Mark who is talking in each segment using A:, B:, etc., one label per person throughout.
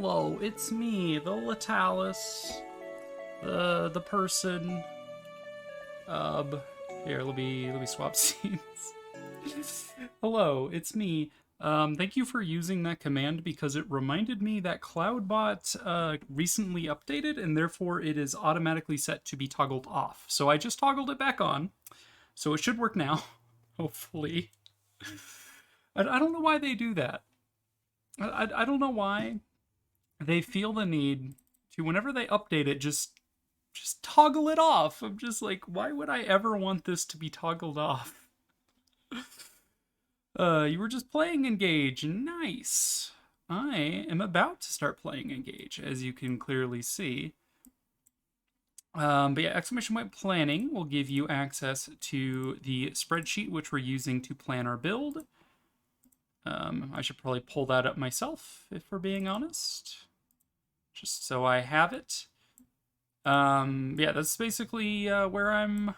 A: Hello, it's me, the Latalis, the person. Here, let me swap scenes. Hello, it's me. Thank you for using that command because it reminded me that Cloudbot recently updated and therefore it is automatically set to be toggled off. So I just toggled it back on, so it should work now, hopefully. I don't know why they do that. I don't know why they feel the need to, whenever they update it, just toggle it off. I'm just like, why would I ever want this to be toggled off? You were just playing Engage. Nice. I am about to start playing Engage, as you can clearly see. But yeah, exclamation point planning will give you access to the spreadsheet which we're using to plan our build. I should probably pull that up myself, if we're being honest, just so I have it. Yeah, that's basically where I'm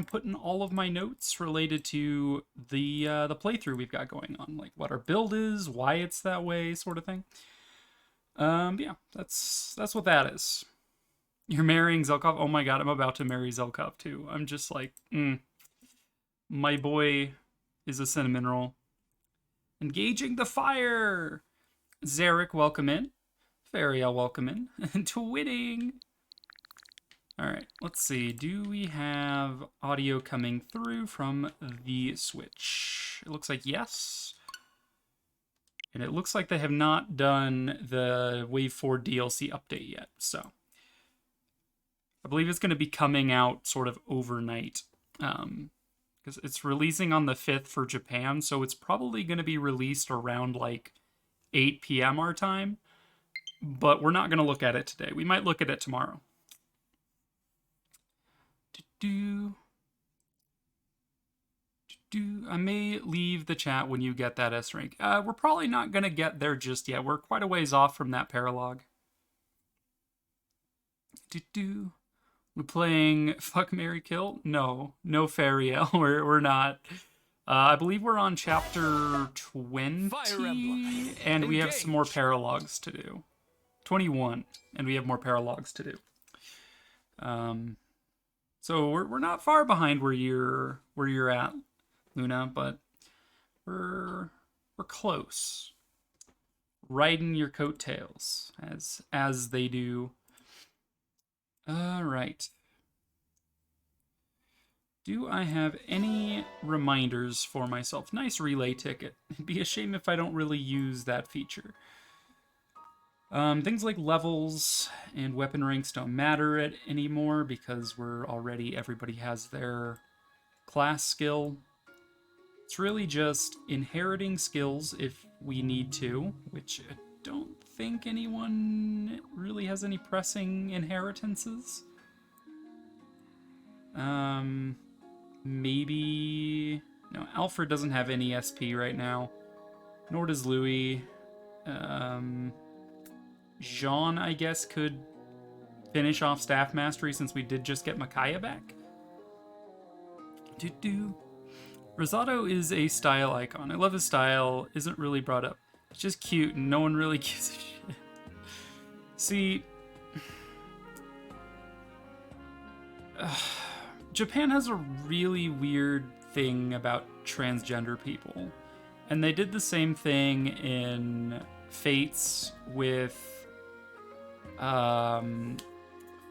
A: putting all of my notes related to the playthrough we've got going on, like what our build is, why it's that way, sort of thing. Yeah, that's what that is. You're marrying Zelkov? Oh my god, I'm about to marry Zelkov too. I'm just like, my boy is a cinnamon roll. Engaging the fire! Zarek, welcome in. Fariel, welcome in. And twinning! Alright, let's see. Do we have audio coming through from the Switch? It looks like yes. And it looks like they have not done the Wave 4 DLC update yet, so I believe it's going to be coming out sort of overnight. Because it's releasing on the 5th for Japan, so it's probably going to be released around like 8 p.m. our time. But we're not going to look at it today. We might look at it tomorrow. I may leave the chat when you get that S rank. We're probably not going to get there just yet. We're quite a ways off from that paralog. We're playing Fuck, Marry, Kill? No Fariel. We're not. I believe we're on chapter 20,
B: Fire Emblem
A: and we have
B: Engage.
A: some more paralogs to do. 21, and we have more paralogs to do. So we're not far behind where you're at, Luna, but we're close. Riding your coattails, as they do. Alright. Do I have any reminders for myself? Nice relay ticket. It'd be a shame if I don't really use that feature. Things like levels and weapon ranks don't matter anymore because everybody has their class skill. It's really just inheriting skills if we need to, which I don't think anyone really has any pressing inheritances. Maybe... No, Alfred doesn't have any SP right now. Nor does Louis. Jean, I guess, could finish off Staff Mastery since we did just get Micaiah back. Rosado is a style icon. I love his style. Isn't really brought up. It's just cute and no one really gives a shit. See... Japan has a really weird thing about transgender people. And they did the same thing in Fates with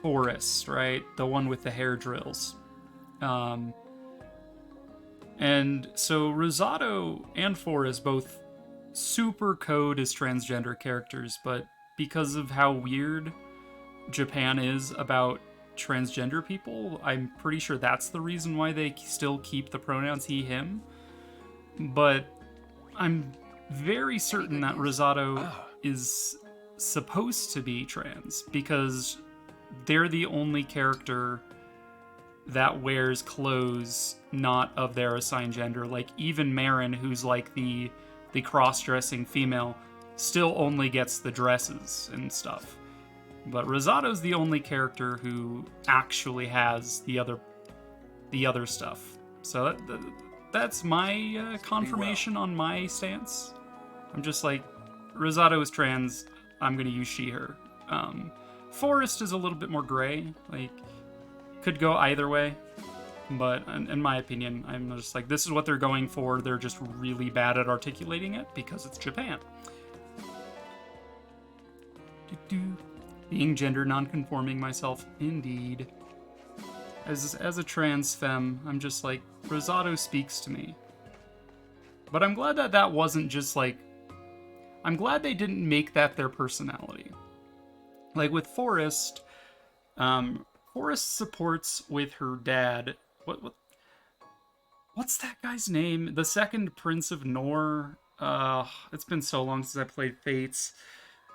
A: Forest, right? The one with the hair drills. And so Rosado and Forest both super code as transgender characters, but because of how weird Japan is about transgender people, I'm pretty sure that's the reason why they still keep the pronouns he, him. But I'm very certain that Rosado is supposed to be trans because they're the only character that wears clothes not of their assigned gender. Like, even Marin, who's like the cross-dressing female, still only gets the dresses and stuff. But Rosado's the only character who actually has the other stuff. So that's my confirmation on my stance. I'm just like, Rosado is trans. I'm gonna use she, her. Forest is a little bit more gray, like, could go either way, but in my opinion, I'm just like, this is what they're going for. They're just really bad at articulating it because it's Japan. Being gender non-conforming myself, indeed. As a trans femme, I'm just like, Rosado speaks to me. But I'm glad that wasn't just like, I'm glad they didn't make that their personality. Like with Forest, Forest supports with her dad. What's that guy's name? The second Prince of Nor. It's been so long since I played Fates.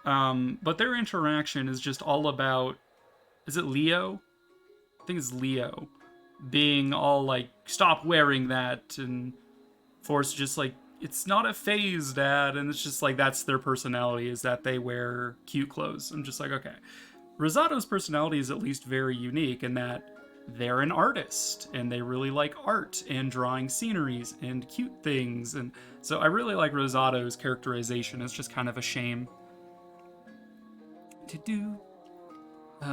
A: But their interaction is just all about, is it Leo? I think it's Leo. Being all like, stop wearing that, and Force just like, it's not a phase, Dad, and it's just like, that's their personality, is that they wear cute clothes. I'm just like, okay. Rosado's personality is at least very unique in that they're an artist, and they really like art, and drawing sceneries, and cute things, and so I really like Rosado's characterization. It's just kind of a shame.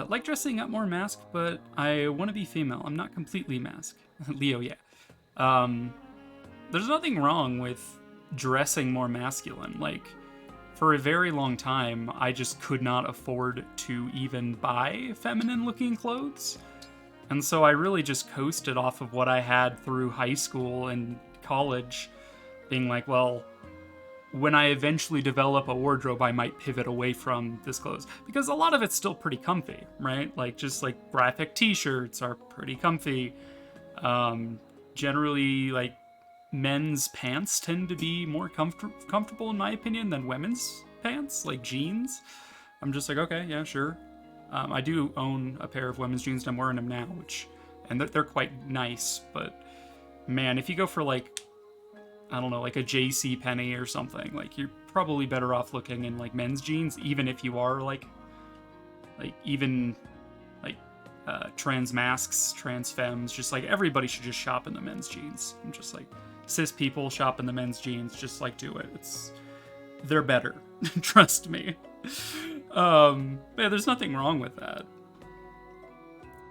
A: Like dressing up more masked, but I want to be female. I'm not completely masked. Leo, yeah. There's nothing wrong with dressing more masculine. Like, for a very long time, I just could not afford to even buy feminine-looking clothes. And so I really just coasted off of what I had through high school and college, being like, well, when I eventually develop a wardrobe, I might pivot away from this clothes. Because a lot of it's still pretty comfy, right? Like, just like graphic t-shirts are pretty comfy. Generally, like, men's pants tend to be more comfortable, in my opinion, than women's pants, like jeans. I'm just like, okay, yeah, sure. I do own a pair of women's jeans, and I'm wearing them now, and they're quite nice, but man, if you go for like, I don't know, like a JC Penney or something, like, you're probably better off looking in like men's jeans, even if you are like trans masks, trans femmes, just like everybody should just shop in the men's jeans. I'm just like, cis people shop in the men's jeans, just like do it. They're better. Trust me. Yeah, there's nothing wrong with that.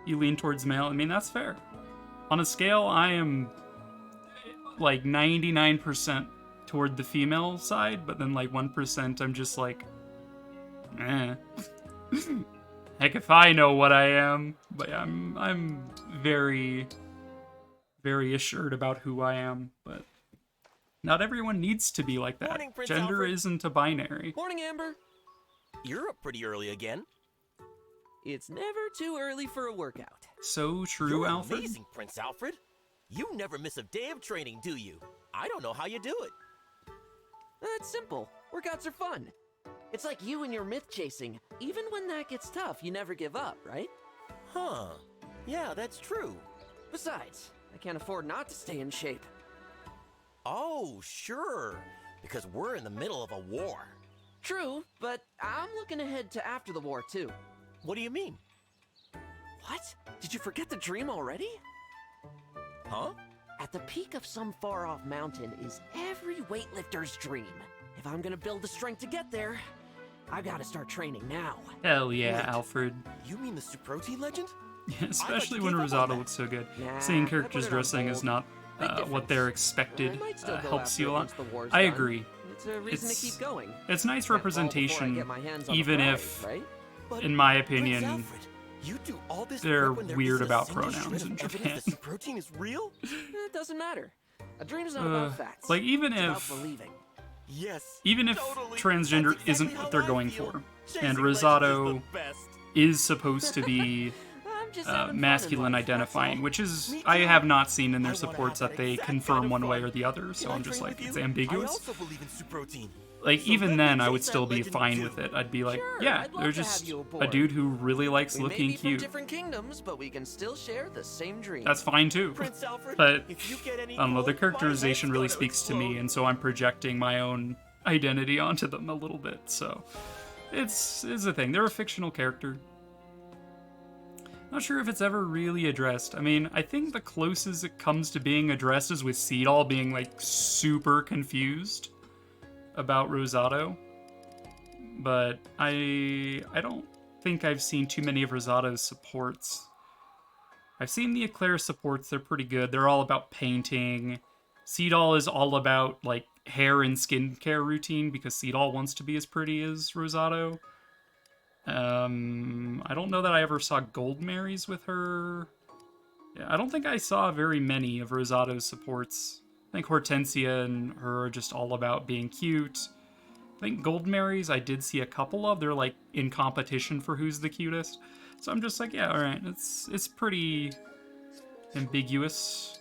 A: You lean towards male, I mean, that's fair. On a scale, I am like 99% toward the female side, but then like 1% I'm just like, eh. Heck if I know what I am. But yeah, I'm very, very assured about who I am, but not everyone needs to be like that.
B: Morning, Prince
A: Gender
B: Alfred.
A: isn't a binary.
B: Morning, Amber. You're up pretty early again.
C: It's never too early for a workout.
A: So true,
B: You're
A: Alfred.
B: amazing, Prince Alfred. You never miss a day of training, do you? I don't know how you do it.
C: It's simple. Workouts are fun. It's like you and your myth chasing. Even when that gets tough, you never give up, right?
B: Huh. Yeah, that's true.
C: Besides, I can't afford not to stay in shape.
B: Oh, sure. Because we're in the middle of a war.
C: True, but I'm looking ahead to after the war, too.
B: What do you mean?
C: What? Did you forget the dream already?
B: Huh?
C: At the peak of some far-off mountain is every weightlifter's dream. If I'm gonna build the strength to get there, I gotta start training now.
A: Hell yeah,
B: Wait.
A: Alfred.
B: You mean the Suprotein legend?
A: Yeah, especially
B: I
A: when
B: gave up on
A: Rosado
B: that.
A: looks so good.
C: Nah,
A: Seeing
C: I
A: characters
C: put it on
A: dressing is
C: hold.
A: not
C: Big
A: what
C: difference.
A: they're expected.
C: I might still go
A: Helps
C: after
A: you
C: it
A: a lot.
C: once the war's
A: I
C: done.
A: agree.
C: It's a reason to keep going.
A: It's nice
C: Can't fall before I
A: representation,
C: get my hands on the
A: even
C: prize,
A: if,
C: right?
B: But
A: in my
B: Prince
A: opinion,
B: Alfred, you do all this
A: they're
B: work when there
A: weird
B: isn't a
A: about
B: single
A: pronouns
B: shred
A: in
B: of evidence
A: Japan.
B: that Suprotein is real?
C: It doesn't matter. A dream's not about facts.
A: like, even
C: it's about
A: if
C: believing.
B: Yes.
A: even if
B: totally.
A: transgender
B: That's exactly
A: isn't
B: how
A: what they're
B: I
A: going
B: feel.
A: for,
B: Chasing
A: and
B: legends is
A: Rosado
B: the best.
A: is supposed to be
C: I'm just having fun in
A: masculine
C: life, that's
A: identifying,
C: all.
A: which is,
B: Me
A: I
B: too.
A: have not seen in their
B: I wanna
A: supports
B: have
A: that
B: that
A: they
B: exact
A: confirm
B: kind of
A: one way
B: fun.
A: or the other, so
B: Can I
A: I'm just
B: train
A: like,
B: with
A: it's
B: you?
A: ambiguous.
B: I also believe in Suprotein.
A: Like,
B: So
A: even
B: let me
A: then, I
B: chase
A: would
B: that
A: still be
B: legend
A: fine
B: too.
A: with it. I'd be like,
C: Sure,
A: yeah,
C: I'd love
A: they're
C: to have
A: just
C: you
A: a
C: aboard.
A: dude who really likes
C: We may
A: looking
C: be from
A: cute.
C: different kingdoms, but we can still share the same dream.
A: That's fine too.
B: Prince Alfred,
A: But,
B: if you get any
A: I don't know, the
B: gold,
A: characterization
B: my
A: really
B: head's gonna
A: speaks to me,
B: explode.
A: and so I'm projecting my own identity onto them a little bit, so it's a thing. They're a fictional character. Not sure if it's ever really addressed. I mean, I think the closest it comes to being addressed is with Seadall being, like, super confused about Rosado. but I don't think I've seen too many of Rosado's supports. I've seen the Eclair supports, they're pretty good. They're all about painting. Seadall is all about, like, hair and skincare routine, because Seadall wants to be as pretty as Rosado. I don't know that I ever saw Gold Marys with her. Yeah, I don't think I saw very many of Rosado's supports. I think Hortensia and her are just all about being cute. I think Gold Marys I did see a couple of. They're like in competition for who's the cutest. So I'm just like, yeah, all right. It's pretty ambiguous.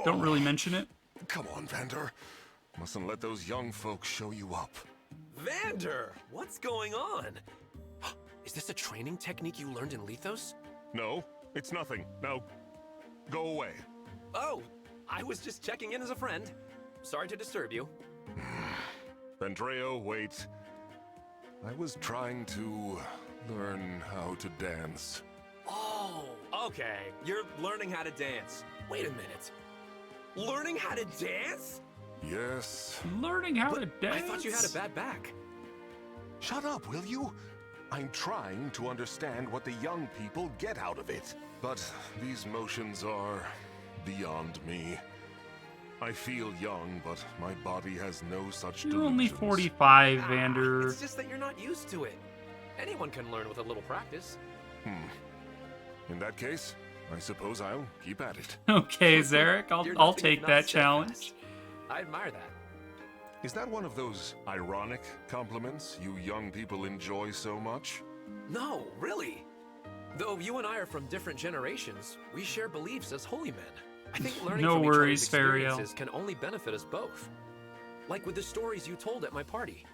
A: Don't really mention it.
D: Come on, Vander. Mustn't let those young folks show you up.
B: Vander, what's going on? Is this a training technique you learned in Lethos?
D: No, it's nothing. Now, go away.
B: Oh, I was just checking in as a friend. Sorry to disturb you.
D: Vendreo, wait. I was trying to learn how to dance.
B: Oh, okay. You're learning how to dance. Wait a minute. Learning how to dance?
D: Yes.
A: Learning how to dance?
B: I thought you had a bad back.
D: Shut up, will you? I'm trying to understand what the young people get out of it. But these motions are beyond me. I feel young, but my body has no such
A: You're only
D: delusions.
A: 45, Vander.
B: It's just that you're not used to it. Anyone can learn with a little practice.
D: In that case, I suppose I'll keep at it.
A: Okay, Zarek,
B: You're
A: I'll
B: nothing
A: take
B: if not
A: that
B: steadfast.
A: challenge.
B: I admire that.
D: Is that one of those ironic compliments you young people enjoy so much?
B: No, really. Though you and I are from different generations, we share beliefs as holy men. I think learning
A: No
B: from
A: worries,
B: each other's
A: Fariel.
B: experiences can only benefit us both. Like with the stories you told at my party.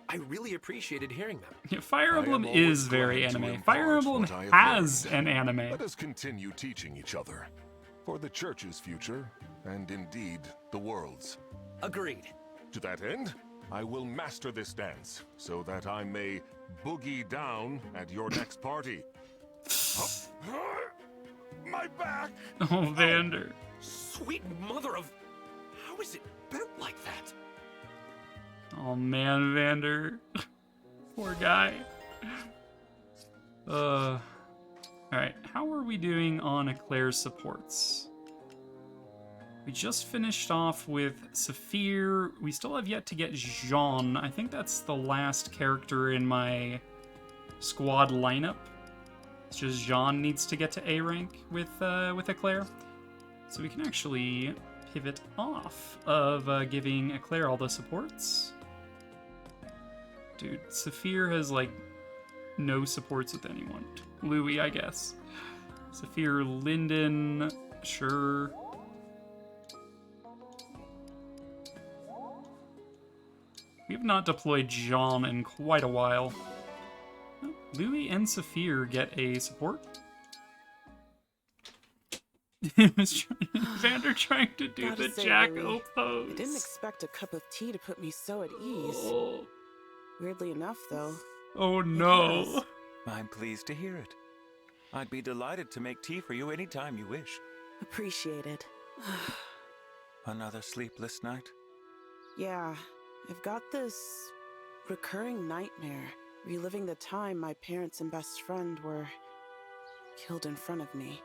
B: I really appreciated hearing them.
A: Yeah, Fire
D: I
A: Emblem
D: am
A: is
D: always
A: very
D: glad to
A: anime.
D: impart
A: Fire Emblem
D: what I have
A: has
D: learned.
A: an anime.
D: Let us continue teaching each other. For the church's future, and indeed, the world's.
B: Agreed.
D: To that end, I will master this dance, so that I may boogie down at your next party. My back!
A: Oh, Vander.
B: Sweet mother of... How is it bent like that?
A: Oh man, Vander. Poor guy. Alright, how are we doing on Eclair's supports? We just finished off with Saphir. We still have yet to get Jean. I think that's the last character in my squad lineup. It's just Jean needs to get to A rank with Eclair. So we can actually pivot off of giving Eclair all the supports. Dude, Saphir has, like, no supports with anyone. Louis, I guess. Saphir, Linden, sure. We have not deployed Jean in quite a while. Oh, Louis and Saphir get a support. It was Vander trying to do
E: Gotta
A: the
E: say,
A: Jack-O
E: Louis,
A: pose.
E: I didn't expect a cup of tea to put me so at ease.
A: Oh,
E: Weirdly enough, though.
A: oh no.
E: Yes.
F: I'm pleased to hear it. I'd be delighted to make tea for you anytime you wish.
E: Appreciated.
F: Another sleepless night?
E: Yeah, I've got this recurring nightmare, reliving the time my parents and best friend were killed in front of me.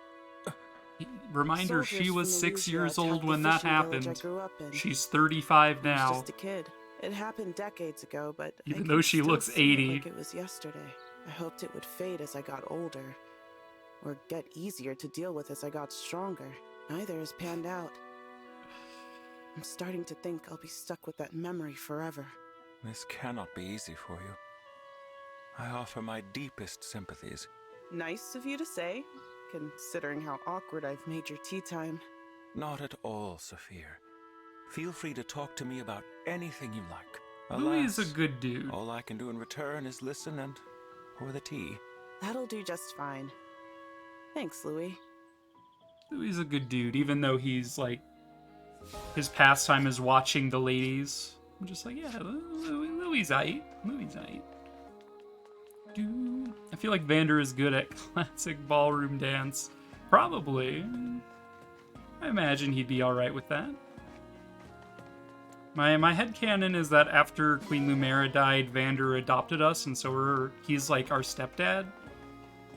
A: Reminder, she
E: Soldiers
A: was
E: from
A: 6
E: Illusia
A: years old
E: attacked the
A: when that
E: fishing village I
A: happened.
E: grew up in.
A: She's 35
E: I was
A: now.
E: just a kid. It happened decades ago, but
A: Even
E: I
A: though
E: can
A: she
E: still
A: looks
E: see it
A: 80.
E: like it was yesterday. I hoped it would fade as I got older, or get easier to deal with as I got stronger. Neither has panned out. I'm starting to think I'll be stuck with that memory forever.
F: This cannot be easy for you. I offer my deepest sympathies.
E: Nice of you to say, considering how awkward I've made your tea time.
F: Not at all, Saphir. Feel free to talk to me about anything you like.
A: Louis is a
F: Alas,
A: good dude.
F: all I can do in return is listen and pour the tea.
E: That'll do just fine. Thanks, Louis.
A: Louis is a good dude, even though he's like, his pastime is watching the ladies. I'm just like, yeah, Louis aight. Louis aight. Dude. I feel like Vander is good at classic ballroom dance. Probably. I imagine he'd be alright with that. My headcanon is that after Queen Lumera died, Vander adopted us, and so he's like our stepdad.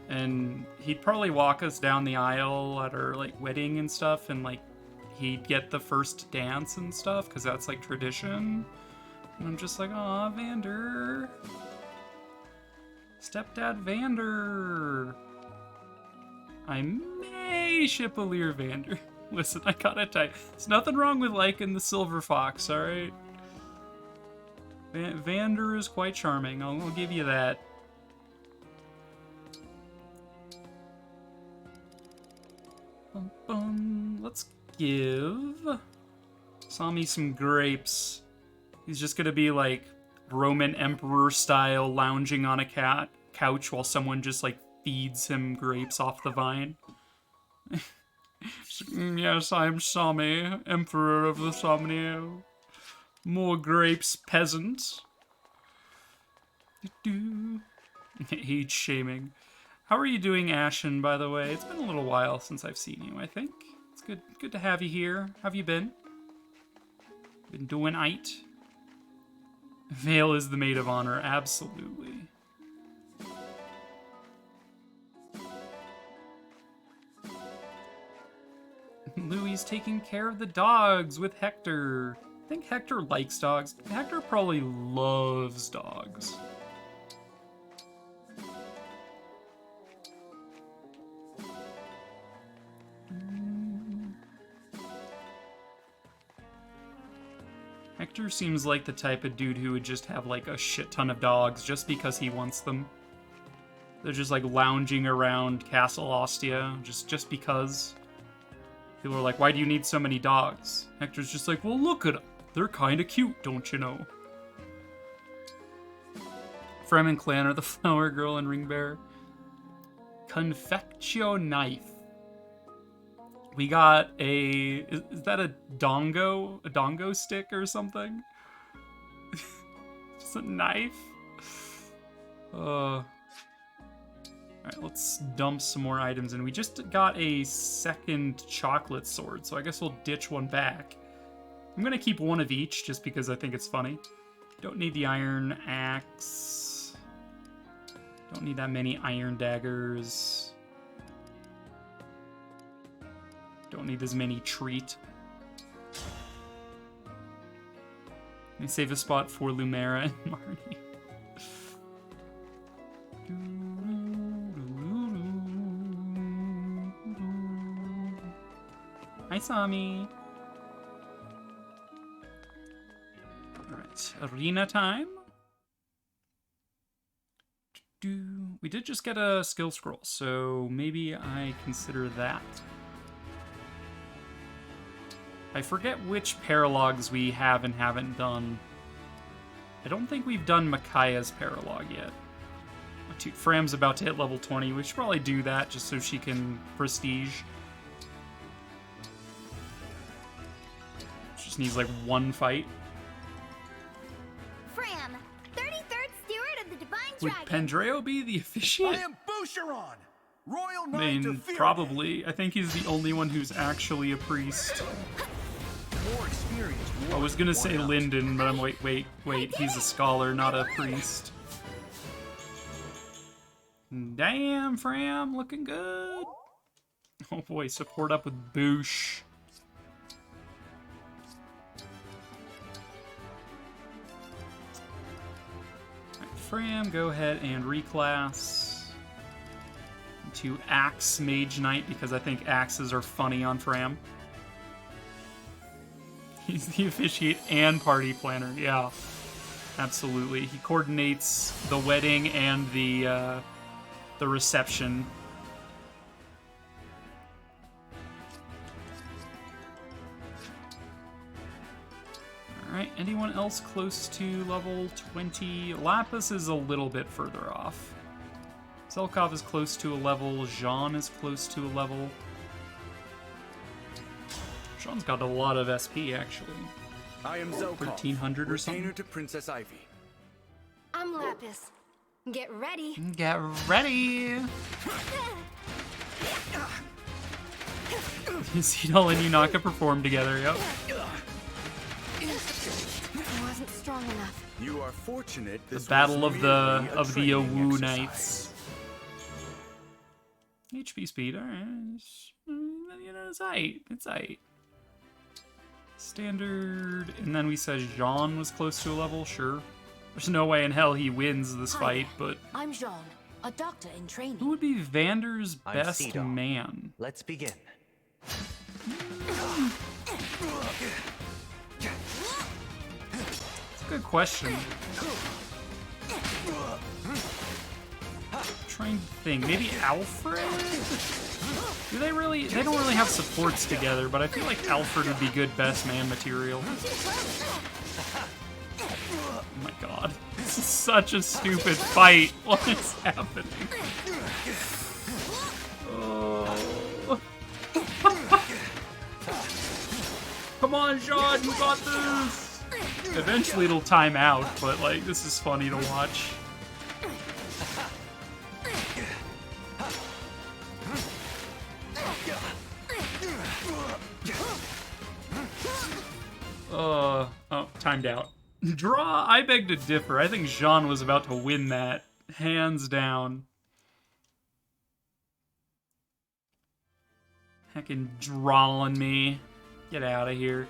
A: And he'd probably walk us down the aisle at our like wedding and stuff, and like he'd get the first dance and stuff, because that's like tradition. And I'm just like, aw, Vander. Stepdad Vander. I may ship Alear Vander. Listen, I gotta tell you, there's nothing wrong with liking the silver fox, alright? Vander is quite charming, I'll give you that. Let's give Sami some grapes. He's just gonna be like Roman Emperor style, lounging on a couch while someone just like feeds him grapes off the vine. Yes, I'm Sami, Emperor of the Somnio. More grapes, peasant. Age shaming. How are you doing, Ashen, by the way? It's been a little while since I've seen you, I think. It's good to have you here. How have you been? Been doing aight? Vale is the maid of honor, absolutely. Louie's taking care of the dogs with Hector. I think Hector likes dogs. Hector probably loves dogs. Hector seems like the type of dude who would just have like a shit ton of dogs just because he wants them. They're just like lounging around Castle Ostia just because. People are like, why do you need so many dogs? Hector's just like, well, look at them. They're kind of cute, don't you know? Frem and Clan are the flower girl and ring bearer. Confectio knife. We got a... Is that a dongo? A dongo stick or something? Just a knife? Alright, let's dump some more items in. We just got a second chocolate sword, so I guess we'll ditch one back. I'm gonna keep one of each, just because I think it's funny. Don't need the iron axe. Don't need that many iron daggers. Don't need as many treat. Let me save a spot for Lumera and Marnie. Hi, Sami. Alright, arena time. We did just get a skill scroll, so maybe I consider that. I forget which paralogs we have and haven't done. I don't think we've done Micaiah's paralog yet. Fram's about to hit level 20. We should probably do that just so she can prestige. Just needs like one fight.
G: Fram, 33rd Steward of the Divine
A: Would
G: Dragon.
A: Pendreo be the officiate?
H: I am Boucheron, Royal
A: I
H: Knight
A: mean,
H: of Fear.
A: probably. I think he's the only one who's actually a priest.
H: More experience.
A: I was gonna say Lyndon, but I'm wait. He's a scholar, not a priest. Damn, Fram, looking good. Oh boy, support up with Boosh. Alright, Fram, go ahead and reclass to Axe Mage Knight, because I think axes are funny on Fram. He's the officiate and party planner, yeah. Absolutely. He coordinates the wedding and the reception. Alright, anyone else close to level 20? Lapis is a little bit further off. Zelkov is close to a level. Jean is close to a level. Jean's got a lot of SP, actually.
H: I am Zelkov,
A: 1300 or something?
H: retainer to Princess Ivy.
G: I'm Lapis. Get ready.
A: Get ready! Seadall and Yunaka perform together, yep.
G: strong enough.
H: You are fortunate
A: The
H: this
A: battle
H: was
A: of the
H: merely a
A: Awu
H: training
A: Knights.
H: exercise.
A: HP speed, alright. You know, it's aight. It's aight. Standard. And then we said Jean was close to a level, sure. There's no way in hell he wins this
I: Hi,
A: fight, but
I: I'm Jean, a doctor in training.
A: who would be Vander's
J: I'm
A: best
J: Seadall.
A: man?
J: Let's begin.
A: It's a good question. Trying to think. Maybe Alfred? Do they really? They don't really have supports together, but I feel like Alfred would be good best man material. Oh my god. This is such a stupid fight. What is happening? Oh. Come on, Sean, you got this! Eventually it'll time out, but like, this is funny to watch. Oh, timed out. Draw, I beg to differ. I think Jean was about to win that. Hands down. Heckin' drawing me. Get out of here.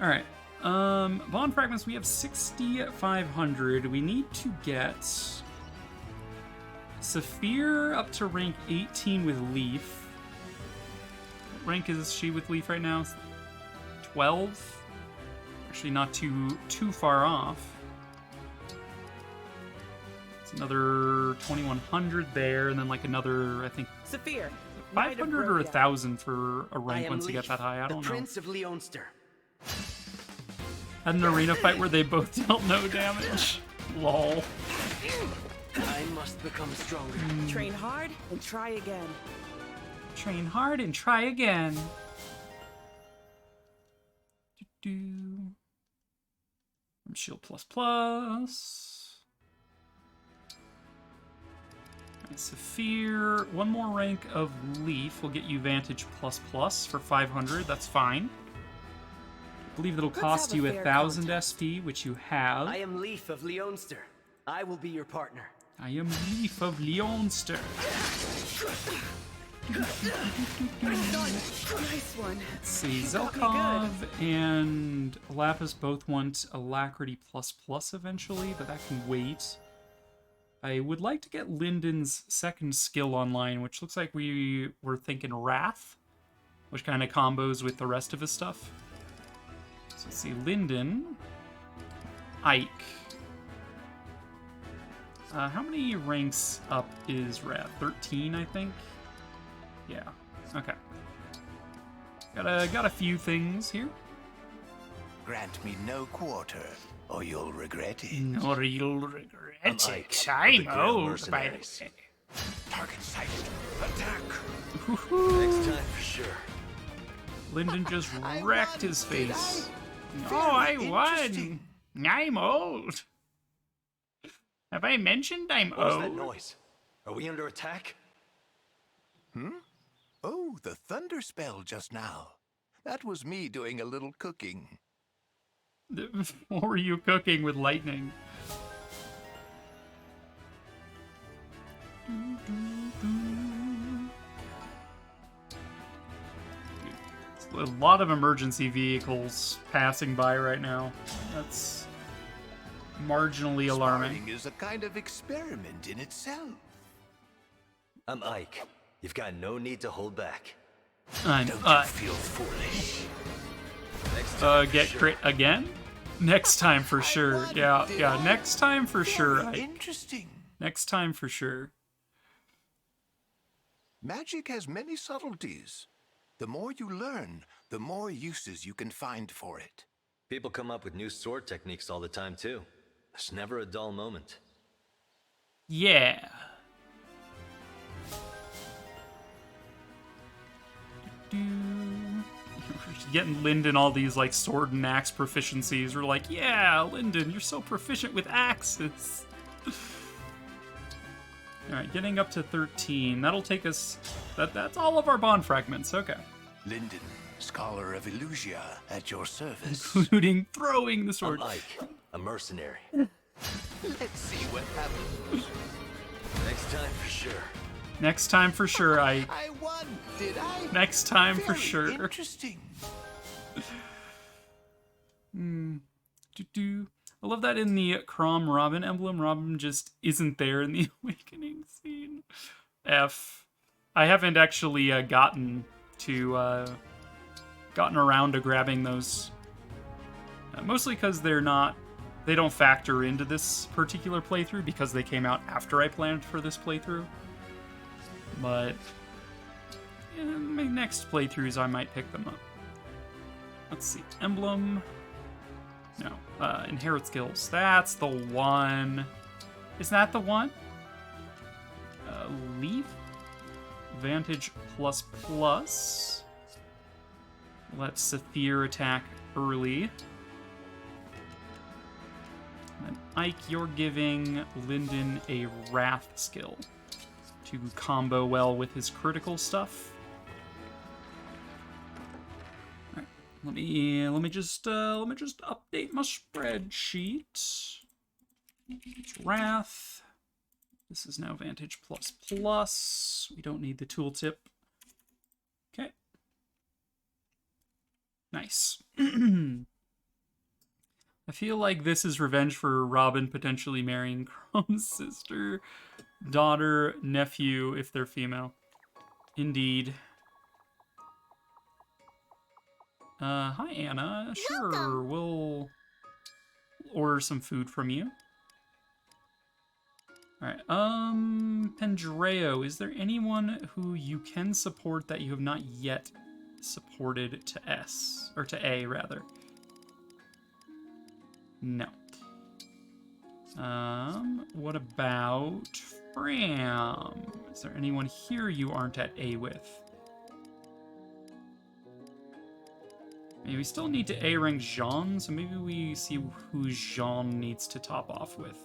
A: Alright. Bond fragments, we have 6,500. We need to get Saphir up to rank 18 with Leaf. What rank is she with Leaf right now? 12? Actually not too far off. It's another 2,100 there, and then like another, I think,
C: Saphir,
A: 500 or 1,000 for a rank once you get that high. I don't know.
C: Prince of Leonster.
A: Had an arena fight where they both dealt no damage. Lol.
C: I must become stronger. Train hard and try again.
A: Train hard and try again. From Shield ++. Saphir. One more rank of Leaf will get you Vantage ++ for 500. That's fine. I believe it'll cost you 1,000 SP, which you have.
C: I am Leaf of Leonster. I will be your partner.
A: I am Leaf of Leonster.
E: Nice one.
A: Let's see,
E: got me
A: Zelkov and Lapis both want Alacrity ++ eventually, but that can wait. I would like to get Lyndon's second skill online, which looks like we were thinking Wrath, which kind of combos with the rest of his stuff. So let's see, Lyndon, Ike. How many ranks up is Wrath? 13, I think? Yeah, okay. Got a few things here.
K: Grant me no quarter, or you'll regret it.
A: Or you'll regret
J: Ike,
A: it.
J: of
A: I'm
J: the Grand
A: old, by the
J: Mercenaries.
A: way.
K: Target sighted. Attack!
J: Next time for sure.
A: Lyndon just
K: I
A: wrecked
K: won,
A: his
K: did
A: face.
K: I?
A: Oh, I
K: Very
A: won.
K: interesting.
A: I'm old. Have I mentioned I'm
J: What was
A: old?
J: that noise? Are we under attack?
K: Oh, the thunder spell just now. That was me doing a little cooking.
A: What were you cooking with lightning? There's a lot of emergency vehicles passing by right now. That's marginally alarming.
K: Sparring is a kind of experiment in itself.
J: I'm Ike. You've got no need to hold back.
A: I'm
K: Don't you feel foolish?
J: Next time for
A: get
J: sure.
A: crit again? Next time for sure.
K: won,
A: Yeah,
K: did
A: yeah,
K: I?
A: next time for sure.
K: Very
A: Ike.
K: interesting.
A: Next time for sure.
K: Magic has many subtleties. The more you learn, the more uses you can find for it.
J: People come up with new sword techniques all the time, too. There's never a dull moment.
A: Yeah. Getting Lyndon all these like sword and axe proficiencies. We're like, yeah, Lyndon, you're so proficient with axes. Alright, getting up to 13. That'll take us... That's all of our bond fragments. Okay.
K: Lyndon, Scholar of Illusia at your service.
A: Including throwing the sword.
J: I'm Ike, a mercenary.
K: Let's see what happens.
J: Next time for sure.
A: Next time for sure, Ike.
K: I won, did I?
A: Next time for
K: Very
A: sure.
K: Interesting.
A: I love that in the Crom Robin emblem, Robin just isn't there in the awakening scene. F. I haven't actually gotten around to grabbing those. Mostly because they don't factor into this particular playthrough because they came out after I planned for this playthrough. But in my next playthroughs, I might pick them up. Let's see. Emblem. No. Inherit skills. That's the one. Is that the one? Leaf. Vantage plus plus. Let Saphir attack early. And Ike, you're giving Lyndon a Wrath skill to combo well with his critical stuff. All right, let me just update my spreadsheet. It's Wrath. This is now Vantage plus plus. We don't need the tooltip. Okay. Nice. I feel like this is revenge for Robin potentially marrying Crom's sister, daughter, nephew, if they're female. Indeed. Hi, Anna. Sure, we'll order some food from you. Alright, Pendreo, is there anyone who you can support that you have not yet supported to S? Or to A, rather. No. What about Fram? Is there anyone here you aren't at A with? Maybe we still need to A rank Jean, so maybe we see who Jean needs to top off with.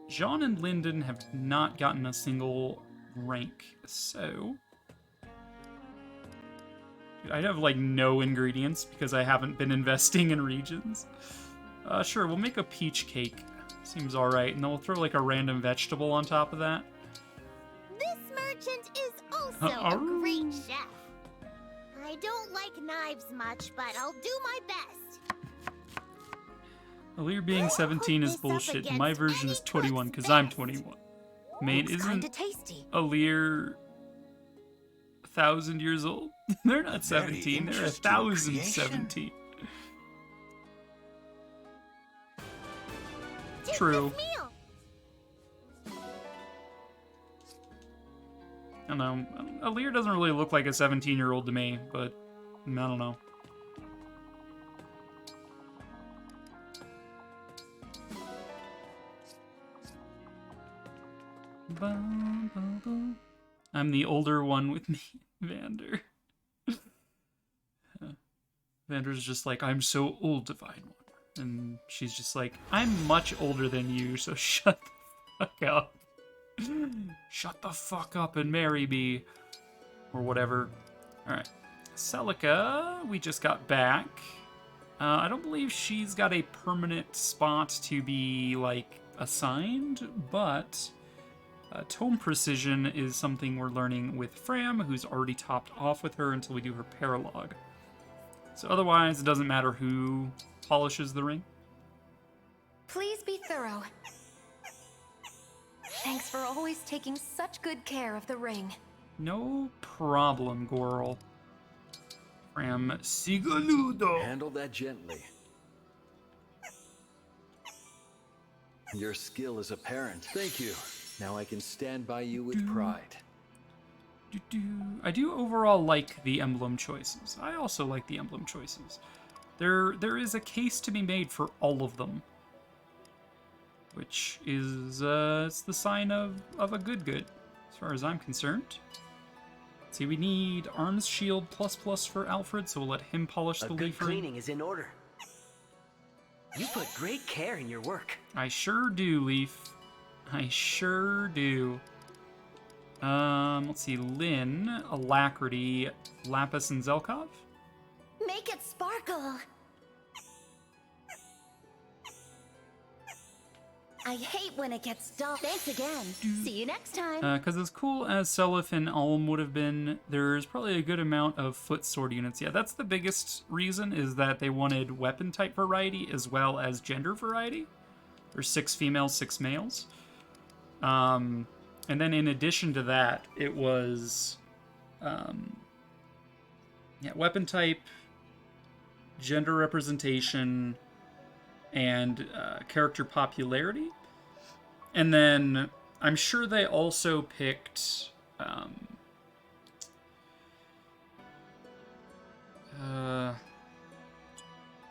A: Jean and Lyndon have not gotten a single rank, so... Dude, I have, like, no ingredients because I haven't been investing in regions. Sure, we'll make a peach cake. Seems alright, and then we'll throw, like, a random vegetable on top of that.
G: This merchant is also a great chef. I don't like knives much, but I'll do my best.
A: Alear being 17 is bullshit. My version is 21 because I'm 21. Main isn't Alear 1,000 years old? They're not 17, they're 1,017. True. I don't know. Alear doesn't really look like a 17-year-old to me, but I don't know. I'm the older one with me, Vander. Vander's just like, I'm so old, Divine One. And she's just like, I'm much older than you, so shut the fuck up. Shut the fuck up and marry me. Or whatever. Alright. Celica, we just got back. I don't believe she's got a permanent spot to be, like, assigned, but... Tome Precision is something we're learning with Fram, who's already topped off with her until we do her paralogue. So otherwise, it doesn't matter who polishes the ring.
I: Please be thorough. Thanks for always taking such good care of the ring.
A: No problem, Goral. Fram Sigaludo.
J: Handle that gently. Your skill is apparent. Thank you. Now I can stand by you with pride.
A: I do overall like the emblem choices. I also like the emblem choices. There is a case to be made for all of them. Which is, it's the sign of a good, as far as I'm concerned. See, we need Arms Shield ++ for Alfred, so we'll let him polish the leaf ring.
C: Cleaning is in order. You put great care in your work.
A: I sure do, Leaf. I sure do. Let's see, Lynn, Alacrity, Lapis, and Zelkov.
I: Oh. I hate when it gets dull. Thanks again. See you next time.
A: Because as cool as Seliph and Alm would have been, there's probably a good amount of foot sword units. Yeah, that's the biggest reason, is that they wanted weapon type variety as well as gender variety. There's 6 females, 6 males. And then in addition to that, it was weapon type, gender representation, and character popularity. And then I'm sure they also picked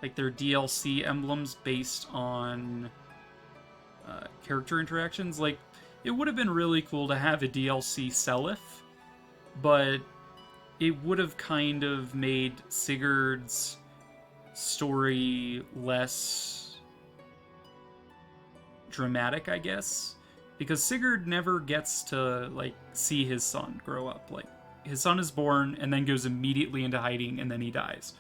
A: like their DLC emblems based on character interactions. Like, it would have been really cool to have a DLC Seliph, but it would have kind of made Sigurd's story less dramatic, I guess, because Sigurd never gets to like see his son grow up. Like, his son is born and then goes immediately into hiding, and then he dies.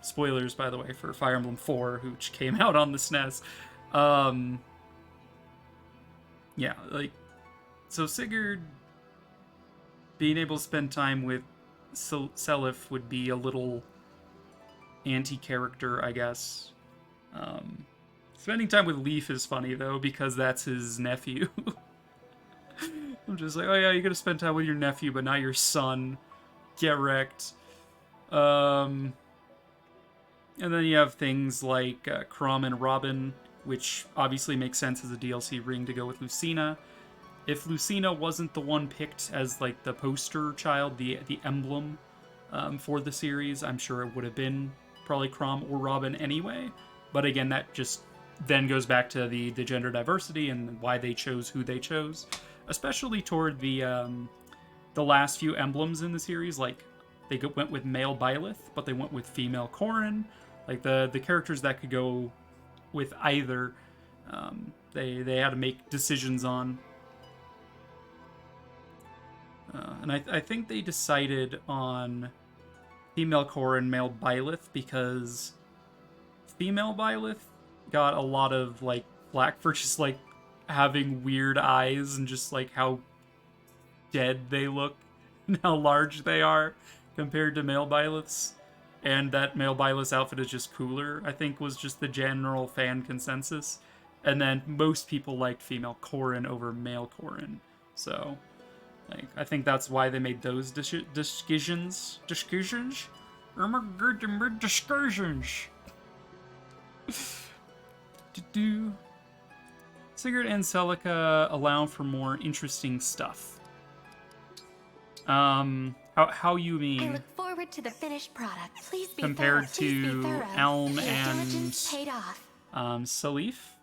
A: Spoilers, by the way, for Fire Emblem 4, which came out on the SNES. Yeah, like, so Sigurd being able to spend time with Seliph would be a little anti-character, I guess. Spending time with Leaf is funny, though, because that's his nephew. I'm just like, oh yeah, you're gonna spend time with your nephew, but not your son. Get wrecked. And then you have things like Crom and Robin, which obviously makes sense as a DLC ring to go with Lucina. If Lucina wasn't the one picked as like the poster child, the emblem for the series, I'm sure it would have been probably Crom or Robin anyway. But again, that just then goes back to the gender diversity and why they chose who they chose, especially toward the last few emblems in the series. Like, they went with male Byleth, but they went with female Corrin. Like, the characters that could go with either, they had to make decisions on. And I think they decided on female Corrin, male Byleth, because female Byleth got a lot of like flack for just like having weird eyes and just like how dead they look and how large they are compared to male Byleths. And that male Byleth's outfit is just cooler, I think, was just the general fan consensus. And then most people liked female Corrin over male Corrin. So, like, I think that's why they made those decisions. Discussions? Oh my god, they made discussions! Sigurd and Celica allow for more interesting stuff. How you mean?
I: I look forward to the finished product. Please be
A: compared
I: thorough. Please
A: to
I: be thorough.
A: Alm
I: Your
A: and
I: diligence paid off.
A: Seliph?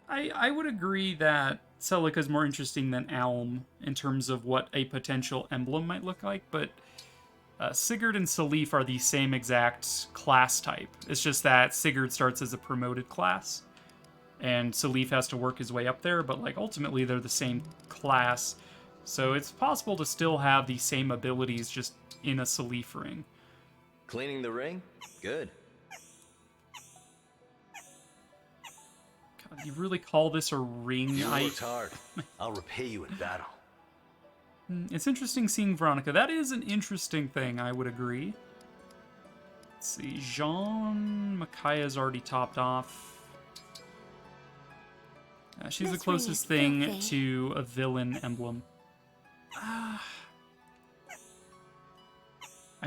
A: I would agree that Celica is more interesting than Alm in terms of what a potential emblem might look like, but Sigurd and Seliph are the same exact class type. It's just that Sigurd starts as a promoted class, and Seliph has to work his way up there, but like ultimately they're the same class, so it's possible to still have the same abilities just in a Seliph ring.
L: Cleaning the ring? Good.
A: God, you really call this a ring?
L: You worked hard. I'll repay you in battle.
A: It's interesting seeing Veronica. That is an interesting thing, I would agree. Let's see, Jean Makaya's already topped off. She's the closest thing to a villain emblem. I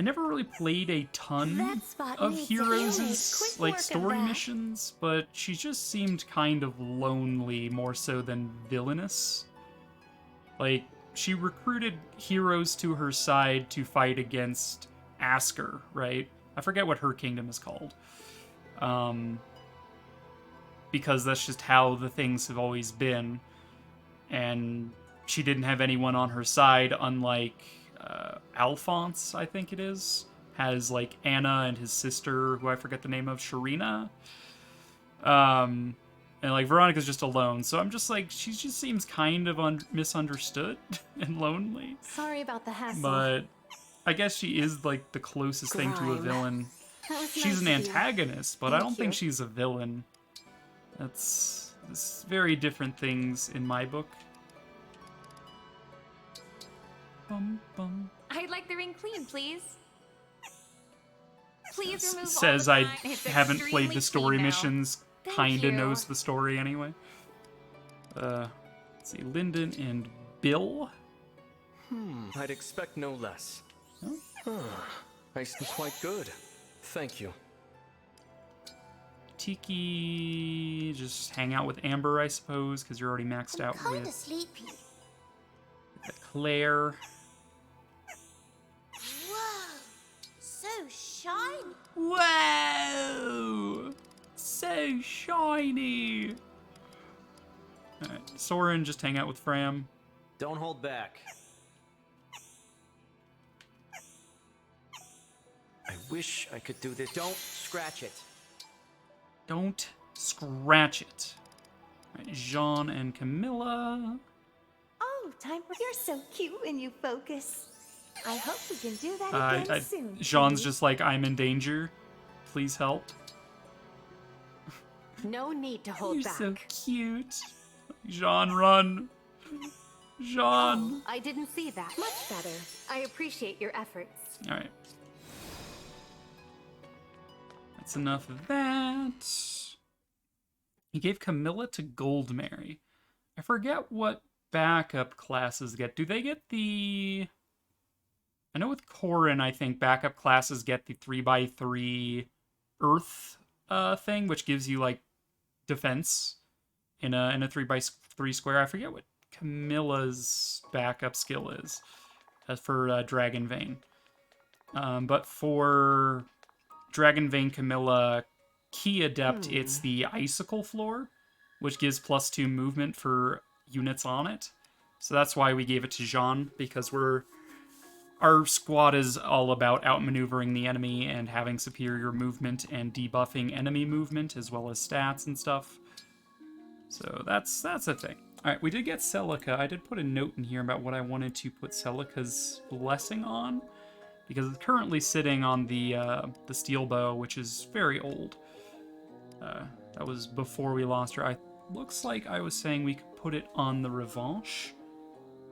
A: never really played a ton of Heroes' like story missions, but she just seemed kind of lonely more so than villainous. Like, she recruited heroes to her side to fight against Asker, right? I forget what her kingdom is called. Because that's just how the things have always been. And she didn't have anyone on her side, unlike Alphonse, I think it is. Has, like, Anna and his sister, who I forget the name of, Sharina. And, like, Veronica's just alone, so I'm just like, she just seems kind of misunderstood and lonely.
I: Sorry about the hassle.
A: But I guess she is like the closest thing to a
I: Grime.
A: villain.
I: That was
A: She's
I: nice
A: an
I: of you.
A: antagonist, but I
I: Thank
A: don't think
I: you.
A: she's a villain. It's very different things in my book. Bum, bum.
M: I'd like the ring clean, please. Please remove
A: Says
M: all the
A: I
M: grime. It's
A: haven't played
M: extremely
A: the story
M: clean now.
A: missions.
M: Thank
A: Kinda
M: you.
A: knows the story anyway. Let's see, Lyndon and Bill.
B: I'd expect no less.
A: Oh.
B: I seem quite good. Thank you.
A: Tiki, just hang out with Amber, I suppose, because you're already maxed out
G: Kinda
A: with
G: sleepy.
A: Claire.
G: Whoa, so shiny.
A: Whoa! So shiny! Alright, Soren, just hang out with Fram.
L: Don't hold back.
B: I wish I could do this.
L: Don't scratch it.
A: Don't scratch it. Alright, Jean and Camilla.
I: Oh, time for... You're so cute when you focus. I hope we can do that again soon.
A: Jean's
I: please.
A: just like, I'm in danger. Please help.
I: No need to hold
A: You're
I: back.
A: so cute. Jean, run. Jean.
I: Oh, I didn't see that. Much better. I appreciate your efforts.
A: Alright. That's enough of that. He gave Camilla to Goldmary. I forget what backup classes get. Do they get the... I know with Corrin, I think backup classes get the 3x3 Earth thing, which gives you, like, defense in a 3x3 square. I forget what Camilla's backup skill is for Dragon Vein. But for Dragon Vein Camilla Key Adept, it's the Icicle Floor, which gives +2 movement for units on it. So that's why we gave it to Jean, because our squad is all about outmaneuvering the enemy and having superior movement and debuffing enemy movement as well as stats and stuff. So that's a thing. Alright, we did get Celica. I did put a note in here about what I wanted to put Celica's blessing on, because it's currently sitting on the steel bow, which is very old. That was before we lost her. Looks like I was saying we could put it on the Revanche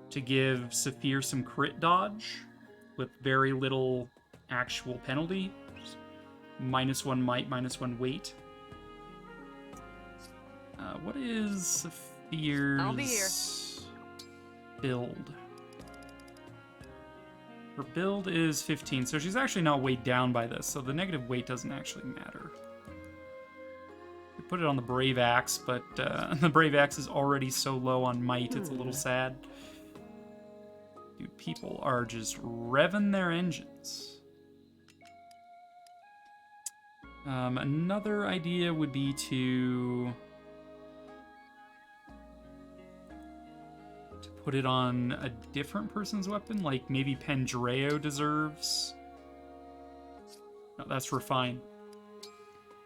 A: to give Saphir some crit dodge with very little actual penalty. Just -1 might, -1 weight. What is Saphir's
M: I'll be here.
A: build? Her build is 15, so she's actually not weighed down by this, so the negative weight doesn't actually matter. We put it on the Brave Axe, but the Brave Axe is already so low on might, it's a little sad. Dude, people are just revving their engines. Another idea would be to put it on a different person's weapon, like maybe Pendreo deserves. No, that's Refine.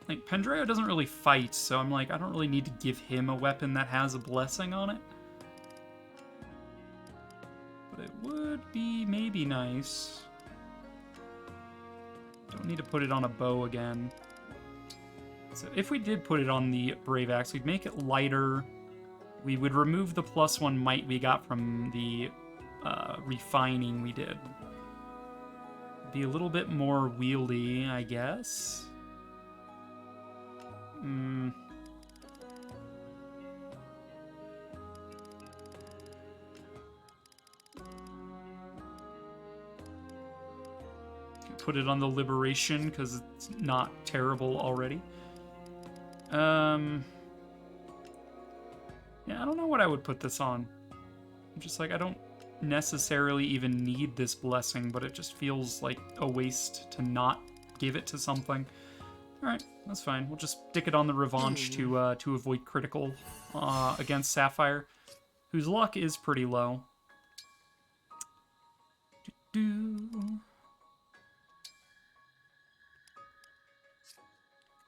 A: Like, Pendreo doesn't really fight, so I'm like, I don't really need to give him a weapon that has a blessing on it. But it would be maybe nice. Don't need to put it on a bow again. So if we did put it on the Brave Axe, we'd make it lighter. We would remove the +1 might we got from the refining we did. Be a little bit more wieldy, I guess. Put it on the Liberation, because it's not terrible already. Yeah, I don't know what I would put this on. I'm just like, I don't necessarily even need this blessing, but it just feels like a waste to not give it to something. Alright, that's fine. We'll just stick it on the Revanche to avoid critical against Sapphire, whose luck is pretty low.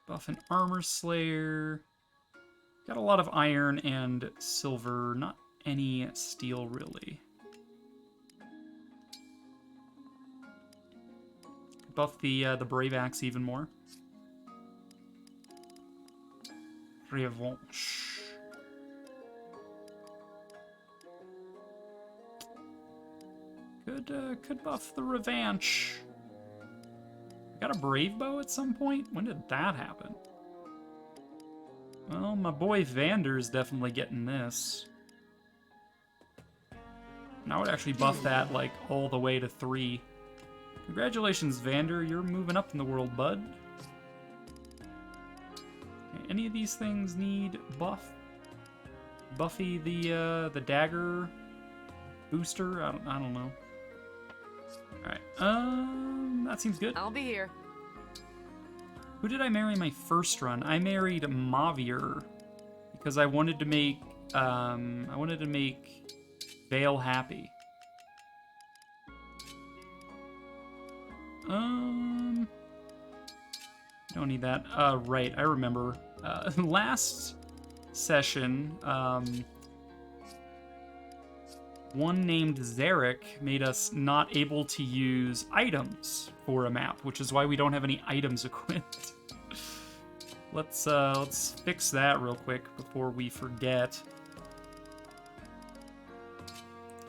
A: Buff an Armor Slayer. Got a lot of iron and silver, not any steel really. buff the Brave Axe even more. Revanche. Could buff the Revanche. Got a Brave Bow at some point? When did that happen? Well, my boy Vander's definitely getting this. And I would actually buff that, like, all the way to 3. Congratulations, Vander. You're moving up in the world, bud. Okay, any of these things need buff? Buffy the dagger booster? I don't know. Alright, that seems good.
N: I'll be here.
A: Who did I marry my first run? I married Mavier because I wanted to make Vale happy. Don't need that. Right, I remember. Last session, one named Zarek made us not able to use items for a map, which is why we don't have any items equipped. Let's fix that real quick before we forget.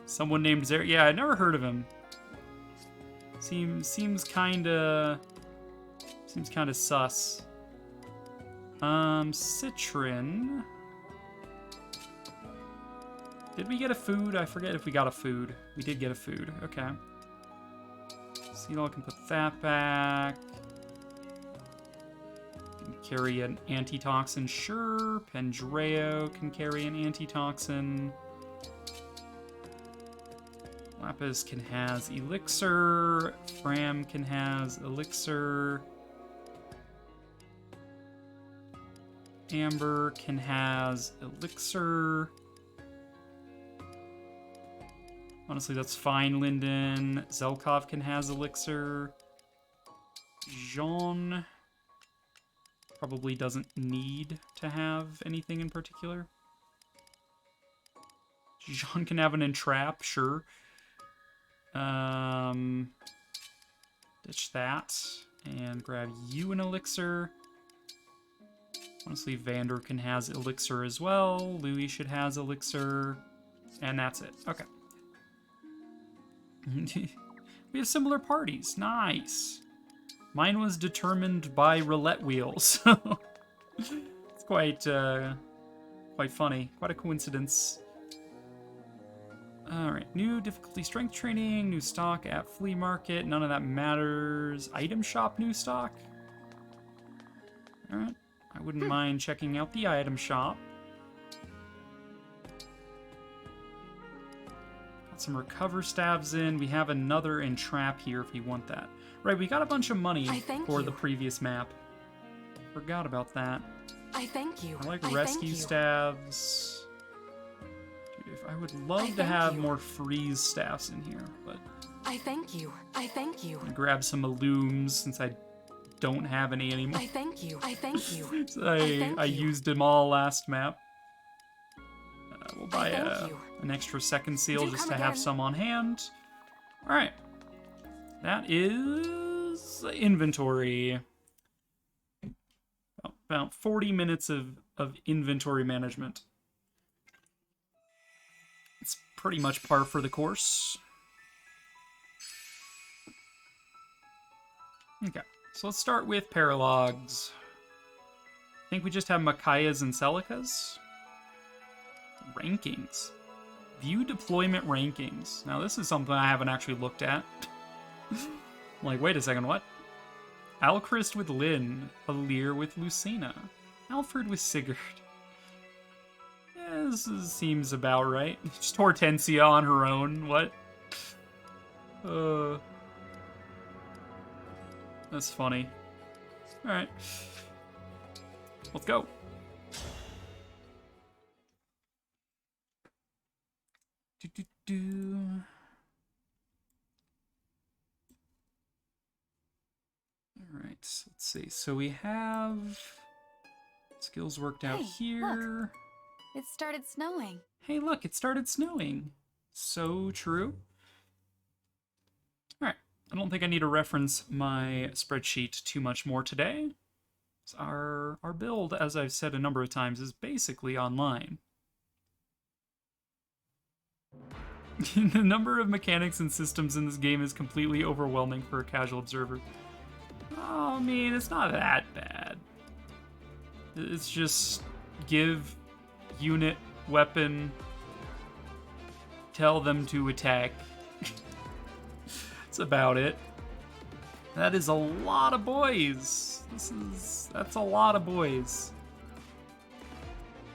A: Someone named Zarek. Yeah, I never heard of him. Seems kinda sus. Citron. Did we get a food? I forget if we got a food. We did get a food. Okay. Seadall can put that back. Can carry an antitoxin. Sure. Pendreo can carry an antitoxin. Lapis can has elixir. Fram can has elixir. Amber can has elixir. Honestly, that's fine, Linden. Zelkov can has elixir. Jean probably doesn't need to have anything in particular. Jean can have an entrap, sure. Ditch that and grab you an elixir. Honestly, Vander can has elixir as well. Louis should has elixir. And that's it. Okay. We have similar parties. Nice. Mine was determined by roulette wheels. So it's quite funny. Quite a coincidence. Alright, new difficulty strength training, new stock at flea market, none of that matters. Item shop new stock? Alright, I wouldn't mind checking out the item shop. Got some recover stabs in, we have another entrap here if you want that. Right, we got a bunch of money for the previous map. Forgot about that.
N: I thank you.
A: I like rescue stabs. I would love to have more freeze staffs in here, but
N: I thank you. I thank you.
A: Grab some illums since I don't have any anymore.
N: I thank you. I thank you.
A: So I used them all last map. We'll buy an extra second seal just to have some on hand. All right, that is inventory. About 40 minutes of inventory management. It's pretty much par for the course. Okay, so let's start with paralogs. I think we just have Makayas and Celicas. Rankings. View deployment rankings. Now this is something I haven't actually looked at. I'm like, wait a second, what? Alchrist with Lynn. Alear with Lucina. Alfred with Sigurd. This seems about right. Just Hortensia on her own. What? That's funny. Alright. Let's go. Alright, let's see. So we have skills worked out here.
M: Look. It started snowing.
A: Hey, look, it started snowing. So true. Alright. I don't think I need to reference my spreadsheet too much more today. Our build, as I've said a number of times, is basically online. The number of mechanics and systems in this game is completely overwhelming for a casual observer. Oh, I mean, it's not that bad. It's just give unit weapon, tell them to attack. That's about it. That is a lot of boys. That's a lot of boys.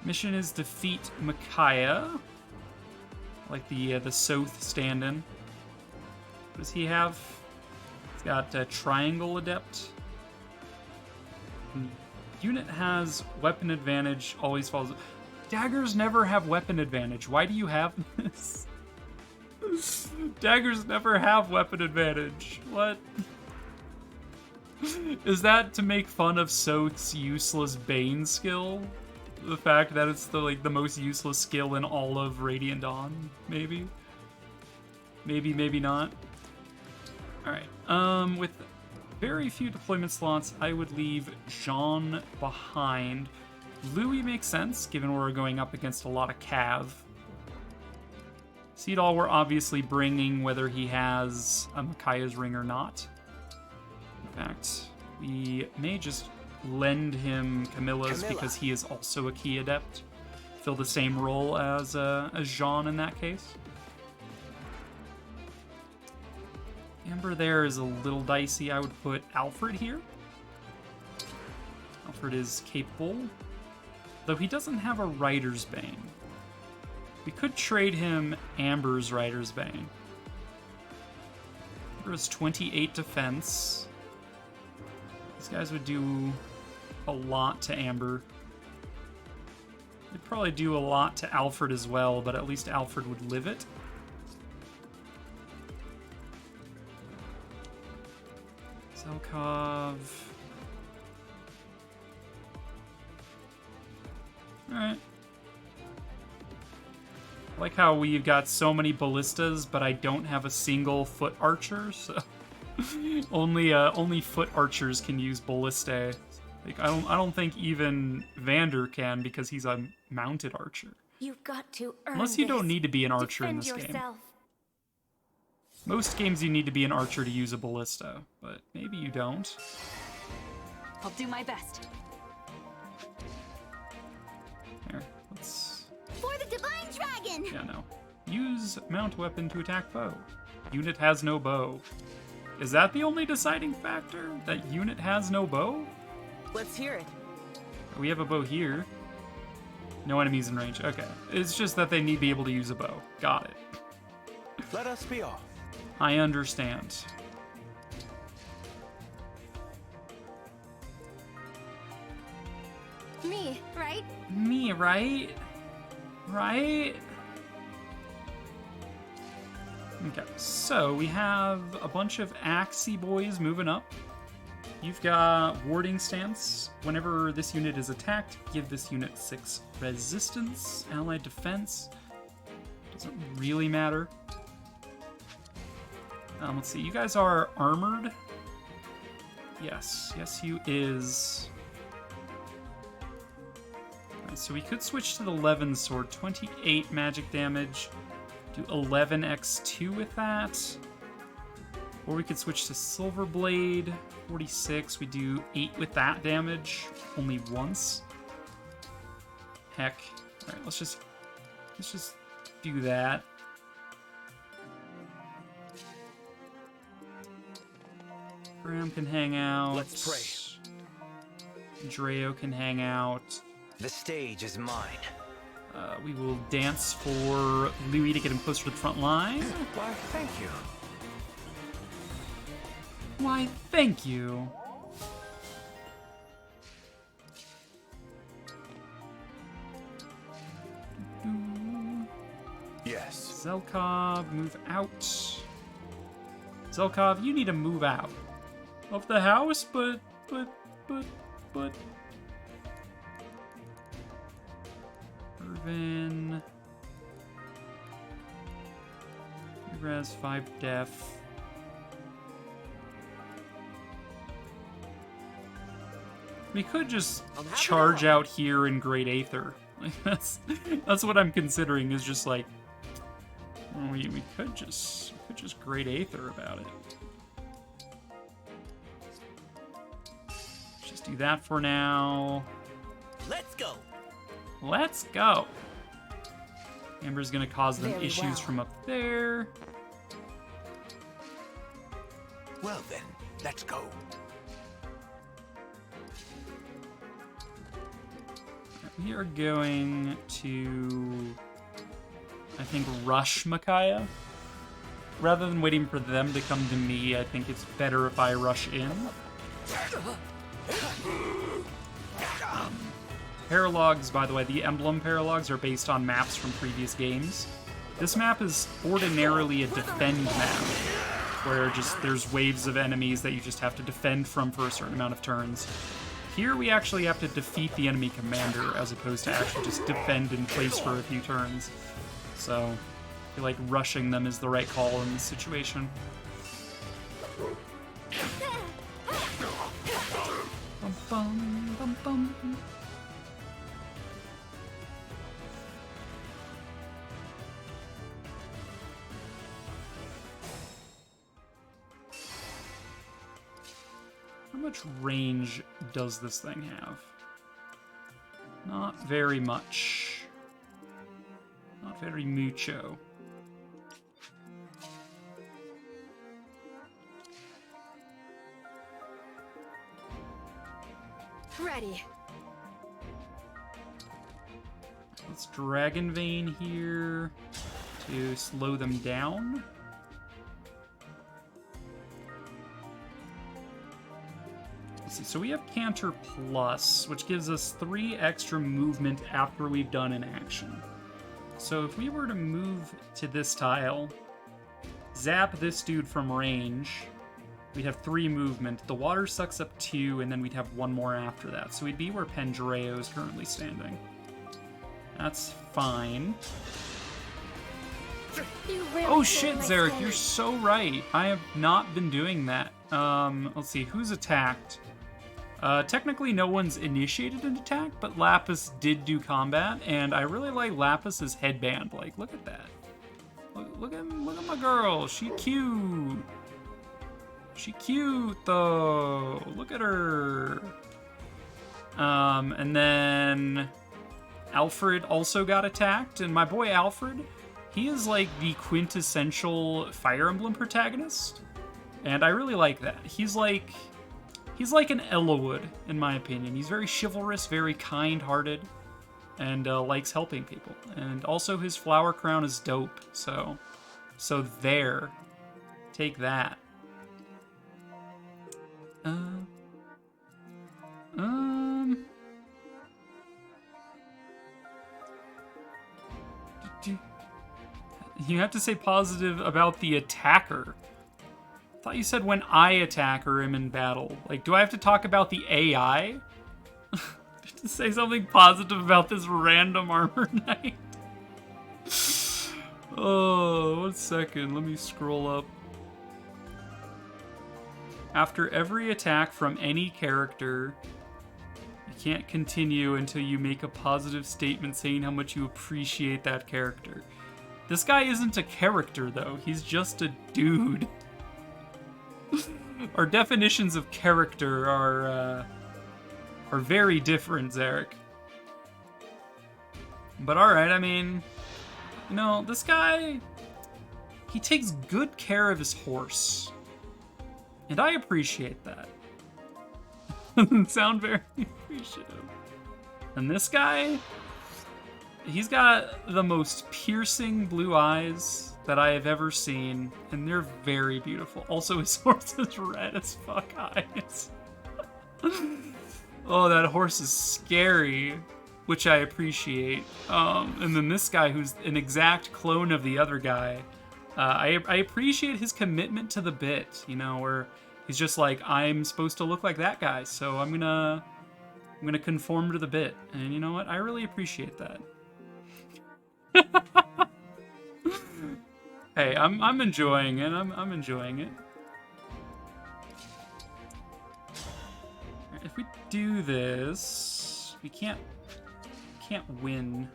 A: Mission is defeat Micaiah. Like the Soth stand-in. What does he have? He's got a Triangle Adept. Unit has weapon advantage, always falls. Daggers never have weapon advantage. Why do you have this? Daggers never have weapon advantage. What? Is that to make fun of Soth's useless Bane skill? The fact that it's the most useless skill in all of Radiant Dawn, maybe? Maybe not. Alright, with very few deployment slots, I would leave Jean behind. Louis makes sense, given we're going up against a lot of Cav. Seadall we're obviously bringing whether he has a Micaiah's Ring or not. In fact, we may just lend him Camilla's because he is also a key adept. Fill the same role as Jean in that case. Amber there is a little dicey. I would put Alfred here. Alfred is capable, though he doesn't have a Rider's Bane. We could trade him Amber's Rider's Bane. Amber has 28 defense. These guys would do a lot to Amber. They'd probably do a lot to Alfred as well, but at least Alfred would live it. Zelkov. Alright. I like how we've got so many ballistas, but I don't have a single foot archer, so only foot archers can use ballistae. Like I don't think even Vander can because he's a mounted archer.
I: You've got to earn
A: Unless you don't need to be an archer in this game. Most games you need to be an archer to use a ballista, but maybe you don't.
N: I'll do my best.
A: Here, let's...
G: For the Divine Dragon!
A: Yeah, no. Use mount weapon to attack bow. Unit has no bow. Is that the only deciding factor? That unit has no bow?
E: Let's hear it.
A: We have a bow here. No enemies in range. Okay. It's just that they need to be able to use a bow. Got it.
F: Let us be off.
A: I understand.
G: Me, right?
A: Me, right? Right? Okay, so we have a bunch of Axie boys moving up. You've got warding stance. Whenever this unit is attacked, give this unit 6 resistance. Allied defense. Doesn't really matter. Let's see, you guys are armored? Yes, yes you is. Alright, so we could switch to the Levin sword. 28 magic damage. Do 11x2 with that. Or we could switch to Silver Blade. 46, we do 8 with that damage. Only once. Heck. Alright, let's just do that. Graham can hang out.
L: Let's pray.
A: Dreo can hang out.
L: The stage is mine.
A: We will dance for Louis to get him closer to the front line.
F: Why, thank you.
A: Why, thank you.
F: Yes.
A: Zelkov, move out. Zelkov, you need to move out of the house, but. Irvin. Res 5 def. We could just charge out here in Great Aether. Like, that's what I'm considering, is just like, we could just Great Aether about it. Let's just do that for now.
C: Let's go.
A: Let's go. Amber's gonna cause them
C: Very
A: issues
C: well.
A: from up there.
K: Well then, let's go.
A: We are going to, I think, rush Micaiah. Rather than waiting for them to come to me, I think it's better if I rush in. Paralogs, by the way, the emblem paralogs are based on maps from previous games. This map is ordinarily a defend map, where just there's waves of enemies that you just have to defend from for a certain amount of turns. Here we actually have to defeat the enemy commander, as opposed to actually just defend in place for a few turns. So I feel like rushing them is the right call in this situation. Bum, bum, bum, bum. How much range does this thing have? Not very much. Not very mucho.
N: Ready.
A: Let's Dragon Vein here to slow them down. Let's see, so we have Canter Plus, which gives us 3 extra movement after we've done an action. So if we were to move to this tile, zap this dude from range, we'd have 3 movement. The water sucks up 2, and then we'd have 1 more after that. So we'd be where Pendreo is currently standing. That's fine. Oh shit, Zarek, you're so right. I have not been doing that. Let's see, who's attacked? Technically no one's initiated an attack, but Lapis did do combat, and I really like Lapis's headband. Like, look at that. Look at my girl. She cute. She cute, though. Look at her. And then Alfred also got attacked, and my boy Alfred, he is like the quintessential Fire Emblem protagonist, and I really like that. He's like an Ellawood, in my opinion. He's very chivalrous, very kind-hearted, and likes helping people. And also his flower crown is dope, so there. Take that. You have to say positive about the attacker. I thought you said when I attack or am in battle. Like, do I have to talk about the AI? To say something positive about this random armor knight? Oh, 1 second. Let me scroll up. After every attack from any character, you can't continue until you make a positive statement saying how much you appreciate that character. This guy isn't a character, though. He's just a dude. Our definitions of character are very different, Zarek. But alright, I mean, you know, this guy, he takes good care of his horse. And I appreciate that. Doesn't sound very appreciative. And this guy, he's got the most piercing blue eyes that I have ever seen, and they're very beautiful. Also, his horse is red as fuck eyes. Oh, that horse is scary, which I appreciate. And then this guy, who's an exact clone of the other guy, I appreciate his commitment to the bit, you know, where he's just like, I'm supposed to look like that guy, so I'm gonna conform to the bit. And you know what? I really appreciate that. Hey, I'm enjoying it. I'm enjoying it. we do this, we can't win.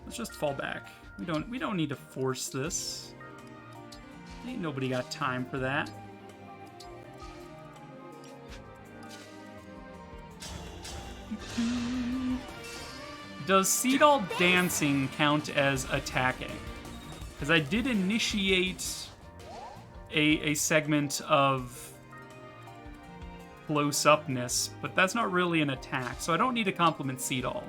A: Let's just fall back. We don't need to force this. Ain't nobody got time for that. Does Seadall dancing count as attacking? Because I did initiate a segment of close-upness, but that's not really an attack, so I don't need to compliment Seadall.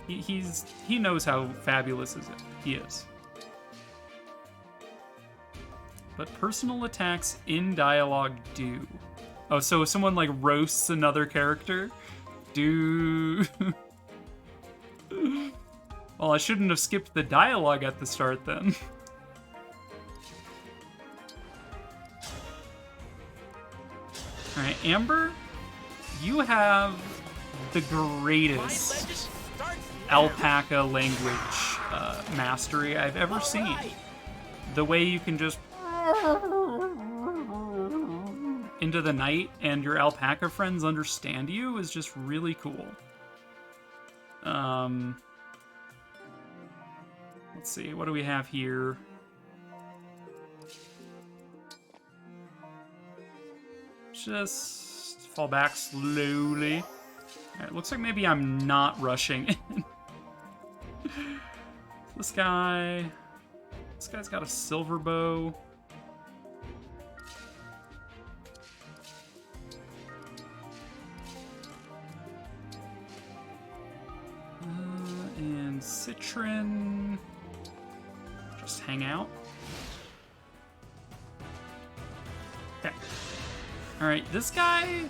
A: He knows how fabulous he is. But personal attacks in dialogue do. Oh, so if someone like roasts another character, do. Well, I shouldn't have skipped the dialogue at the start then. Alright, Amber, you have the greatest alpaca language mastery I've ever seen. The way you can just into the night and your alpaca friends understand you is just really cool. Let's see, what do we have here? Just fall back slowly. Alright, looks like maybe I'm not rushing in. This guy's got a silver bow. And Citron. Just hang out. Okay. Alright, this guy,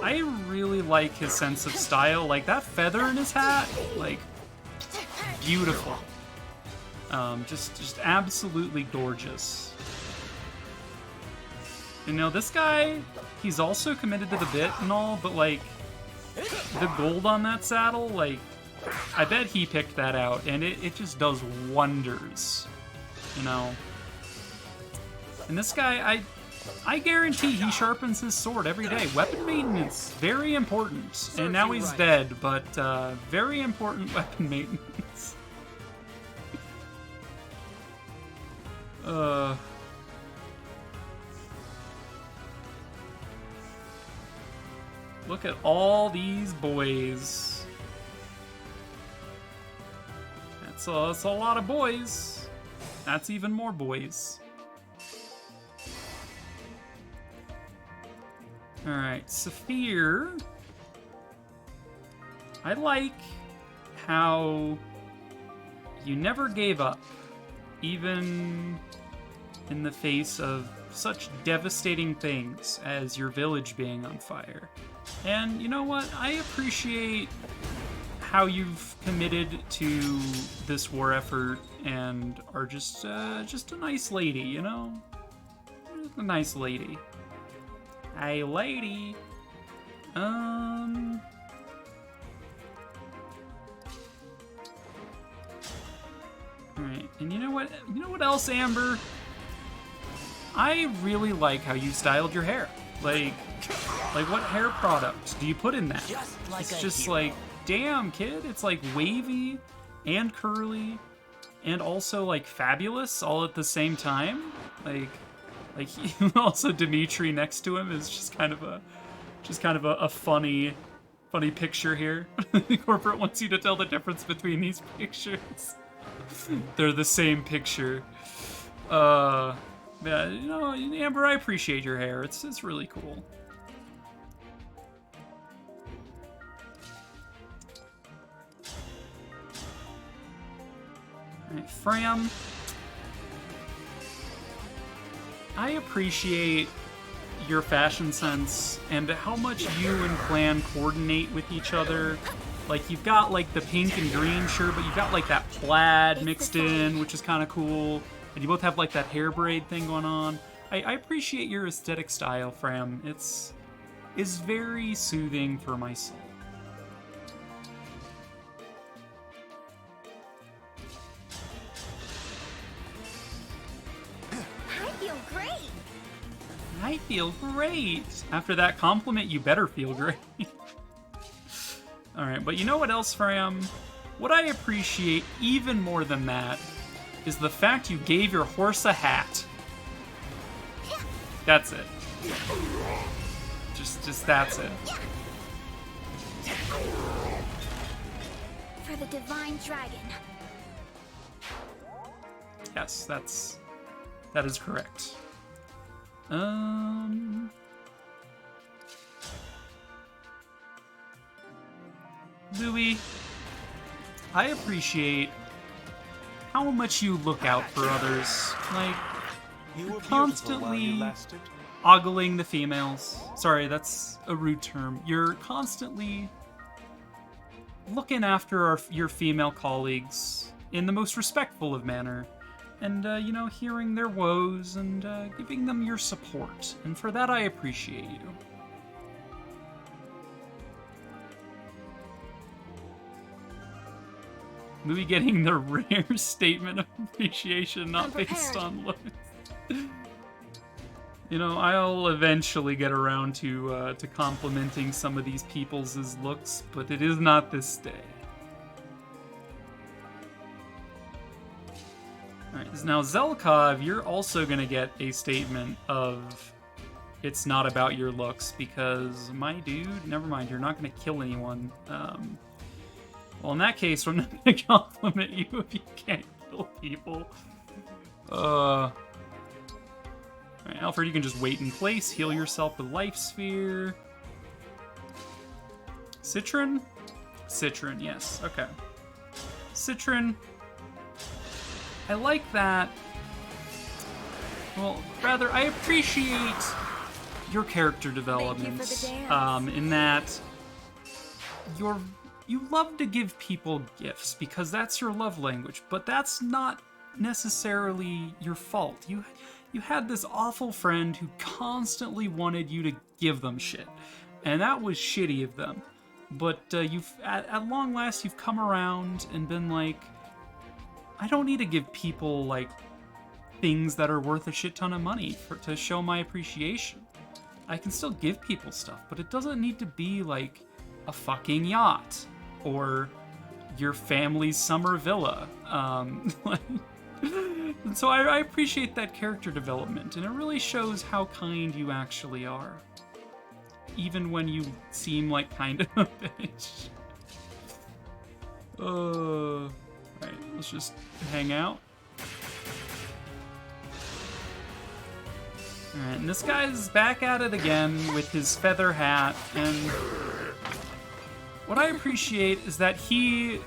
A: I really like his sense of style. Like, that feather in his hat, like, beautiful. Just absolutely gorgeous. You know, this guy, he's also committed to the bit and all, but, like, the gold on that saddle, like, I bet he picked that out, and it just does wonders, you know? And this guy, I guarantee he sharpens his sword every day. Weapon maintenance, very important. And now he's dead, but very important weapon maintenance. Look at all these boys. That's a lot of boys. That's even more boys. Alright, Saphir. I like how you never gave up, even in the face of such devastating things as your village being on fire. And you know what? I appreciate how you've committed to this war effort and are just a nice lady, you know? Just a nice lady. Hey, lady. Alright, and you know what? You know what else, Amber? I really like how you styled your hair. Like what hair product do you put in that? It's just like, damn, kid. It's like wavy and curly and also like fabulous all at the same time. Like he, also Dimitri next to him is just kind of a funny picture here. Corporate wants you to tell the difference between these pictures. They're the same picture. Yeah, you know, Amber, I appreciate your hair. It's really cool. Alright, Fram. I appreciate your fashion sense and how much you and Clan coordinate with each other. Like, you've got, like, the pink and green shirt, but you've got, like, that plaid mixed in, which is kind of cool. And you both have, like, that hair braid thing going on. I appreciate your aesthetic style, Fram. It's very soothing for my soul.
G: I feel great.
A: I feel great. After that compliment, you better feel great. Alright, but you know what else, Fram? What I appreciate even more than that is the fact you gave your horse a hat. That's it. Just that's it.
G: For the divine dragon.
A: Yes, that is correct. Louis, I appreciate how much you look out for others. Like, you're constantly ogling the females. Sorry, that's a rude term. You're constantly looking after your female colleagues in the most respectful of manner. And, you know, hearing their woes and giving them your support. And for that, I appreciate you. Louis getting the rare statement of appreciation, not based on looks. You know, I'll eventually get around to complimenting some of these people's looks, but it is not this day. Alright, now Zelkov, you're also gonna get a statement of it's not about your looks, because my dude, never mind, you're not gonna kill anyone. Well, in that case, I'm not gonna compliment you if you can't kill people. Alright, Alfred, you can just wait in place, heal yourself with Life Sphere. Citron? Citron, yes, okay. Citron. I like that. Well, rather, I appreciate your character development. In that you love to give people gifts because that's your love language, but that's not necessarily your fault. You had this awful friend who constantly wanted you to give them shit, and that was shitty of them. But you've at long last you've come around and been like, I don't need to give people, like, things that are worth a shit ton of money to show my appreciation. I can still give people stuff, but it doesn't need to be, like, a fucking yacht or your family's summer villa. And so I appreciate that character development, and it really shows how kind you actually are. Even when you seem like kind of a bitch. Alright, let's just hang out. Alright, and this guy's back at it again with his feather hat, and what I appreciate is that he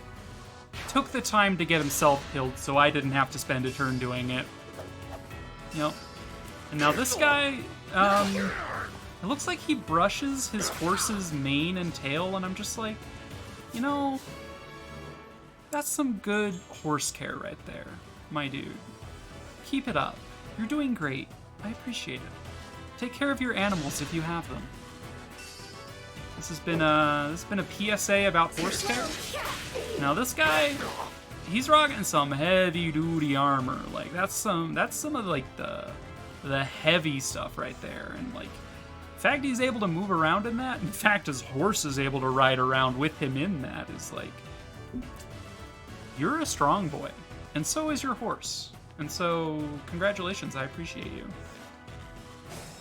A: took the time to get himself killed so I didn't have to spend a turn doing it. Yep. And now this guy, it looks like he brushes his horse's mane and tail, and I'm just like, you know, that's some good horse care right there, my dude. Keep it up. You're doing great. I appreciate it. Take care of your animals if you have them. This has been a PSA about horse care. Now this guy, he's rocking some heavy duty armor. Like that's some of like the heavy stuff right there. And like, the fact he's able to move around in that, in fact his horse is able to ride around with him in that, is like, you're a strong boy, and so is your horse. And so, congratulations, I appreciate you.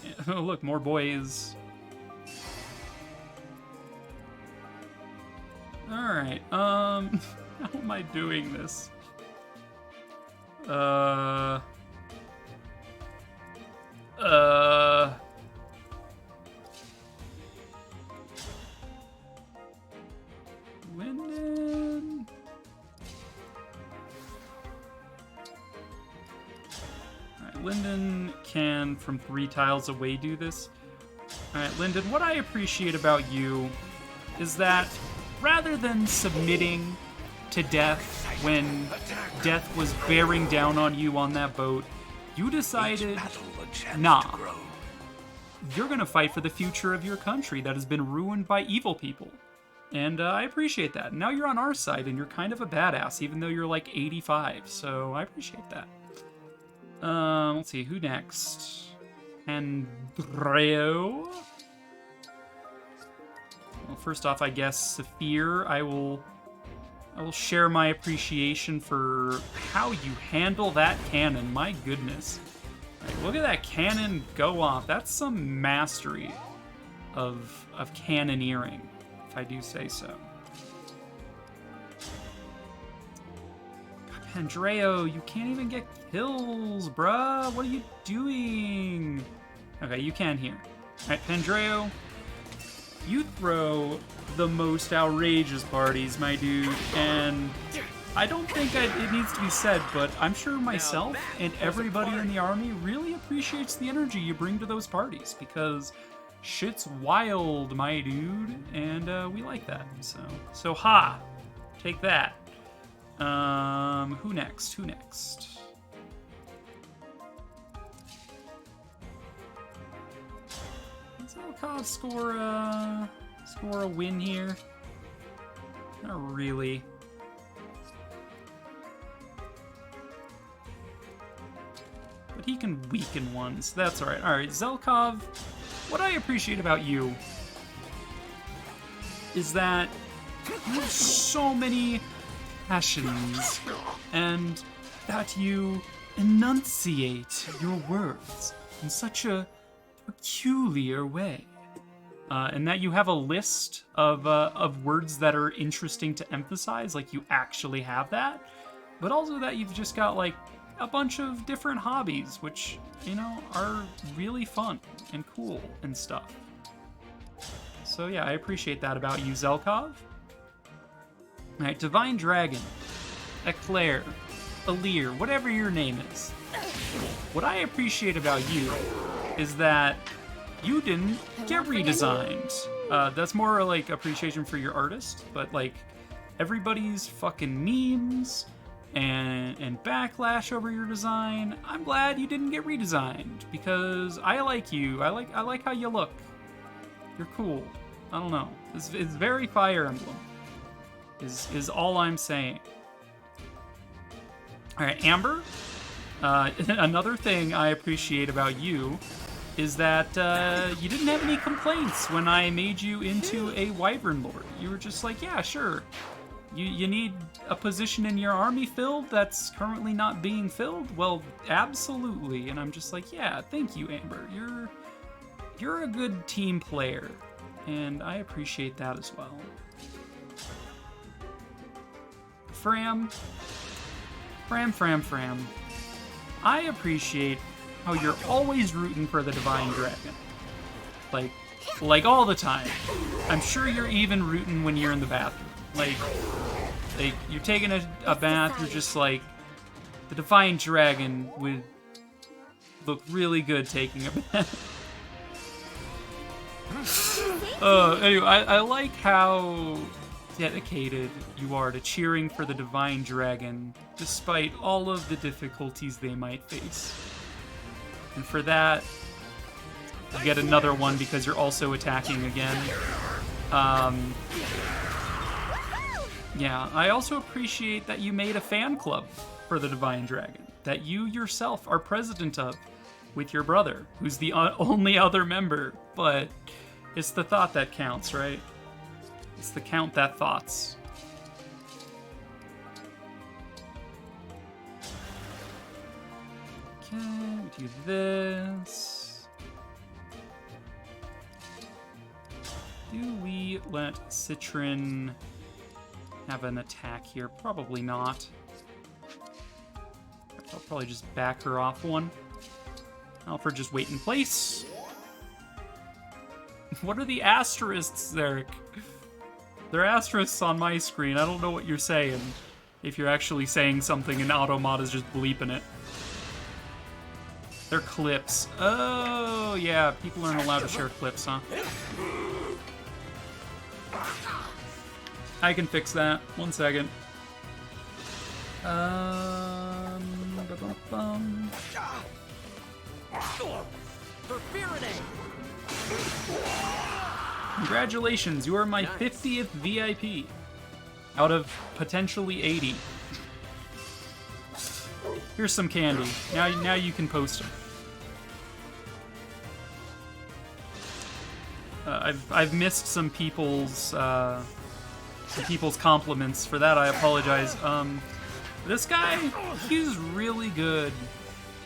A: Yeah, oh, look, more boys. Alright, how am I doing this? Linden. Alright, Linden can, from 3 tiles away, do this. Alright, Linden, what I appreciate about you is that rather than submitting to death when death was bearing down on you on that boat, you decided, nah, you're gonna fight for the future of your country that has been ruined by evil people. And I appreciate that. Now you're on our side, and you're kind of a badass, even though you're like 85, so I appreciate that. Let's see, who next? Andreo. Well, first off, I guess Saphir, I will share my appreciation for how you handle that cannon. My goodness. Like, look at that cannon go off. That's some mastery of cannoneering, if I do say so. Andreo, you can't even get kills, bruh. What are you doing? Okay, you can here. Alright, Pandreo, you throw the most outrageous parties, my dude, and I don't think it needs to be said, but I'm sure myself and everybody in the army really appreciates the energy you bring to those parties, because shit's wild, my dude, and we like that. So ha! Take that. Who next? Who next? Does Zelkov score a win here? Not really. But he can weaken ones. That's alright. Alright, Zelkov, what I appreciate about you is that you have so many passions, and that you enunciate your words in such a peculiar way, and that you have a list of words that are interesting to emphasize, like you actually have that, but also that you've just got like a bunch of different hobbies, which, you know, are really fun and cool and stuff. So yeah, I appreciate that about you, Zelkov. Alright, Divine Dragon, Eclair, Alear, whatever your name is. What I appreciate about you is that you didn't get redesigned. That's more like appreciation for your artist, but like everybody's fucking memes and backlash over your design, I'm glad you didn't get redesigned, because I like you. I like how you look. You're cool. I don't know. It's very Fire Emblem. Is all I'm saying. Alright, Amber. Another thing I appreciate about you is that you didn't have any complaints when I made you into a Wyvern Lord. You were just like, yeah, sure. You need a position in your army filled that's currently not being filled? Well, absolutely. And I'm just like, yeah, thank you, Amber. You're a good team player, and I appreciate that as well. Fram. I appreciate how you're always rooting for the Divine Dragon. Like all the time. I'm sure you're even rooting when you're in the bathroom. Like you're taking a bath, you're just like, the Divine Dragon would look really good taking a bath. Anyway, I like how dedicated you are to cheering for the Divine Dragon, despite all of the difficulties they might face. And for that, you get another one because you're also attacking again. Yeah, I also appreciate that you made a fan club for the Divine Dragon, that you yourself are president of, with your brother, who's the only other member, but it's the thought that counts, right? It's the count that thoughts. Okay, we do this. Do we let Citron have an attack here? Probably not. I'll probably just back her off one. Alfred, just wait in place. What are the asterisks, Eric? They're asterisks on my screen. I don't know what you're saying. If you're actually saying something and Automod is just bleeping it. They're clips. Oh, yeah. People aren't allowed to share clips, huh? I can fix that. 1 second. Congratulations, you are my 50th VIP out of potentially 80. Here's some candy. Now you can post them. I've missed some people's compliments. For that, I apologize. This guy, he's really good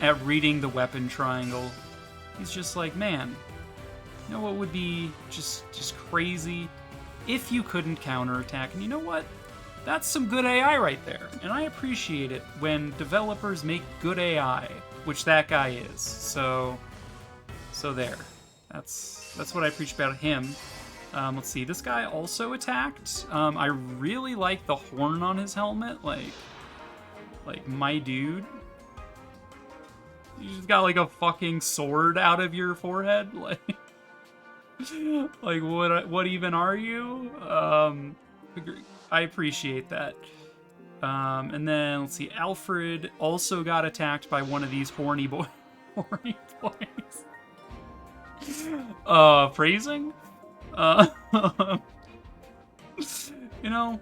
A: at reading the weapon triangle. He's just like, man, you know what would be just crazy? If you couldn't counterattack. And you know what? That's some good AI right there. And I appreciate it when developers make good AI, which that guy is. So there. That's what I appreciate about him. Let's see, this guy also attacked. I really like the horn on his helmet, like my dude. You just got like a fucking sword out of your forehead, like what even are you? I appreciate that. And then let's see, Alfred also got attacked by one of these horny boys. Phrasing? You know,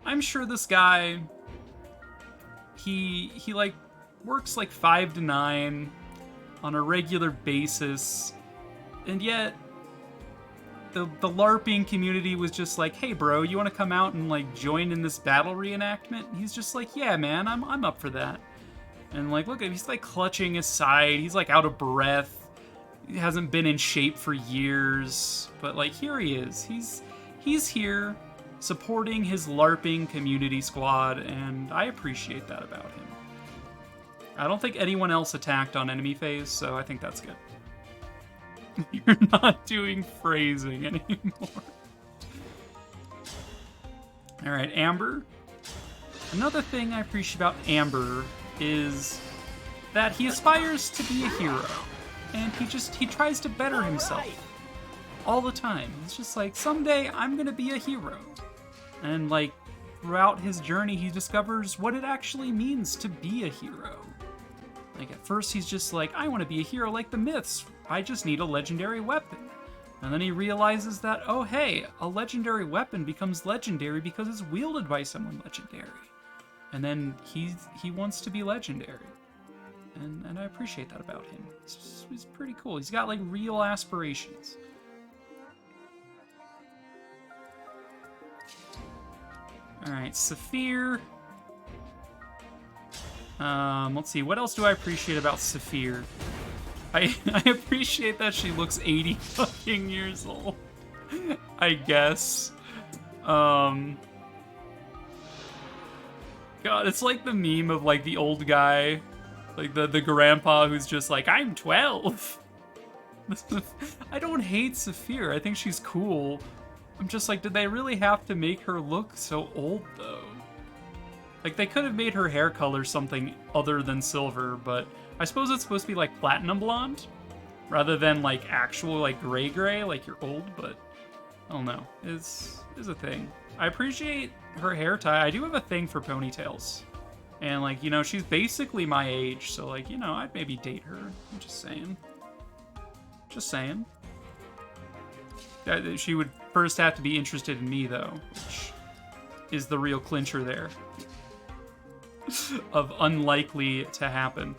A: I'm sure this guy, he like works like 5 to 9 on a regular basis, and yet the LARPing community was just like, hey bro, you want to come out and like join in this battle reenactment? And he's just like, yeah man, I'm up for that. And like, look at him, he's like clutching his side, he's like out of breath. He hasn't been in shape for years, but like here he is. He's here supporting his LARPing community squad, and I appreciate that about him. I don't think anyone else attacked on enemy phase, so I think that's good. You're not doing phrasing anymore. Alright, Amber. Another thing I appreciate about Amber is that he aspires to be a hero. And he tries to better himself all the time. It's just like, someday I'm gonna be a hero. And like, throughout his journey, he discovers what it actually means to be a hero. Like, at first he's just like, I want to be a hero like the myths. I just need a legendary weapon. And then he realizes that, oh hey, a legendary weapon becomes legendary because it's wielded by someone legendary. And then he wants to be legendary. And I appreciate that about him. He's pretty cool. He's got, like, real aspirations. Alright, Saphir. Let's see, what else do I appreciate about Saphir? I appreciate that she looks 80 fucking years old. I guess. God, it's like the meme of, like, the old guy. Like, the grandpa who's just like, I'm 12! I don't hate Saphir. I think she's cool. I'm just like, did they really have to make her look so old, though? Like, they could have made her hair color something other than silver, but I suppose it's supposed to be, like, platinum blonde? Rather than, like, actual, like, gray, like you're old, but I don't know. It's a thing. I appreciate her hair tie. I do have a thing for ponytails. And, like, you know, she's basically my age, so, like, you know, I'd maybe date her. I'm just saying. Just saying. She would first have to be interested in me, though, which is the real clincher there. Of unlikely to happen.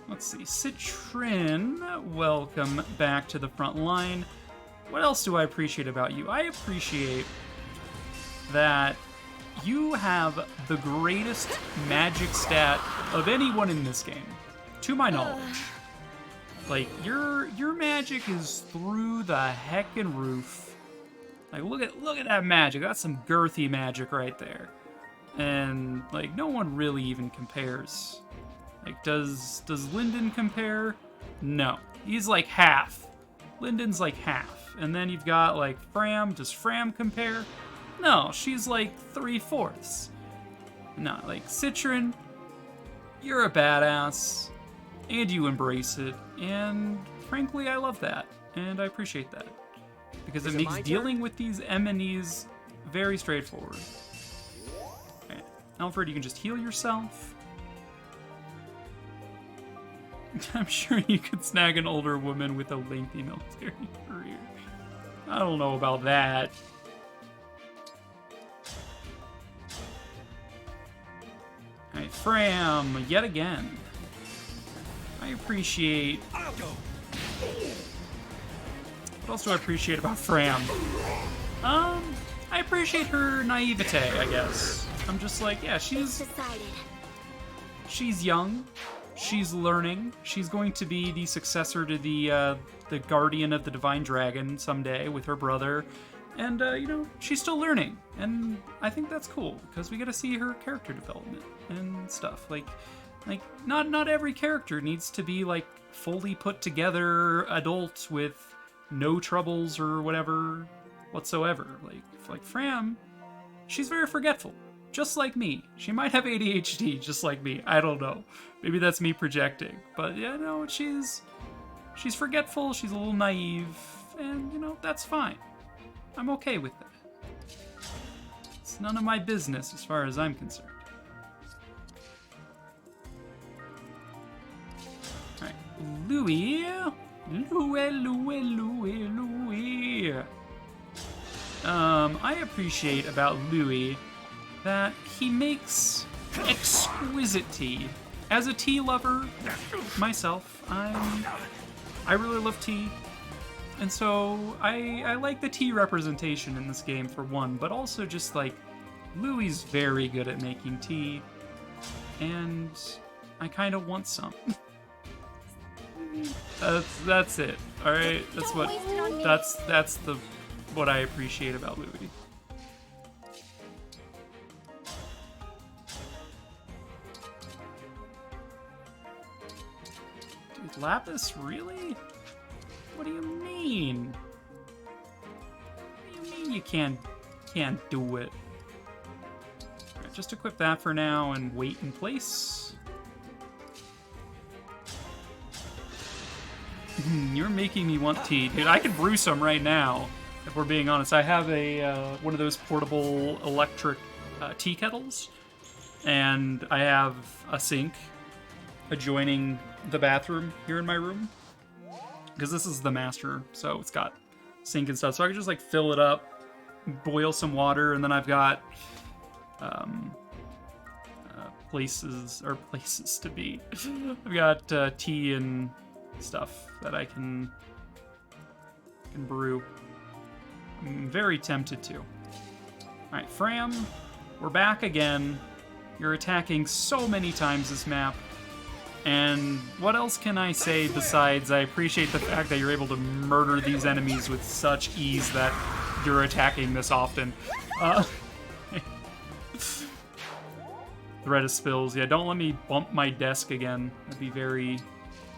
A: Let's see. Citrin, welcome back to the front line. What else do I appreciate about you? I appreciate that you have the greatest magic stat of anyone in this game, to my knowledge. Like, your magic is through the heckin' roof. Like, look at that magic. That's some girthy magic right there. And like, no one really even compares. Like, does Lyndon compare? No, he's like half. Lyndon's like half. And then you've got like Fram. Does Fram compare? No, she's like 3/4. No, like, Citrin, you're a badass, and you embrace it, and frankly, I love that, and I appreciate that. Because it makes dealing with these enemies very straightforward. Okay. Alfred, you can just heal yourself. I'm sure you could snag an older woman with a lengthy military career. I don't know about that. Alright, Fram, yet again. I appreciate... What else do I appreciate about Fram? I appreciate her naivete, I guess. I'm just like, yeah, she's young, she's learning, she's going to be the successor to the guardian of the Divine Dragon someday with her brother, and you know, she's still learning, and I think that's cool because we get to see her character development and stuff. Like not every character needs to be like fully put together adult with no troubles or whatever whatsoever. Like Fram, she's very forgetful, just like me. She might have ADHD, just like me. I don't know. Maybe that's me projecting. But yeah, no, she's forgetful. She's a little naive, and you know, that's fine. I'm okay with that. It's none of my business as far as I'm concerned. All right, Louis. I appreciate about Louis that he makes exquisite tea. As a tea lover myself, I really love tea, and so I like the tea representation in this game for one, but also just like Louis very good at making tea, and I kind of want some. That's it. All right, that's what I appreciate about Louis. Dude, Lapis, really? What do you mean? What do you mean you can't do it? All right, just equip that for now and wait in place. You're making me want tea, dude. I could brew some right now, if we're being honest. I have a one of those portable electric tea kettles, and I have a sink adjoining the bathroom here in my room, because this is the master, so it's got sink and stuff. So I can just like fill it up, boil some water, and then I've got places to be. I've got tea and stuff that I can brew. I'm very tempted to. Alright, Fram, we're back again. You're attacking so many times this map. And what else can I say besides I appreciate the fact that you're able to murder these enemies with such ease that you're attacking this often. Threat of spills. Yeah, don't let me bump my desk again. I'd be very,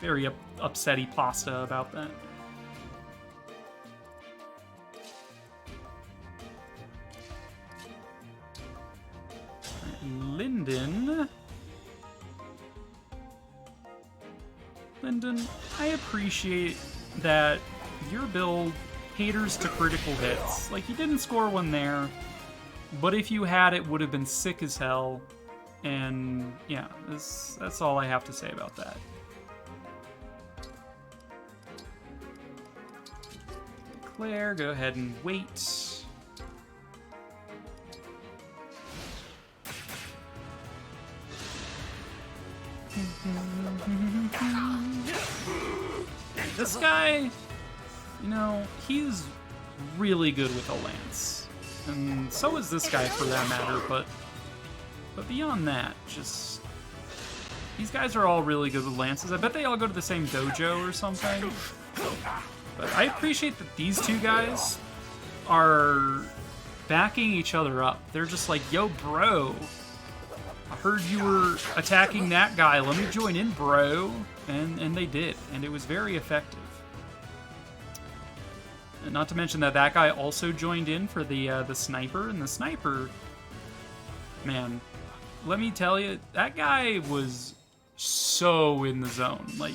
A: very upsetty pasta about that. Lyndon, I appreciate that your build caters to critical hits. Like, you didn't score one there, but if you had, it would have been sick as hell. And yeah, that's all I have to say about that. Claire, go ahead and wait. This guy, you know, he's really good with a lance. And so is this guy for that matter, but beyond that, just... These guys are all really good with lances. I bet they all go to the same dojo or something. But I appreciate that these two guys are backing each other up. They're just like, yo, bro, I heard you were attacking that guy. Let me join in, bro. And they did, and it was very effective. And not to mention that guy also joined in for the sniper, and the sniper, man, let me tell you, that guy was so in the zone. Like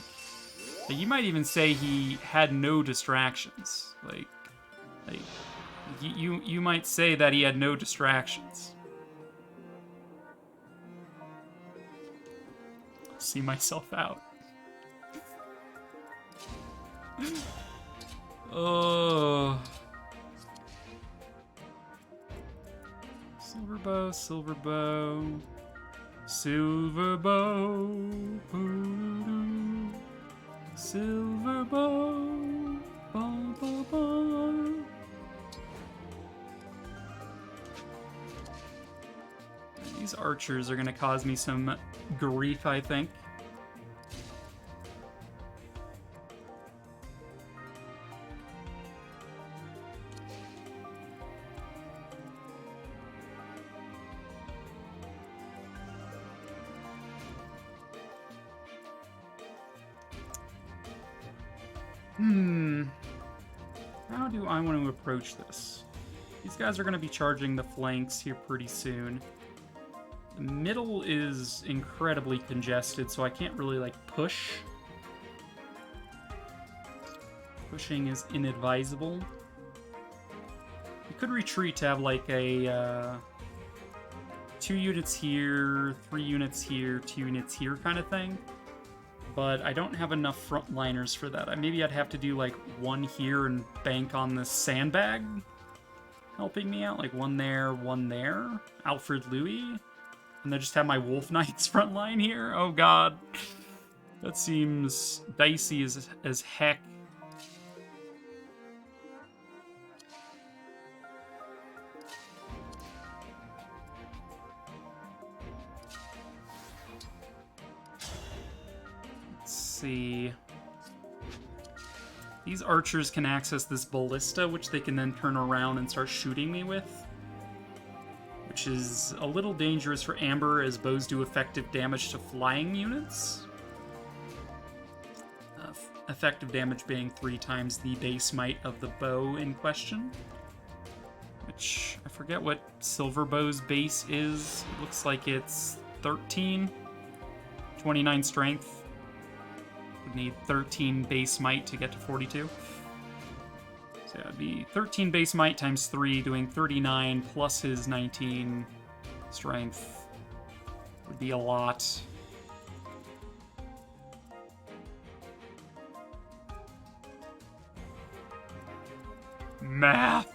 A: you might even say he had no distractions. Like you might say that he had no distractions. See myself out. Oh. Silver bow, silver bow, silver bow. Silver bow. Ba, ba, ba. These archers are going to cause me some grief, I think. How do I want to approach this? These guys are going to be charging the flanks here pretty soon. The middle is incredibly congested, so I can't really, like, push. Pushing is inadvisable. You could retreat to have, like, a 2 units here, 3 units here, 2 units here kind of thing. But I don't have enough frontliners for that. Maybe I'd have to do, like, 1 here and bank on this sandbag helping me out. Like, 1 there, 1 there. Alfred Louis. And then just have my Wolf Knights frontline here. Oh, God. That seems dicey as heck. See. These archers can access this ballista, which they can then turn around and start shooting me with. Which is a little dangerous for Amber, as bows do effective damage to flying units. Effective damage being 3 times the base might of the bow in question. Which, I forget what Silver Bow's base is. It looks like it's 13. 29 strength. Would need 13 base might to get to 42. So yeah, it'd be 13 base might times 3, doing 39 plus his 19 strength. Would be a lot. Math!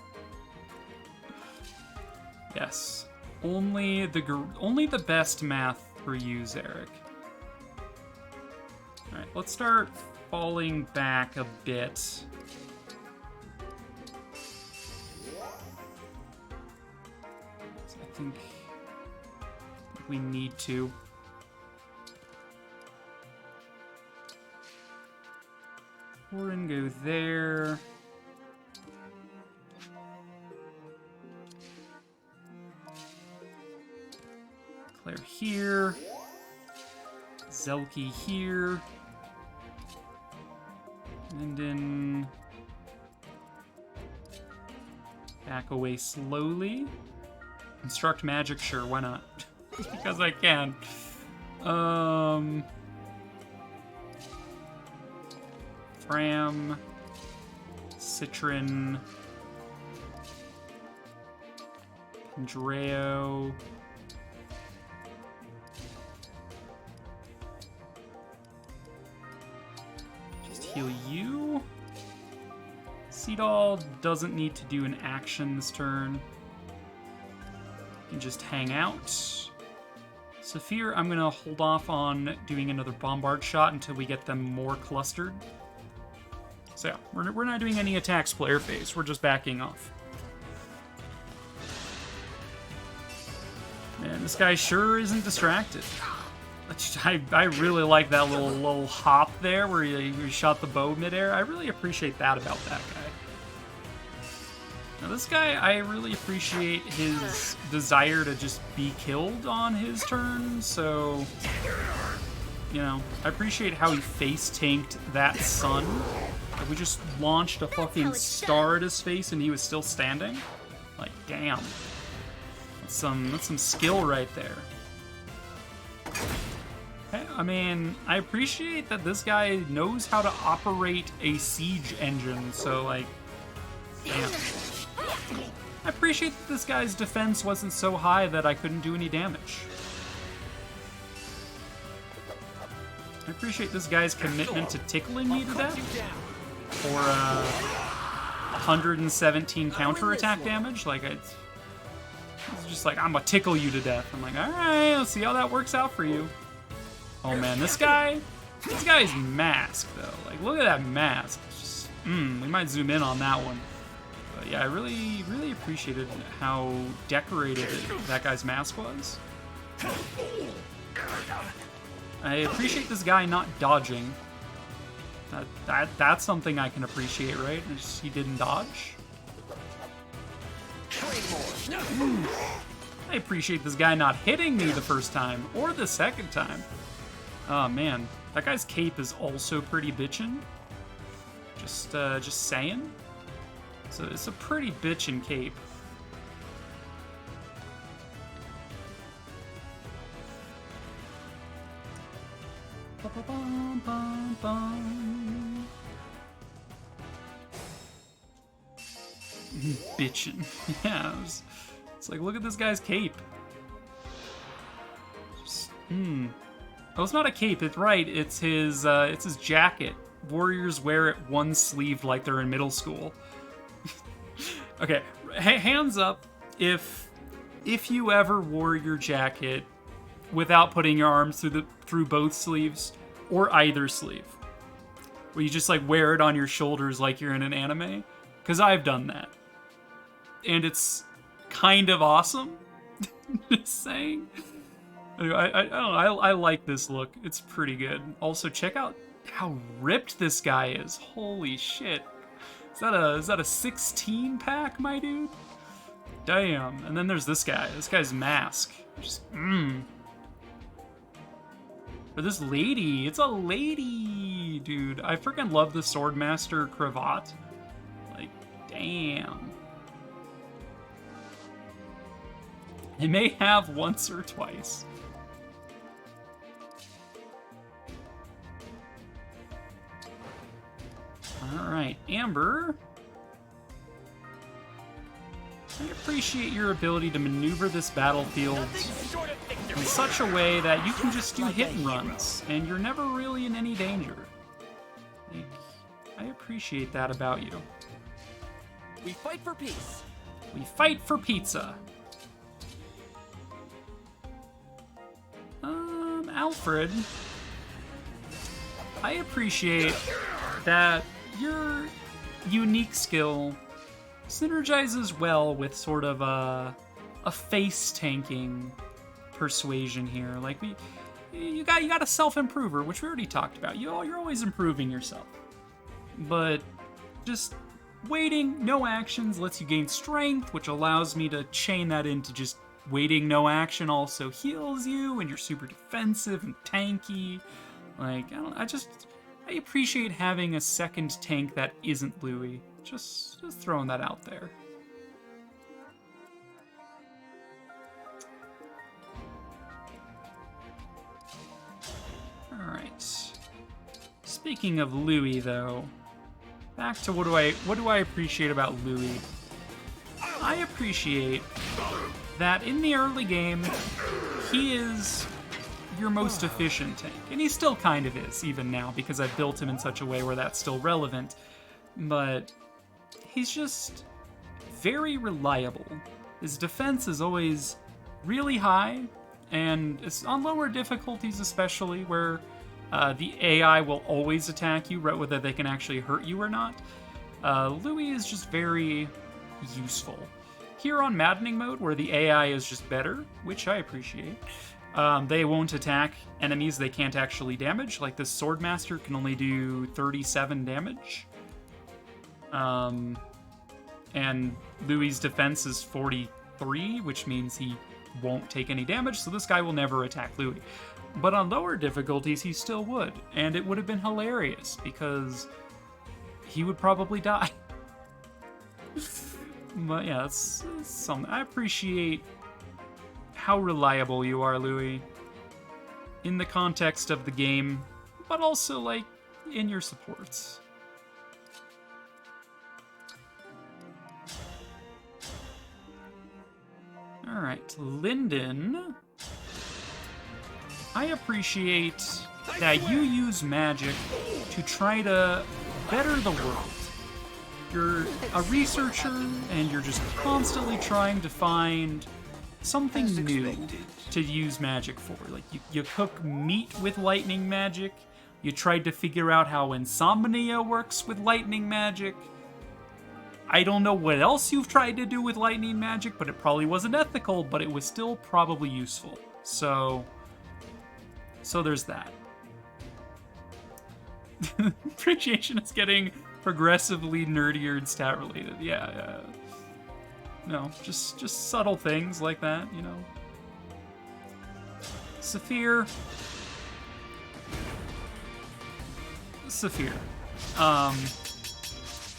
A: Yes. Only the best math for you, Zarek. Alright, let's start falling back a bit. I think we need to. Foreign go there. Claire here. Zelki here. And then back away slowly. Instruct magic, sure, why not? Because I can. Fram, Citron, Pandreo. Heal you. Seadall doesn't need to do an action this turn. You can just hang out. Saphir, I'm going to hold off on doing another bombard shot until we get them more clustered. So yeah, we're not doing any attacks player phase. We're just backing off. Man, this guy sure isn't distracted. I really like that little hop there where he shot the bow midair. I really appreciate that about that guy. Now this guy, I really appreciate his desire to just be killed on his turn, so, you know, I appreciate how he face tanked that sun. Like, we just launched a fucking star at his face and he was still standing. Like, damn. That's some skill right there. I mean, I appreciate that this guy knows how to operate a siege engine, so, like, damn. I appreciate that this guy's defense wasn't so high that I couldn't do any damage. I appreciate this guy's commitment to tickling me to death for 117 counterattack damage. Like, it's just like, I'm gonna tickle you to death. I'm like, alright, let's see how that works out for you. Oh man, this guy This guy's mask, though. Like, look at that mask. It's just, we might zoom in on that one. But yeah, I really, really appreciated how decorated that guy's mask was. I appreciate this guy not dodging. That's something I can appreciate, right? He didn't dodge. I appreciate this guy not hitting me the first time, or the second time. Oh man, that guy's cape is also pretty bitchin'. Just saying. So it's a pretty bitchin' cape. Bitchin'. Yeah, it's like, look at this guy's cape. Just, Oh, it's not a cape, it's right, it's his jacket. Warriors wear it one-sleeved like they're in middle school. Okay, hands up if you ever wore your jacket without putting your arms through both sleeves, or either sleeve. Where you just like wear it on your shoulders like you're in an anime. Because I've done that. And it's kind of awesome. Just saying. Anyway, I don't know, I like this look. It's pretty good. Also, check out how ripped this guy is. Holy shit. Is that a 16 pack, my dude? Damn. And then there's this guy. This guy's mask. Just, Or this lady. It's a lady, dude. I freaking love the Swordmaster cravat. Like, damn. They may have once or twice. Alright, Amber. I appreciate your ability to maneuver this battlefield in such a way that you can just do hit and runs, and you're never really in any danger. Like, I appreciate that about you.
C: We fight for peace.
A: We fight for pizza. Alfred, I appreciate that your unique skill synergizes well with sort of a face tanking persuasion here. Like you got a self-improver, which we already talked about. You're always improving yourself, but just waiting, no actions lets you gain strength, which allows me to chain that into just waiting no action also heals you, and you're super defensive and tanky. Like, I appreciate having a second tank that isn't Louis. Just throwing that out there. Alright. Speaking of Louis, though, back to what do I appreciate about Louis? I appreciate that in the early game, he is your most efficient tank. And he still kind of is, even now, because I've built him in such a way where that's still relevant. But he's just very reliable. His defense is always really high, and it's on lower difficulties especially, where the AI will always attack you, whether they can actually hurt you or not. Louis is just very useful. Here on Maddening Mode, where the AI is just better, which I appreciate, they won't attack enemies they can't actually damage. Like this Swordmaster can only do 37 damage. And Louis' defense is 43, which means he won't take any damage, so this guy will never attack Louis. But on lower difficulties, he still would, and it would have been hilarious, because he would probably die. But yeah, that's something. I appreciate how reliable you are, Louis, in the context of the game, but also, like, in your supports. Alright, Lyndon. I appreciate that you use magic to try to better the world. You're a researcher, and you're just constantly trying to find something new to use magic for. Like, you cook meat with lightning magic, You tried to figure out how insomnia works with lightning magic. I don't know what else you've tried to do with lightning magic, but it probably wasn't ethical, but it was still probably useful. So there's that. Appreciation is getting progressively nerdier and stat related. Yeah. No, just subtle things like that, you know. Saphir.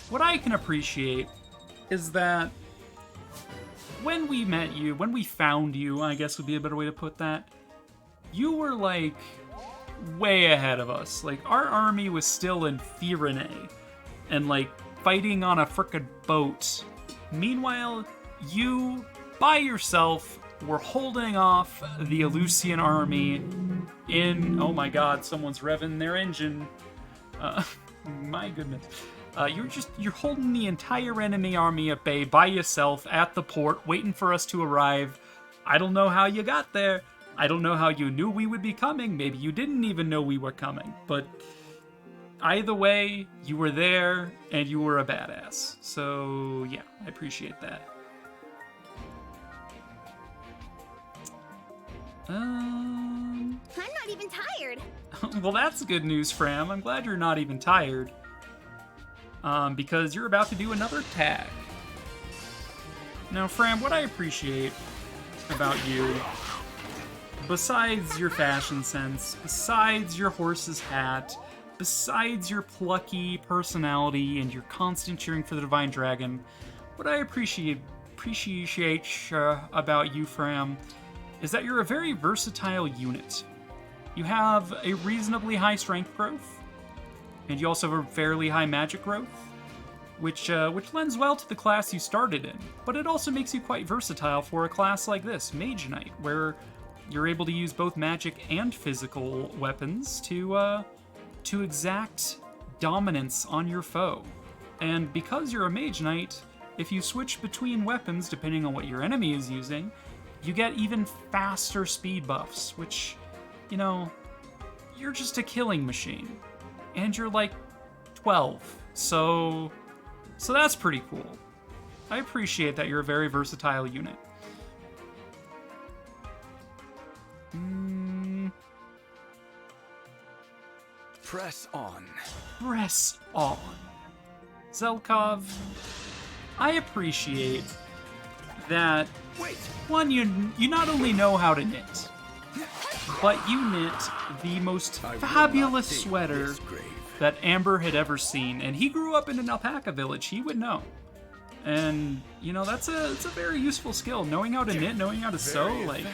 A: What I can appreciate is that when we met you, when we found you, I guess would be a better way to put that, you were like way ahead of us. Like our army was still in Firene and like fighting on a frickin' boat. Meanwhile, you by yourself were holding off the Elusian army in, oh my god, someone's revving their engine. My goodness. You're holding the entire enemy army at bay by yourself at the port, waiting for us to arrive. I don't know how you got there. I don't know how you knew we would be coming. Maybe you didn't even know we were coming. But either way, you were there, and you were a badass. So, yeah, I appreciate that.
G: I'm not even tired.
A: Well, that's good news, Fram. I'm glad you're not even tired. Because you're about to do another tag. Now, Fram, what I appreciate about you, besides your fashion sense, besides your horse's hat, besides your plucky personality and your constant cheering for the Divine Dragon, what I appreciate about you, Fram, is that you're a very versatile unit. You have a reasonably high strength growth, and you also have a fairly high magic growth, which lends well to the class you started in, but it also makes you quite versatile for a class like this, Mage Knight, where you're able to use both magic and physical weapons to exact dominance on your foe. And because you're a Mage Knight, if you switch between weapons depending on what your enemy is using, you get even faster speed buffs, which, you know, you're just a killing machine. And you're like 12, so that's pretty cool. I appreciate that you're a very versatile unit.
H: Press on.
A: Press on. Zelkov, I appreciate that, one, you not only know how to knit, but you knit the most fabulous sweater that Amber had ever seen, and he grew up in an alpaca village. He would know. And, you know, it's a very useful skill. Knowing how to knit, knowing how to sew, like,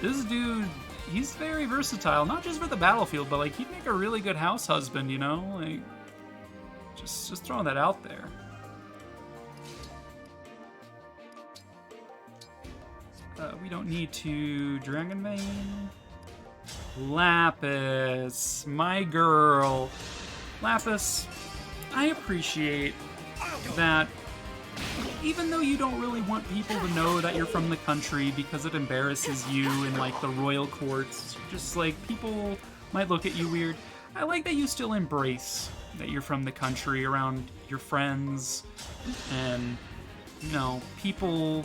A: this dude, he's very versatile. Not just for the battlefield, but, like, he'd make a really good house husband, you know? Like, just throwing that out there. We don't need to Dragon Vein. Lapis, my girl. Lapis, I appreciate that even though you don't really want people to know that you're from the country because it embarrasses you in, like, the royal courts, just, like, people might look at you weird, I like that you still embrace that you're from the country around your friends and, you know, people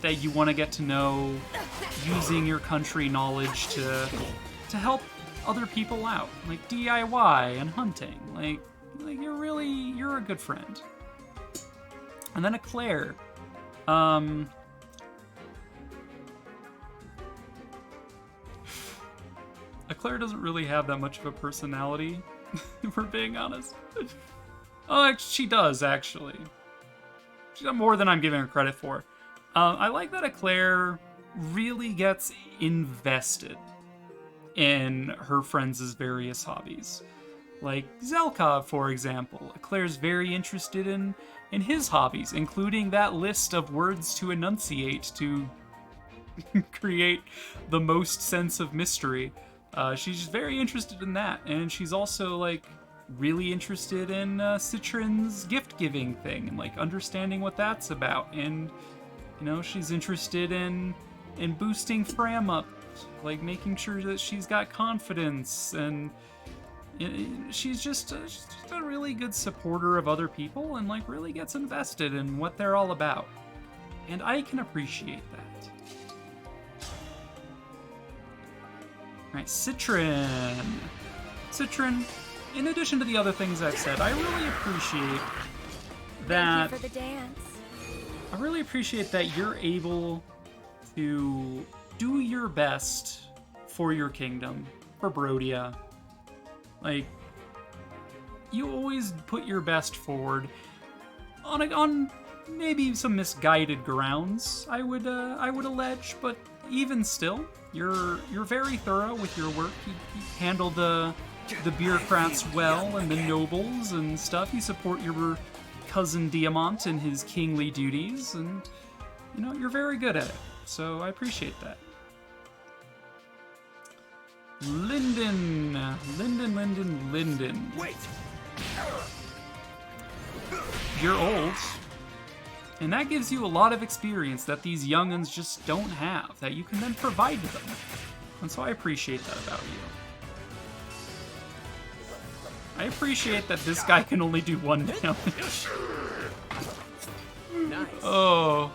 A: that you want to get to know, using your country knowledge to help other people out, like DIY and hunting. Like you're a good friend. And then Eclair. Eclair doesn't really have that much of a personality, if we're being honest. Oh, she does, actually. She's got more than I'm giving her credit for. I like that Eclair really gets invested in her friends' various hobbies. Like Zelkov, for example. Eclair's very interested in his hobbies, including that list of words to enunciate to create the most sense of mystery. She's very interested in that, and she's also, like, really interested in Citrin's gift-giving thing, and, like, understanding what that's about, and, you know, she's interested in boosting Fram up, like, making sure that she's got confidence, and she's just a really good supporter of other people and like really gets invested in what they're all about. And I can appreciate that. Alright, Citron. Citron, in addition to the other things I've said, I really appreciate that.
I: Thank you for the dance.
A: I really appreciate that you're able to do your best for your kingdom, for Brodia. Like, you always put your best forward on maybe some misguided grounds, I would allege, but even still, you're very thorough with your work. You handle the bureaucrats well and the nobles and stuff. You support your cousin Diamant in his kingly duties, and you know, you're very good at it. So I appreciate that. Linden.
H: Wait.
A: You're old. And that gives you a lot of experience that these young'uns just don't have, that you can then provide to them. And so I appreciate that about you. I appreciate that this guy can only do 1 damage.
B: Nice.
A: Oh,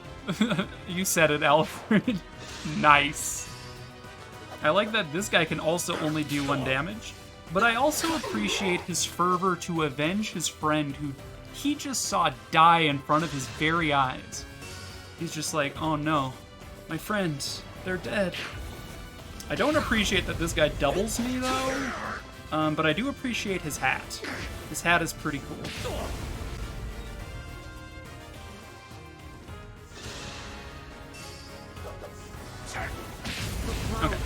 A: you said it, Alfred. Nice. I like that this guy can also only do 1 damage, but I also appreciate his fervor to avenge his friend who he just saw die in front of his very eyes. He's just like, oh no, my friends, they're dead. I don't appreciate that this guy doubles me though, but I do appreciate his hat. His hat is pretty cool. Okay,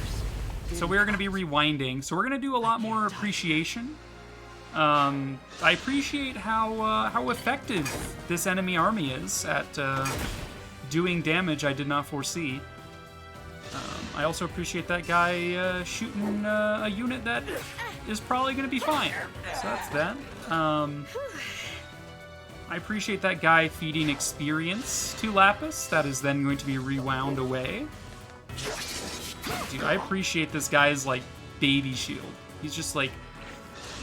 A: so we're going to be rewinding. So we're going to do a lot more appreciation. I appreciate how effective this enemy army is at doing damage I did not foresee. I also appreciate that guy shooting a unit that is probably going to be fine. So that's that. I appreciate that guy feeding experience to Lapis. That is then going to be rewound away. Dude, I appreciate this guy's, like, baby shield. He's just like,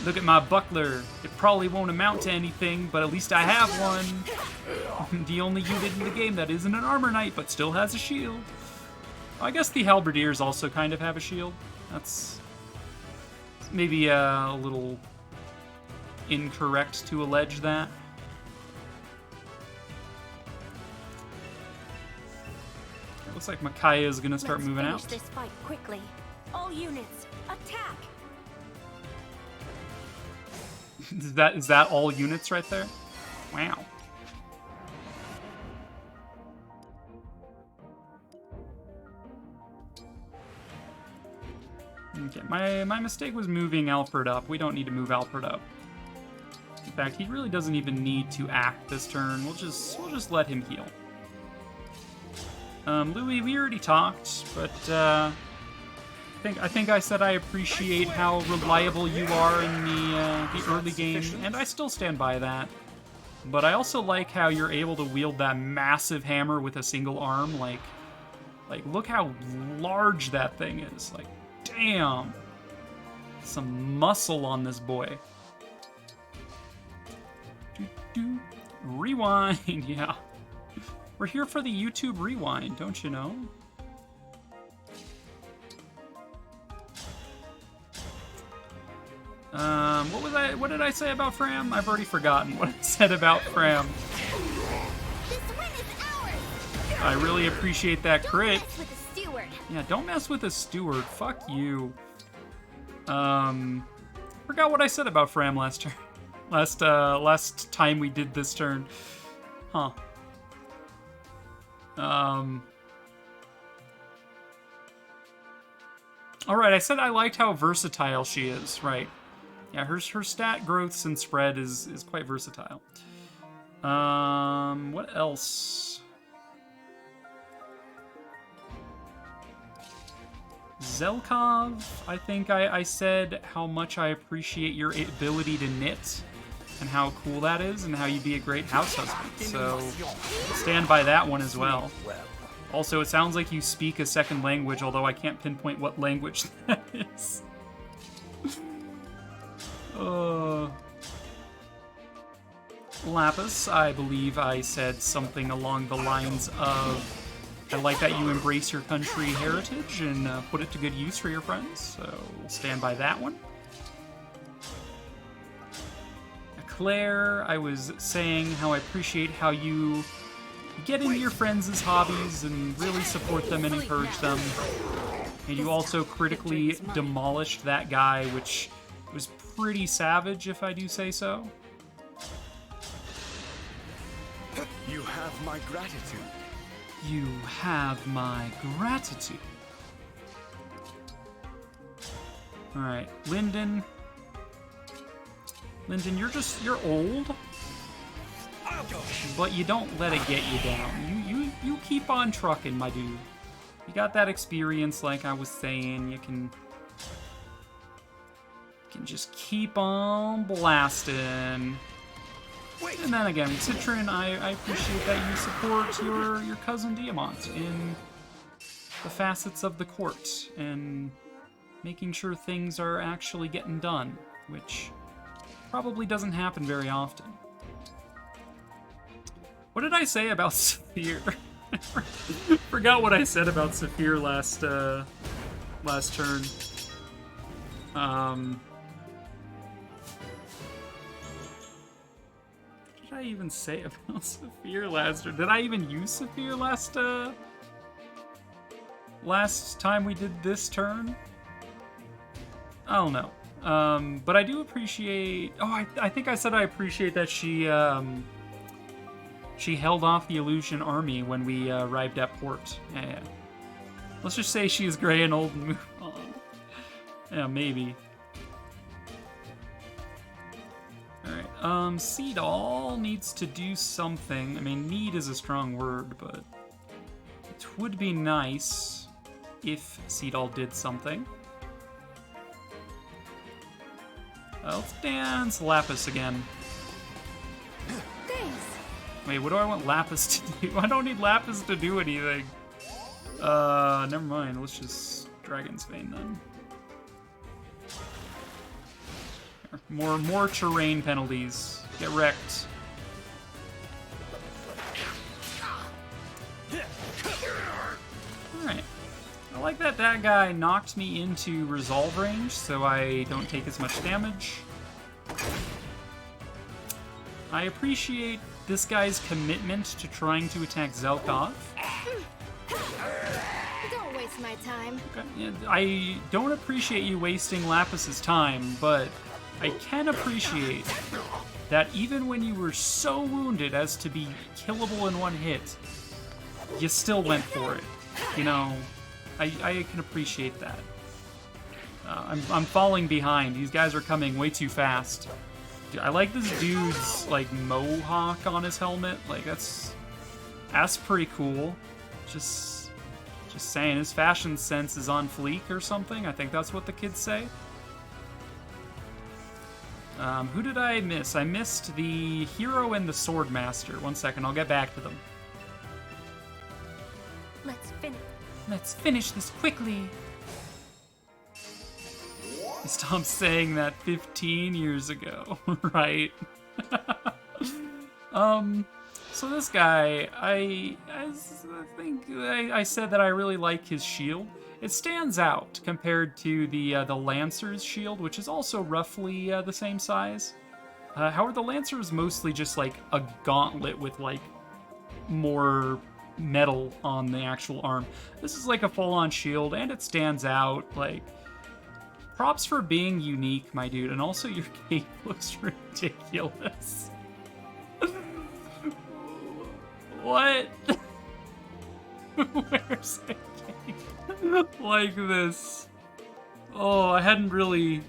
A: look at my buckler. It probably won't amount to anything, but at least I have one. The only unit in the game that isn't an armor knight, but still has a shield. I guess the halberdiers also kind of have a shield. That's maybe a little incorrect to allege that. It looks like Micaiah is gonna start moving out.
I: Let's finish this fight quickly. All units, attack!
A: Is that all units right there? Wow. Okay, my mistake was moving Alfred up. We don't need to move Alfred up. In fact, he really doesn't even need to act this turn. We'll just let him heal. Louis, we already talked, but I think I said I appreciate how reliable you are in the early game, and I still stand by that. But I also like how you're able to wield that massive hammer with a single arm. Like look how large that thing is. Like, damn, some muscle on this boy. Rewind, yeah. We're here for the YouTube rewind, don't you know? What did I say about Fram? I've already forgotten what I said about Fram.
G: This win is ours.
A: I really appreciate that crit.
G: Don't mess with the steward.
A: Yeah, don't mess with a steward. Fuck you. Forgot what I said about Fram last turn. Last time we did this turn. Huh. Alright, I said I liked how versatile she is, right. Yeah, her stat growths and spread is quite versatile. What else? Zelkov, I think I said how much I appreciate your ability to knit and how cool that is and how you'd be a great house husband. So stand by that one as well. Also, it sounds like you speak a second language, although I can't pinpoint what language that is. Lapis, I believe I said something along the lines of, I like that you embrace your country heritage and put it to good use for your friends, so we'll stand by that one. Claire, I was saying how I appreciate how you get into your friends' hobbies and really support them and encourage them. And you also critically demolished that guy, which was pretty savage, if I do say so.
H: You have my gratitude.
A: You have my gratitude. Alright, Lyndon. Lyndon, you're old, but you don't let it get you down. You keep on trucking, my dude. You got that experience, like I was saying. You can just keep on blasting. And then again, Citron, I appreciate that you support your cousin Diamant in the facets of the court and making sure things are actually getting done, which probably doesn't happen very often. What did I say about Saphir? Forgot what I said about Saphir last turn. What did I even say about Saphir last turn? Did I even use Saphir last time we did this turn? I don't know. But I do appreciate... Oh, I think I said I appreciate that she held off the Illusion army when we arrived at port. Yeah. Let's just say she is gray and old and move on. Yeah, maybe. Alright, Seadall needs to do something. I mean, need is a strong word, but it would be nice if Seadall did something. Let's dance Lapis again.
I: Thanks.
A: Wait, what do I want Lapis to do? I don't need Lapis to do anything. Never mind. Let's just Dragon's Vein then. Here, more terrain penalties. Get wrecked. Alright. I like that guy knocked me into resolve range, so I don't take as much damage. I appreciate this guy's commitment to trying to attack Zelkov.
G: Don't waste my time.
A: Okay. Yeah, I don't appreciate you wasting Lapis's time, but I can appreciate that even when you were so wounded as to be killable in one hit, you still went for it. You know, I can appreciate that. I'm falling behind. These guys are coming way too fast. I like this dude's, like, mohawk on his helmet. Like, that's pretty cool. Just saying, his fashion sense is on fleek or something. I think that's what the kids say. Who did I miss? I missed the hero and the sword master. One second, I'll get back to them. Let's finish this quickly. Stop saying that 15 years ago, right? So this guy, I think I said that I really like his shield. It stands out compared to the Lancer's shield, which is also roughly the same size. However, the Lancer is mostly just like a gauntlet with like more metal on the actual arm. This is like a full-on shield, and it stands out. Like, props for being unique, my dude. And also, your cape looks ridiculous. What? Where's the cape? Like this. Oh, I hadn't really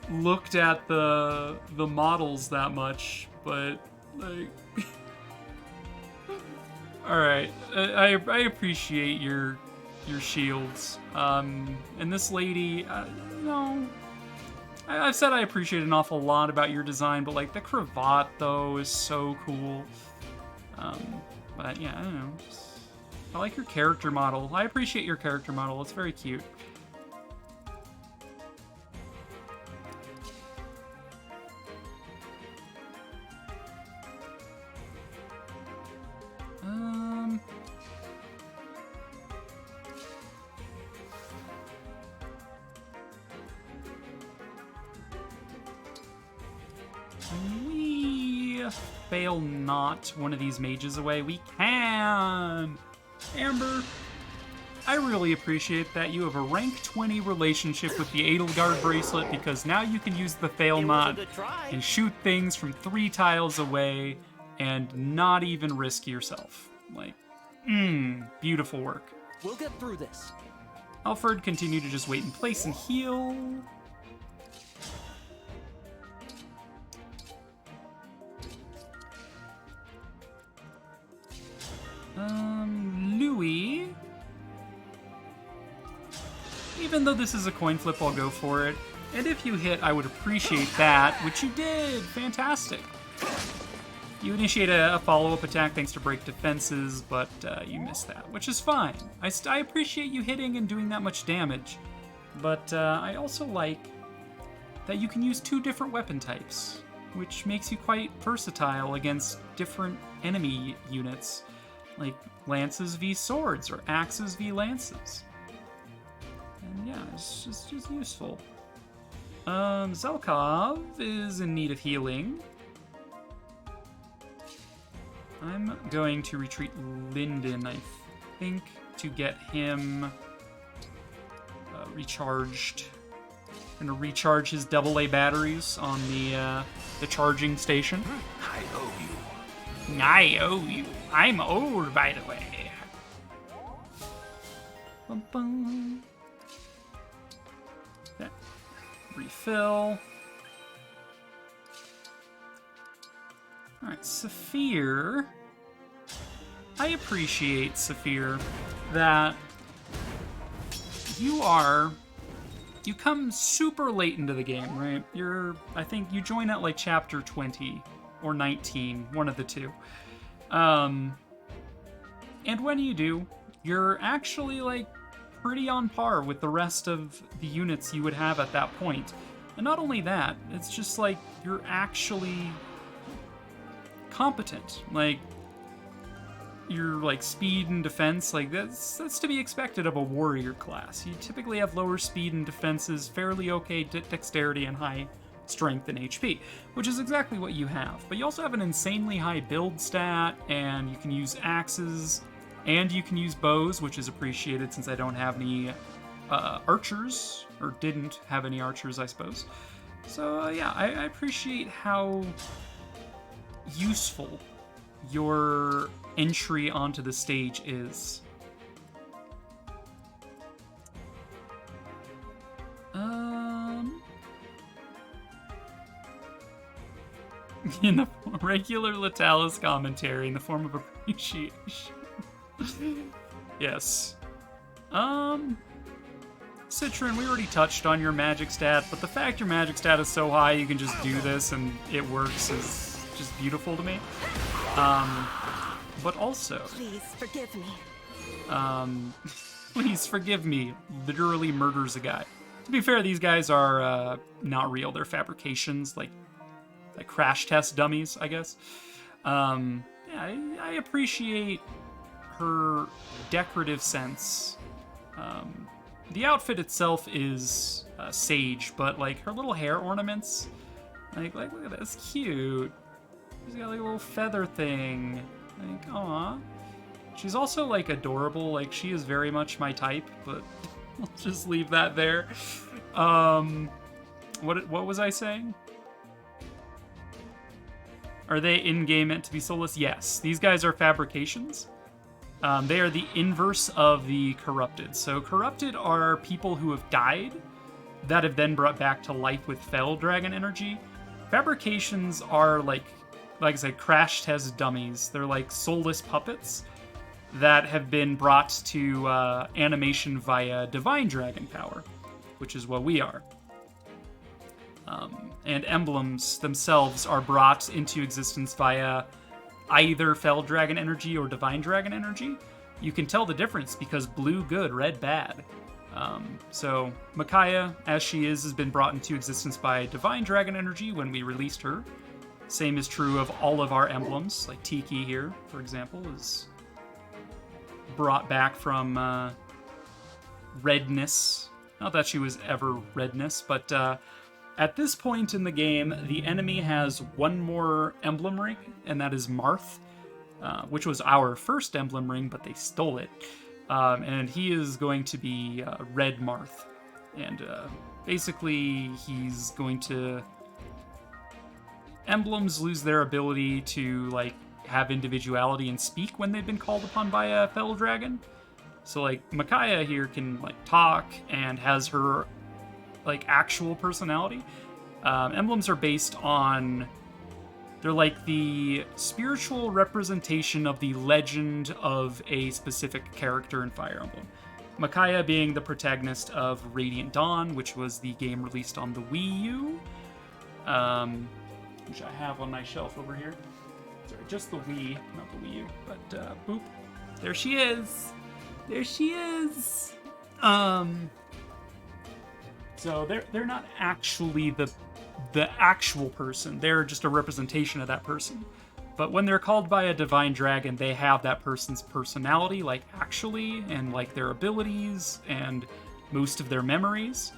A: looked at the models that much, but like. All right, I appreciate your shields. And this lady, no, I've said I appreciate an awful lot about your design, but like the cravat though is so cool. But yeah, I don't know. I like your character model. I appreciate your character model. It's very cute. we fail not one of these mages away? We can! Amber, I really appreciate that you have a rank 20 relationship with the Edelgard bracelet, because now you can use the fail not and shoot things from 3 tiles away and not even risk yourself. Like, beautiful work.
C: We'll get through this.
A: Alfred, continue to just wait in place and heal. Louis. Even though this is a coin flip, I'll go for it. And if you hit, I would appreciate that, which you did. Fantastic. You initiate a follow-up attack thanks to break defenses, but you missed that, which is fine. I appreciate you hitting and doing that much damage, but I also like that you can use 2 different weapon types, which makes you quite versatile against different enemy units, like lances v swords or axes v lances. And yeah, it's just useful. Zelkov is in need of healing. I'm going to retreat Lyndon, I think, to get him recharged. I'm gonna recharge his AA batteries on the charging station.
K: I owe you.
A: I owe you. I'm old, by the way. Bum-bum. Okay. Refill. Alright, Saphir. I appreciate, Saphir, that you come super late into the game, right? I think you join at like chapter 20 or 19, one of the two. And when you do, you're actually like pretty on par with the rest of the units you would have at that point. And not only that, it's just like you're actually competent. Like, your like speed and defense, like that's to be expected of a warrior class. You typically have lower speed and defenses, fairly okay dexterity, and high strength and HP, which is exactly what you have. But you also have an insanely high build stat, and you can use axes, and you can use bows, which is appreciated since I don't have any archers, or didn't have any archers, I suppose. So yeah, I appreciate how useful your entry onto the stage is. In the regular Latalis commentary, in the form of appreciation. Yes. Citron, we already touched on your magic stat, but the fact your magic stat is so high you can just do this and it works is just beautiful to me. But also...
I: Please forgive me.
A: Please forgive me. Literally murders a guy. To be fair, these guys are not real. They're fabrications, like crash test dummies, I guess. Yeah, I appreciate her decorative sense. The outfit itself is sage, but like her little hair ornaments, like look at that, it's cute. She's got like a little feather thing. Like, aw. She's also like adorable. Like, she is very much my type, but I'll just leave that there. What was I saying? Are they in-game meant to be soulless? Yes. These guys are fabrications. They are the inverse of the corrupted. So corrupted are people who have died that have then brought back to life with fell dragon energy. Fabrications are like I said, crash test dummies. They're like soulless puppets that have been brought to animation via divine dragon power, which is what we are. And emblems themselves are brought into existence via either fell dragon energy or divine dragon energy. You can tell the difference because blue good, red bad. So Micaiah, as she has been brought into existence by divine dragon energy when we released her. Same is true of all of our emblems, like Tiki here, for example, is brought back from redness. Not that she was ever redness, but At this point in the game, the enemy has one more emblem ring, and that is Marth, which was our first emblem ring, but they stole it. And he is going to be Red Marth. And basically, he's going to... Emblems lose their ability to, like, have individuality and speak when they've been called upon by a fellow dragon. So, like, Micaiah here can, like, talk and has her, like, actual personality. Emblems are based on... They're like the spiritual representation of the legend of a specific character in Fire Emblem. Micaiah being the protagonist of Radiant Dawn, which was the game released on the Wii U, which I have on my shelf over here. Sorry, just the Wii, not the Wii U. But, boop. There she is! There she is! So they're not actually the actual person. They're just a representation of that person. But when they're called by a divine dragon, they have that person's personality, like, actually, and, like, their abilities, and most of their memories.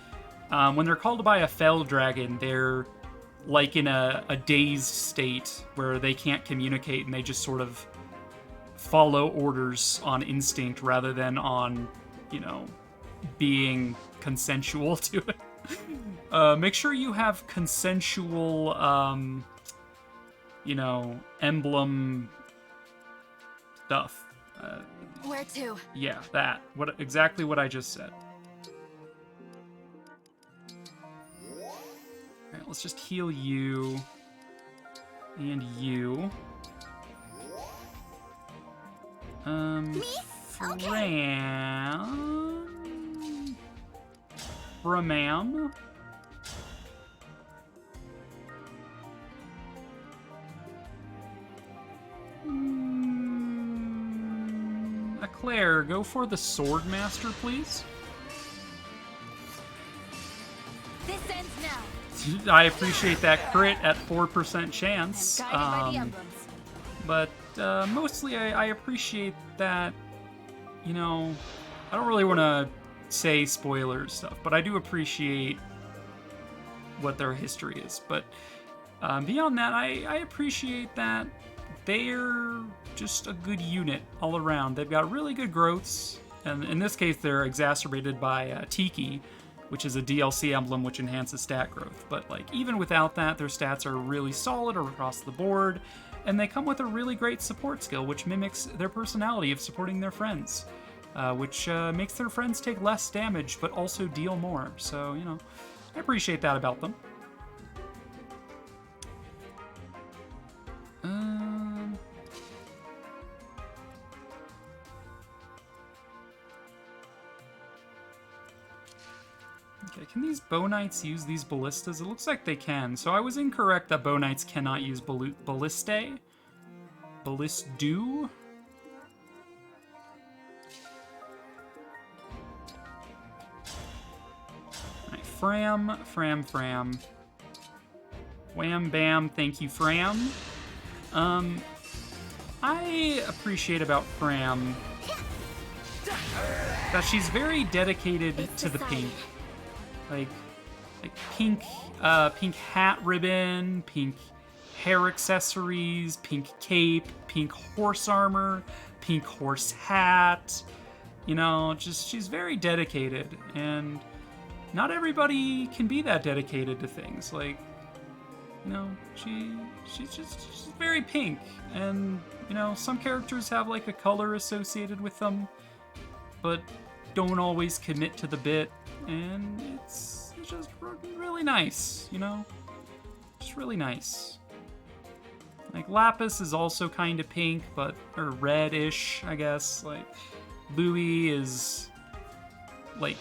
A: When they're called by a fell dragon, they're, like, in a dazed state where they can't communicate, and they just sort of follow orders on instinct rather than on, you know, being consensual to it. Make sure you have consensual, you know, emblem stuff.
N: Where to?
A: Yeah, that. Exactly what I just said. Alright, let's just heal you. And you.
G: Me? Okay.
A: Bramam. Claire, go for the Swordmaster, please.
N: This ends now.
A: I appreciate that crit at 4% chance. But mostly I appreciate that, you know, I don't really want to say spoilers stuff, but I do appreciate what their history is. But beyond that, I appreciate that they're just a good unit all around. They've got really good growths, and in this case they're exacerbated by Tiki, which is a DLC emblem which enhances stat growth. But like even without that, their stats are really solid across the board, and they come with a really great support skill which mimics their personality of supporting their friends, which makes their friends take less damage but also deal more. So, you know, I appreciate that about them. Okay, can these Bow Knights use these ballistas? It looks like they can. So I was incorrect that Bow Knights cannot use ballistae. Ballistu? Alright, Fram. Wham bam, thank you, Fram. I appreciate about Fram that she's very dedicated to the pink. Like pink hat ribbon, pink hair accessories, pink cape, pink horse armor, pink horse hat. You know, just she's very dedicated, and not everybody can be that dedicated to things. Like, you know, she's very pink, and you know, some characters have like a color associated with them, but don't always commit to the bit, and it's just really nice, you know? Just really nice. Like, Lapis is also kind of pink, but, or reddish, I guess. Like, Louis is, like,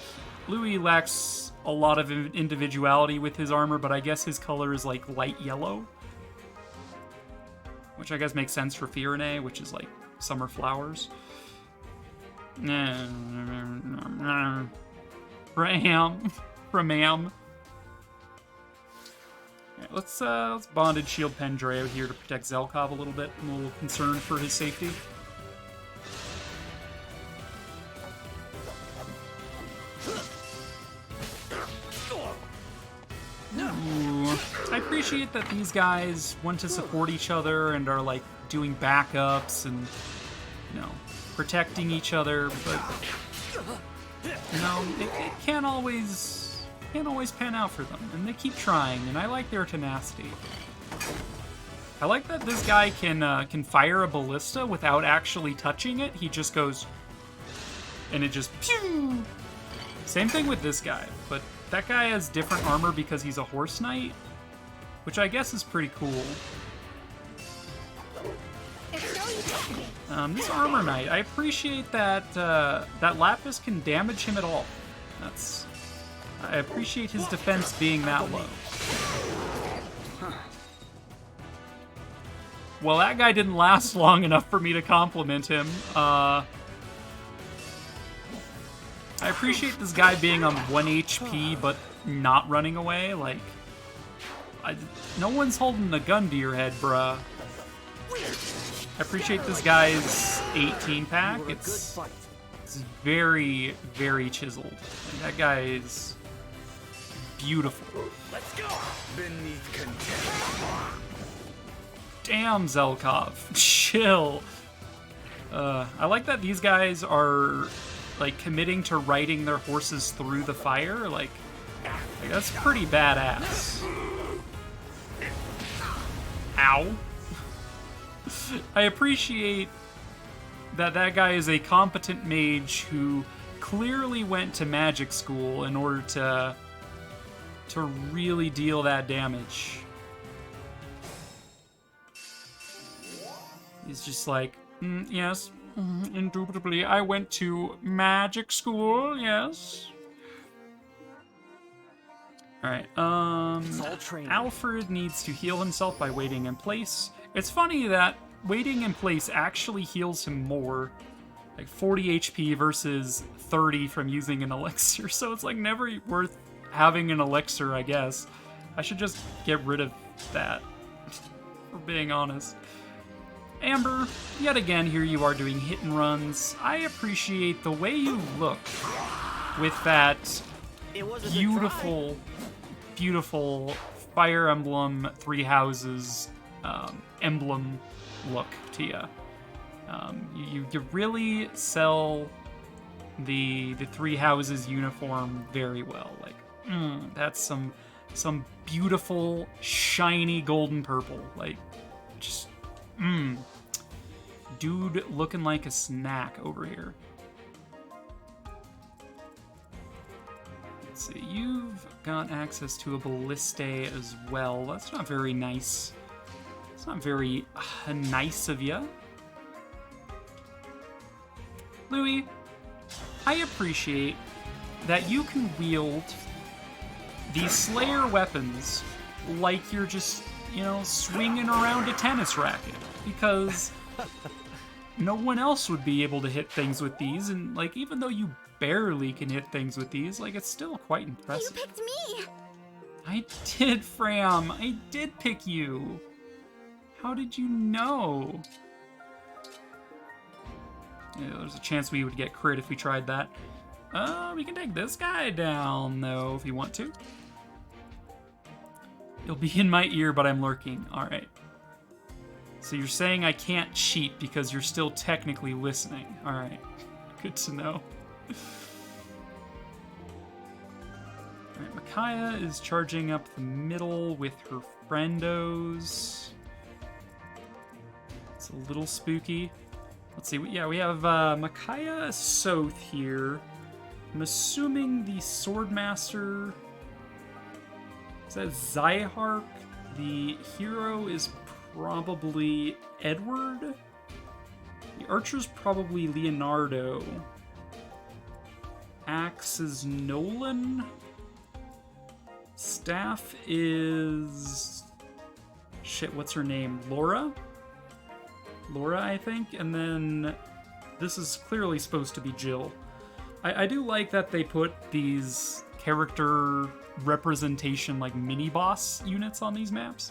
A: Louis lacks a lot of individuality with his armor, but I guess his color is, like, light yellow. Which I guess makes sense for Firene, which is, like, summer flowers. Ramam. Right, let's bonded shield Pendreo here to protect Zelkov a little bit. I'm a little concerned for his safety. appreciate that these guys want to support each other and are like doing backups and, you know, protecting each other, but you know, it can't always pan out for them, and they keep trying, and I like their tenacity. I like that this guy can fire a ballista without actually touching it. He just goes, and it just pew! Same thing with this guy, but that guy has different armor because he's a horse knight, which I guess is pretty cool. This armor knight, I appreciate that that Lapis can damage him at all. I appreciate his defense being that low. Well, that guy didn't last long enough for me to compliment him. I appreciate this guy being on 1 HP, but not running away. Like, no one's holding a gun to your head, bruh. I appreciate this guy's 18-pack. It's very, very chiseled. That guy is beautiful.
H: Let's go. Beneath contempt.
A: Damn, Zelkov. Chill. I like that these guys are, like, committing to riding their horses through the fire. Like that's pretty badass. Ow. I appreciate that that guy is a competent mage who clearly went to magic school in order to really deal that damage. He's just like, yes, indubitably, I went to magic school, yes. Alright, Alfred needs to heal himself by waiting in place. It's funny that waiting in place actually heals him more, like 40 HP versus 30 from using an elixir, so it's like never worth having an elixir, I guess. I should just get rid of that, for being honest. Amber, yet again, here you are doing hit and runs. I appreciate the way you look with that beautiful, beautiful Fire Emblem Three Houses emblem look to you. You really sell the Three Houses uniform very well. Like, that's some beautiful, shiny golden purple. Like, just, dude looking like a snack over here. Let's see, you've got access to a ballista as well. That's not very nice. It's not very nice of you. Louis, I appreciate that you can wield these Slayer weapons like you're just, you know, swinging around a tennis racket, because no one else would be able to hit things with these, and like, even though you barely can hit things with these, like, it's still quite impressive.
G: You picked me!
A: I did, Fram. I did pick you. How did you know? Yeah, there's a chance we would get crit if we tried that. We can take this guy down, though, if you want to. You'll be in my ear, but I'm lurking. Alright. So you're saying I can't cheat because you're still technically listening. Alright. Good to know. Alright, Micaiah is charging up the middle with her friendos. It's a little spooky. Let's see. Yeah, we have Micaiah Soth here. I'm assuming the Swordmaster... Is that Zyhark? The hero is probably Edward. The archer's probably Leonardo. Axe is Nolan. Staff is... Shit, what's her name? Laura? Laura, I think. And then this is clearly supposed to be Jill. I do like that they put these character representation, like, mini-boss units on these maps.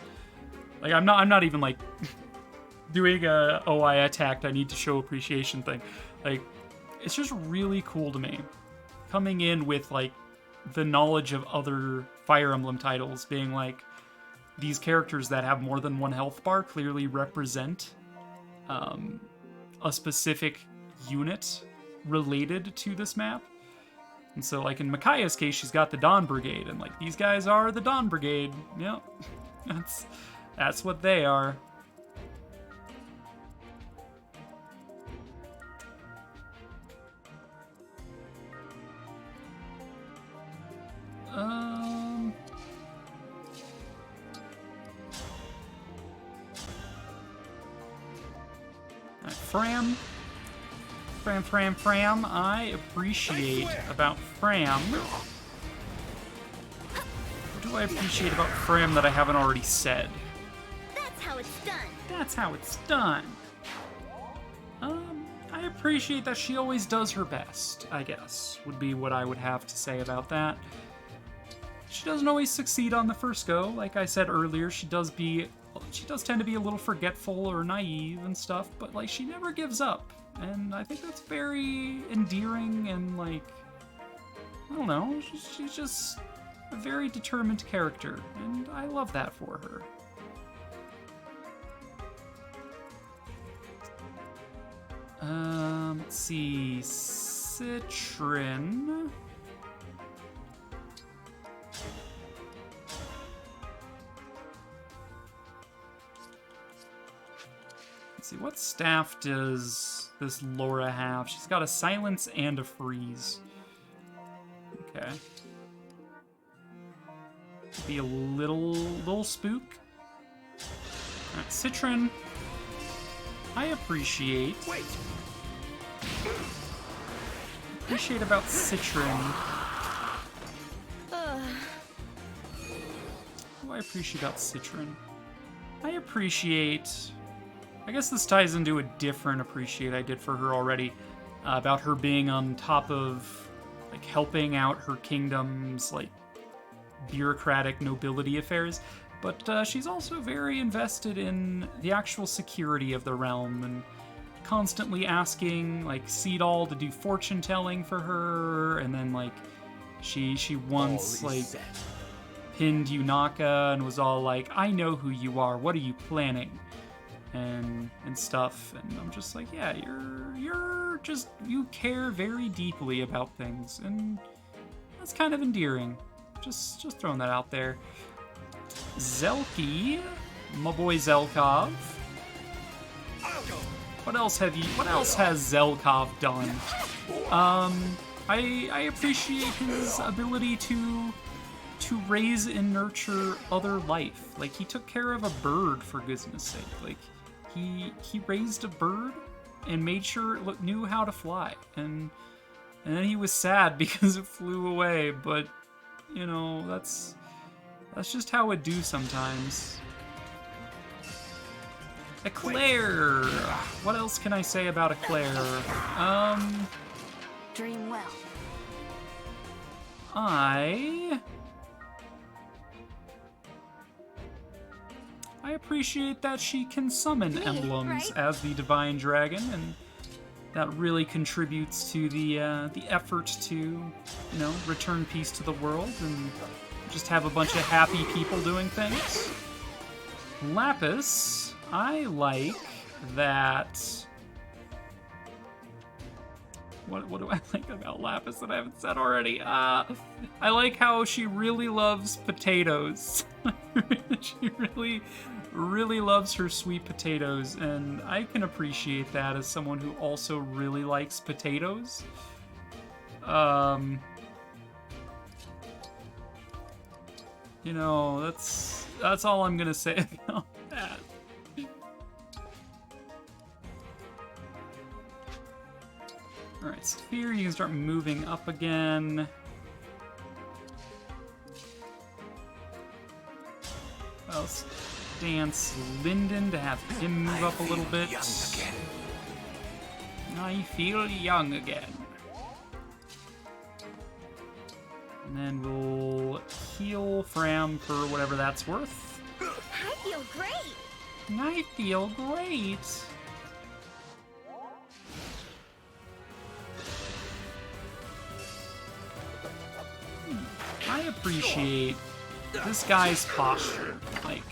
A: Like, I'm not even, like, doing a, oh, I attacked, I need to show appreciation thing. Like, it's just really cool to me. Coming in with, like, the knowledge of other Fire Emblem titles, being like, these characters that have more than one health bar clearly represent a specific unit related to this map. And so, like, in Micaiah's case, she's got the Dawn Brigade, and, like, these guys are the Dawn Brigade. Yep. That's what they are. Fram. I appreciate about Fram. What do I appreciate about Fram that I haven't already said?
G: That's how it's done.
A: That's how it's done. I appreciate that she always does her best, I guess, would be what I would have to say about that. She doesn't always succeed on the first go. Like I said earlier, she does tend to be a little forgetful or naive and stuff, but, like, she never gives up. And I think that's very endearing and, like, I don't know, she's just a very determined character, and I love that for her. Let's see, Citrin. Let's see, what staff does this Laura have? She's got a silence and a freeze. Okay. Be a little spook. Alright, Citrin. I appreciate about Citrin. What do I appreciate about Citrin? I appreciate... I guess this ties into a different appreciate I did for her already, about her being on top of, like, helping out her kingdom's, like, bureaucratic nobility affairs, but she's also very invested in the actual security of the realm and constantly asking, like, Seadall to do fortune telling for her, and then, like, she once, like, pinned Yunaka and was all like, I know who you are, what are you planning? And stuff, and I'm just like, yeah, you care very deeply about things, and that's kind of endearing. Just throwing that out there. Zelky, my boy Zelkov. What else has Zelkov done? I appreciate his ability to raise and nurture other life. Like, he took care of a bird, for goodness sake. Like, he raised a bird and made sure it knew how to fly, and then he was sad because it flew away. But, you know, that's just how it do sometimes. Eclair. What else can I say about Eclair?
N: Dream well.
A: I appreciate that she can summon emblems as the Divine Dragon, and that really contributes to the effort to, you know, return peace to the world and just have a bunch of happy people doing things. Lapis, I like that... What do I like about Lapis that I haven't said already? I like how she really loves potatoes. She really loves her sweet potatoes, and I can appreciate that as someone who also really likes potatoes. You know, that's all I'm gonna say about that. Alright, Sphere, you can start moving up again. I'll dance Linden to have him move up a little bit. I feel young again. And then we'll heal Fram for whatever that's worth.
G: I feel great!
A: I feel great! I appreciate this guy's posture. Like,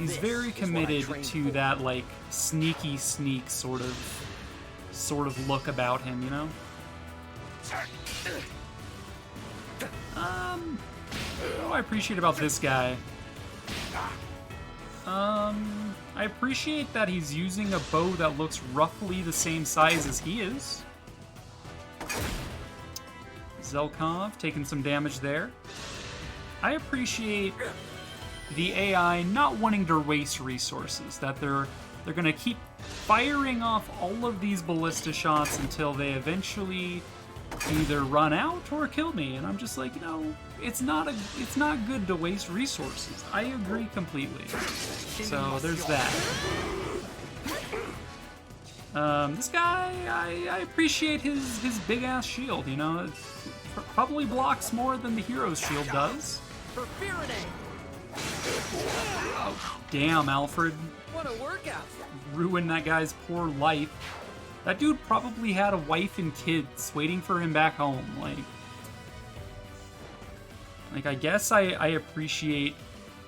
A: He's very committed to that, like, sneaky sneak sort of look about him, you know? What do I appreciate about this guy? I appreciate that he's using a bow that looks roughly the same size as he is. Zelkov taking some damage there. I appreciate the AI not wanting to waste resources, that they're gonna keep firing off all of these ballista shots until they eventually either run out or kill me, and I'm just like, you know, it's not good to waste resources. I agree completely. So there's that. This guy, I appreciate his big ass shield. You know, it probably blocks more than the hero's shield does. Oh, damn, Alfred.
B: What a workout!
A: Ruined that guy's poor life. That dude probably had a wife and kids waiting for him back home. Like I guess I appreciate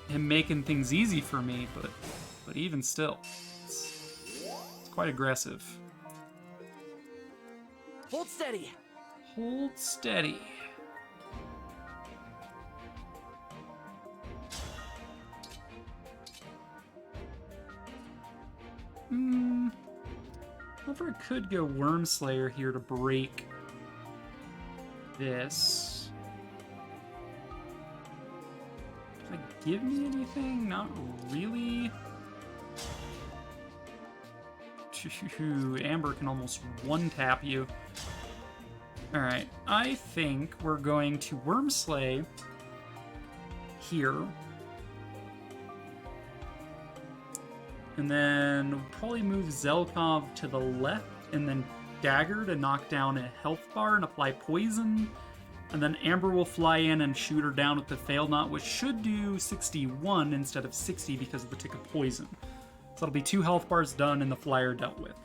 A: him making things easy for me, but even still, it's quite aggressive.
C: Hold steady.
A: Hold steady. However, I could go Wormslayer here to break this. Does it give me anything? Not really. Amber can almost one-tap you. Alright, I think we're going to Wormslay here. And then we'll probably move Zelkov to the left, and then Dagger to knock down a health bar and apply poison. And then Amber will fly in and shoot her down with the Fail Knot, which should do 61 instead of 60 because of the tick of poison. So that'll be 2 health bars done and the flyer dealt with.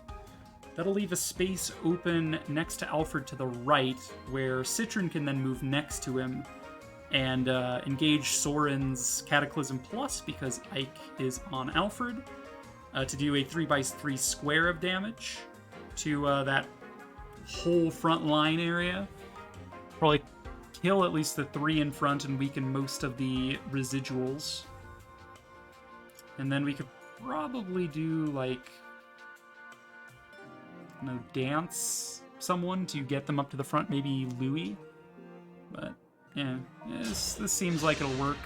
A: That'll leave a space open next to Alfred to the right, where Citron can then move next to him and engage Soren's Cataclysm Plus because Ike is on Alfred. To do a 3x3 square of damage to that whole front line area. Probably kill at least the 3 in front and weaken most of the residuals. And then we could probably do, like, you know, dance someone to get them up to the front, maybe Louis. But, yeah, this seems like it'll work.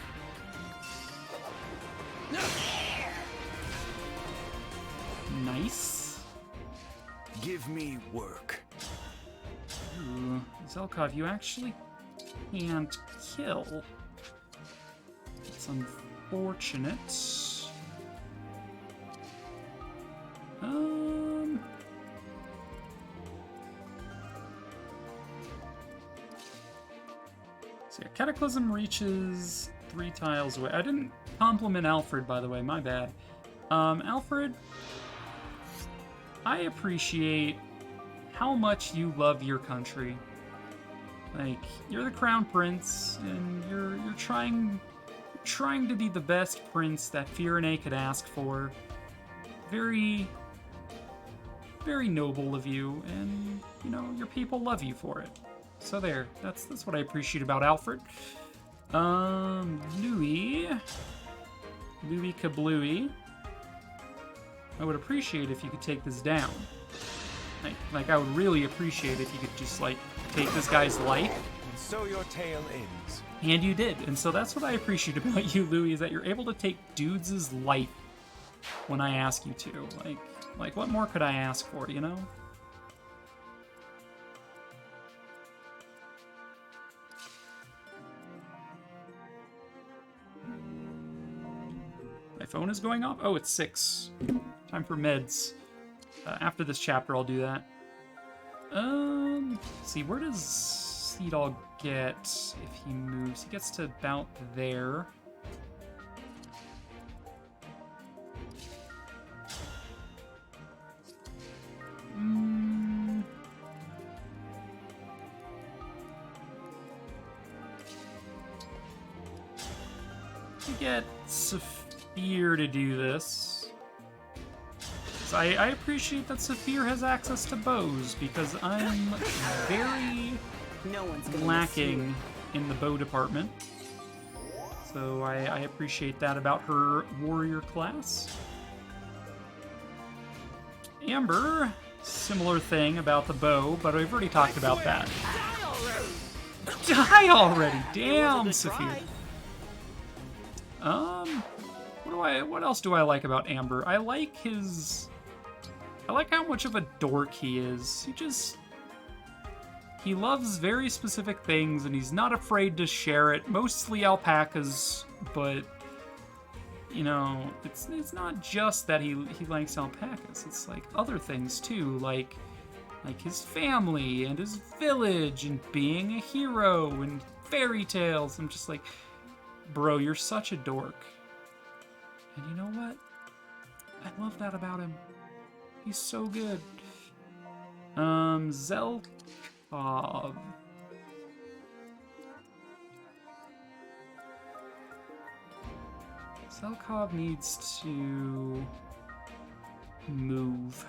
A: Nice.
H: Give me work.
A: Ooh, Zelkov, you actually can't kill. It's unfortunate. So yeah, Cataclysm reaches 3 tiles away. I didn't compliment Alfred, by the way, my bad. Alfred, I appreciate how much you love your country. Like, you're the crown prince, and you're trying to be the best prince that Firenze could ask for. Very, very noble of you, and, you know, your people love you for it. So there, that's what I appreciate about Alfred. Louis Kablooey. I would appreciate if you could take this down. Like, I would really appreciate if you could just, like, take this guy's life.
F: And so your tale ends.
A: And you did. And so that's what I appreciate about you, Louis, is that you're able to take dudes' life when I ask you to. Like, what more could I ask for, you know? My phone is going off? Oh, it's 6. Time for meds. After this chapter, I'll do that. Let's see, where does Seadall get if he moves? He gets to about there. To get Saphir to do this. So I appreciate that Saphir has access to bows, because I'm very lacking in the bow department. So I appreciate that about her warrior class. Amber, similar thing about the bow, but I've already talked about that. Die already! Damn, Saphir. What else do I like about Amber? I like how much of a dork he is. He loves very specific things, and he's not afraid to share it. Mostly alpacas, but you know, it's not just that he likes alpacas. It's like other things too, like his family and his village and being a hero and fairy tales. I'm just like, bro, you're such a dork. And you know what? I love that about him. He's so good. Zelkov. Zelkov needs to move.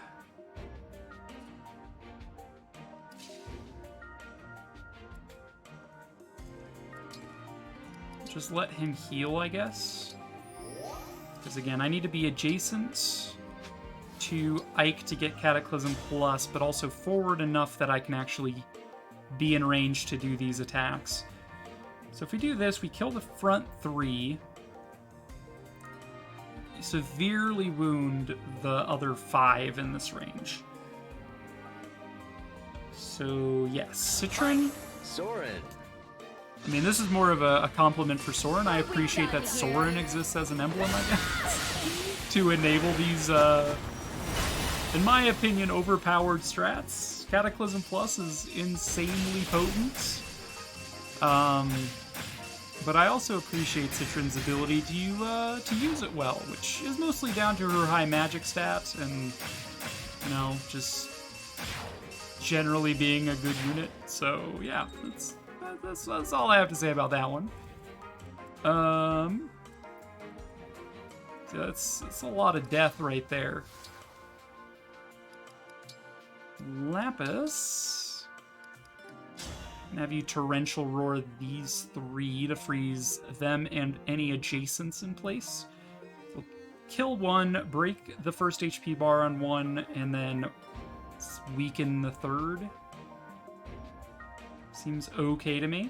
A: Just let him heal, I guess. Because again, I need to be adjacent to Ike to get Cataclysm Plus, but also forward enough that I can actually be in range to do these attacks. So if we do this, we kill the front three, severely wound the other 5 in this range. So yes, Citron.
J: Soren.
A: I mean, this is more of a compliment for Soren. I appreciate that Soren exists as an emblem, I guess, to enable these, in my opinion, overpowered strats. Cataclysm Plus is insanely potent. But I also appreciate Citron's ability to use it well, which is mostly down to her high magic stat and, you know, just generally being a good unit. So yeah, that's all I have to say about that one. So it's a lot of death right there. Lapis. And have you torrential roar these 3 to freeze them and any adjacents in place. So kill 1, break the first HP bar on 1, and then weaken the 3rd. Seems okay to me.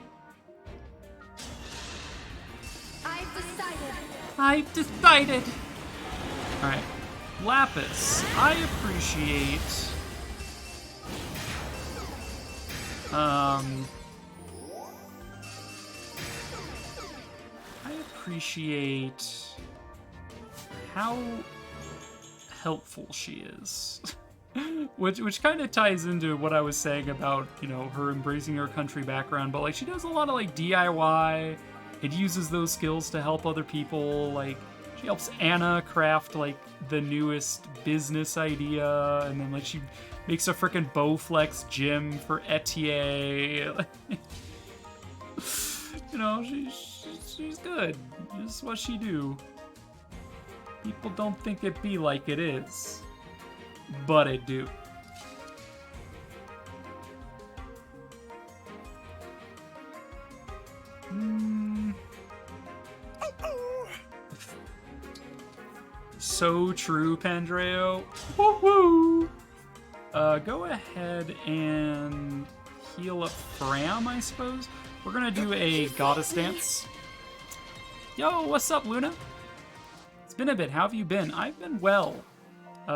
A: I've decided. Alright. Lapis. I appreciate... I appreciate how helpful she is. which kind of ties into what I was saying about, you know, her embracing her country background, but like she does a lot of like DIY. It uses those skills to help other people. Like she helps Anna craft like the newest business idea, and then like she makes a freaking Bowflex gym for Etier. You know, she's good. This is what she do. People don't think it be like it is, but it do. So true, Pandreo. Woo-hoo! Go ahead and heal up Fram, I suppose. We're gonna do a goddess dance. Yo, what's up, Luna? It's been a bit. How have you been? I've been well.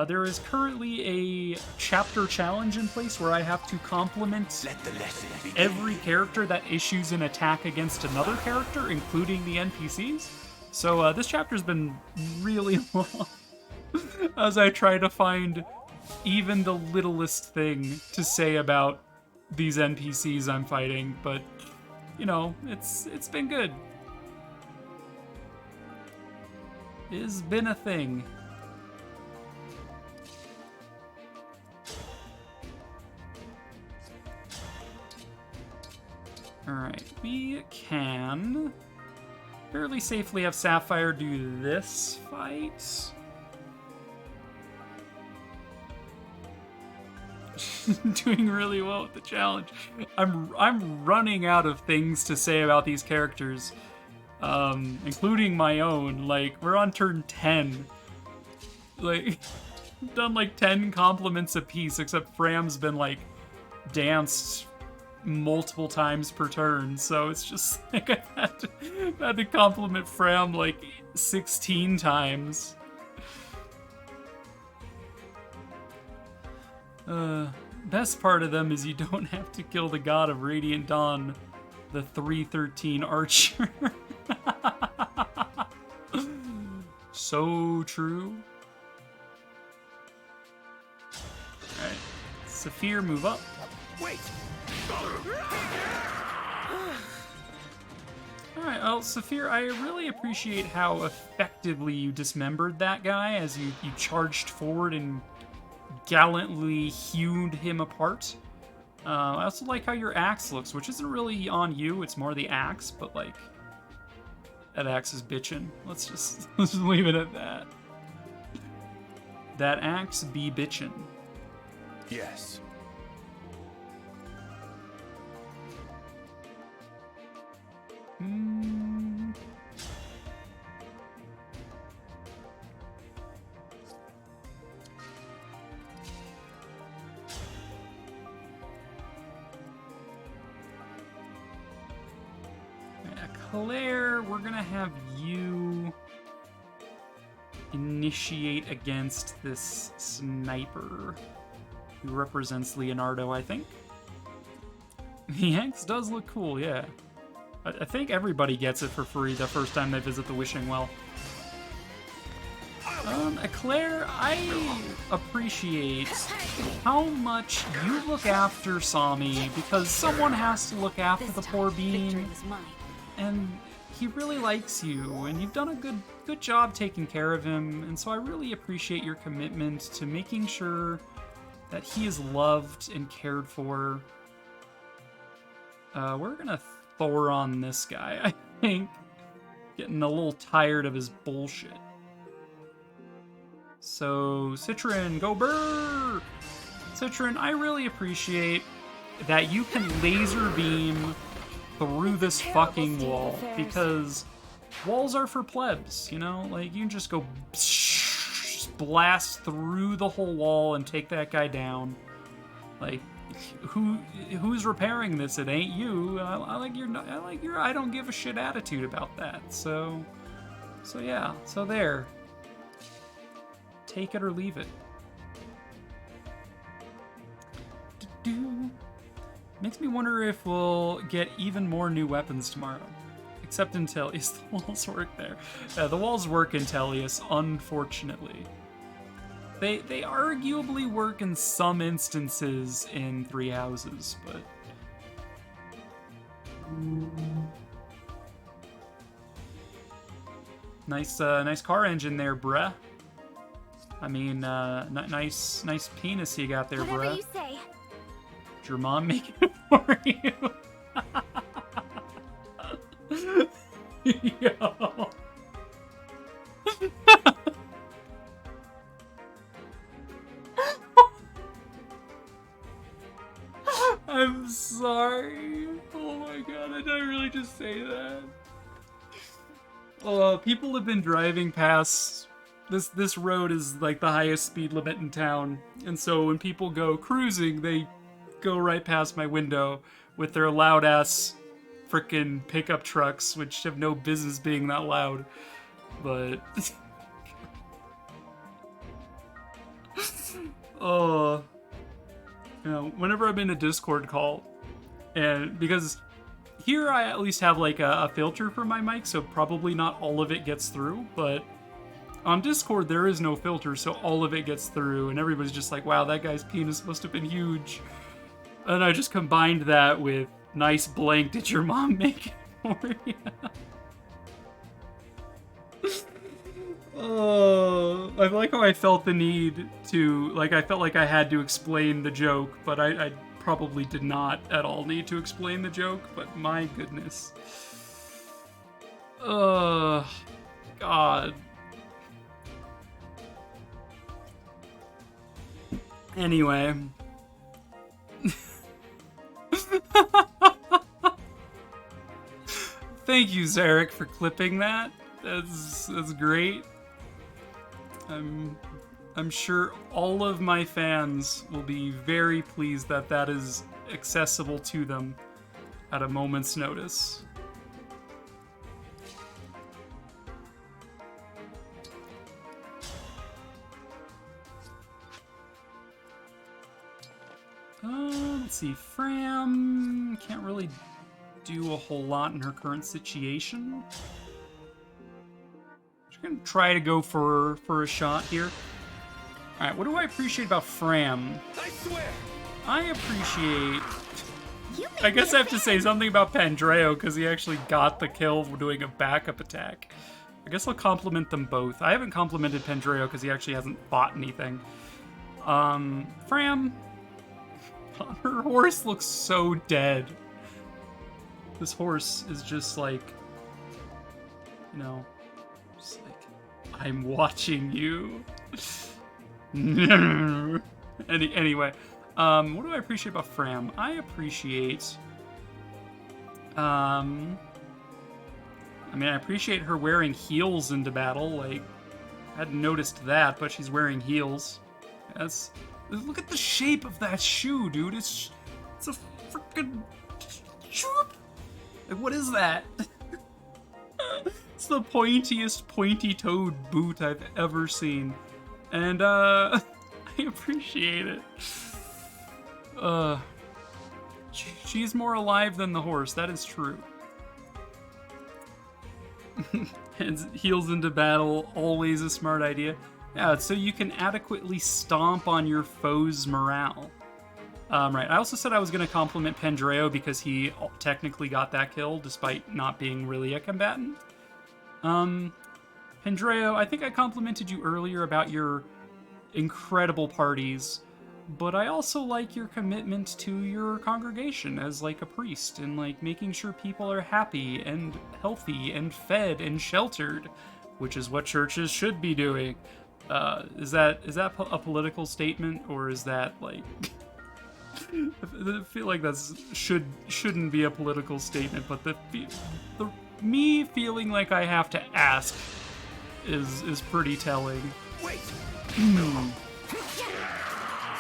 A: There is currently a chapter challenge in place where I have to compliment every character that issues an attack against another character, including the NPCs. So this chapter's been really long as I try to find even the littlest thing to say about these NPCs I'm fighting, but you know, it's been good. It's been a thing. Alright, we can fairly safely have Sapphire do this fight. Doing really well with the challenge. I'm running out of things to say about these characters, including my own. Like, we're on turn 10. Like, I've done like 10 compliments apiece, except Fram's been like danced multiple times per turn, so it's just like I've had to compliment Fram like 16 times. Best part of them is you don't have to kill the god of Radiant Dawn, the 313 archer. So true. Alright, Saphir, move up.
K: Wait!
A: Alright, well, Saphir, I really appreciate how effectively you dismembered that guy as you charged forward and gallantly hewed him apart. I also like how your axe looks, which isn't really on you, it's more the axe, but like, that axe is bitchin'. Let's just leave it at that. That axe be bitchin'.
K: Yes.
A: Claire, we're gonna have you initiate against this sniper who represents Leonardo, I think. The axe does look cool, yeah. I think everybody gets it for free the first time they visit the Wishing Well. Claire, I appreciate how much you look after Sami, because someone has to look after the poor bean. And he really likes you, and you've done a good job taking care of him, and so I really appreciate your commitment to making sure that he is loved and cared for. We're gonna Thor on this guy, I think. Getting a little tired of his bullshit. So, Citron, go burr! Citron, I really appreciate that you can laser beam through this fucking wall, because walls are for plebs, you know? Like, you can just go blast through the whole wall and take that guy down. Like, who's repairing this? It ain't you. I like your I don't give a shit attitude about that. So yeah. So there. Take it or leave it. Makes me wonder if we'll get even more new weapons tomorrow. Except in Tellius, the walls work there. The walls work in Tellius, unfortunately. They arguably work in some instances in Three Houses, but... Nice car engine there, bruh. I mean, nice penis you got there,
G: Whatever
A: bruh.
G: you say.
A: Did your mom make it for you? Yo. I'm sorry. Oh my god, did I really just say that? People have been driving past... This road is like the highest speed limit in town, and so when people go cruising, they go right past my window with their loud-ass frickin' pickup trucks, which have no business being that loud. But... oh... You know, whenever I'm in a Discord call, and because here I at least have like a filter for my mic, so probably not all of it gets through, but on Discord there is no filter, so all of it gets through, and everybody's just like, wow, that guy's penis must have been huge. And I just combined that with nice blank, did your mom make it for you? Oh, I like how I felt the need to, like, I felt like I had to explain the joke, but I probably did not at all need to explain the joke, but my goodness. God. Anyway. Thank you, Zarek, for clipping that. That's great. I'm sure all of my fans will be very pleased that that is accessible to them at a moment's notice. Let's see, Fram can't really do a whole lot in her current situation. She's gonna try to go for a shot here. Alright, what do I appreciate about Fram?
B: I swear!
A: I appreciate... I guess I have to say something about Pandreo, because he actually got the kill doing a backup attack. I guess I'll compliment them both. I haven't complimented Pandreo because he actually hasn't fought anything. Fram... Her horse looks so dead. This horse is just like... You know... Just like... I'm watching you. Anyway, what do I appreciate about Fram? I appreciate, I appreciate her wearing heels into battle. Like, I hadn't noticed that, but she's wearing heels. That's, look at the shape of that shoe, dude. It's a freaking like, what is that? It's the pointiest pointy-toed boot I've ever seen. And, I appreciate it. She's more alive than the horse, that is true. And heels into battle, always a smart idea. Yeah, so you can adequately stomp on your foe's morale. Right, I also said I was going to compliment Pandreo because he technically got that kill, despite not being really a combatant. Pandreo, I think I complimented you earlier about your incredible parties, but I also like your commitment to your congregation as like a priest and like making sure people are happy and healthy and fed and sheltered, which is what churches should be doing. Is that a political statement, or is that like... I feel like that's shouldn't be a political statement, but me feeling like I have to ask is pretty telling.
K: Wait!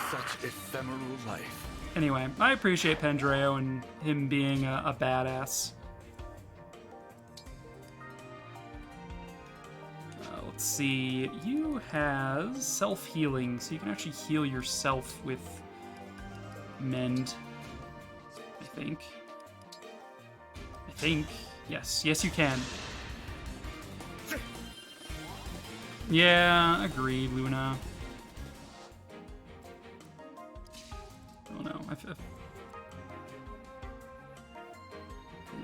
K: Such ephemeral life.
A: Anyway, I appreciate Pandreo and him being a badass. Let's see, you has self-healing, so you can actually heal yourself with Mend, I think. Yes, you can. Yeah, agreed, Luna. Oh no,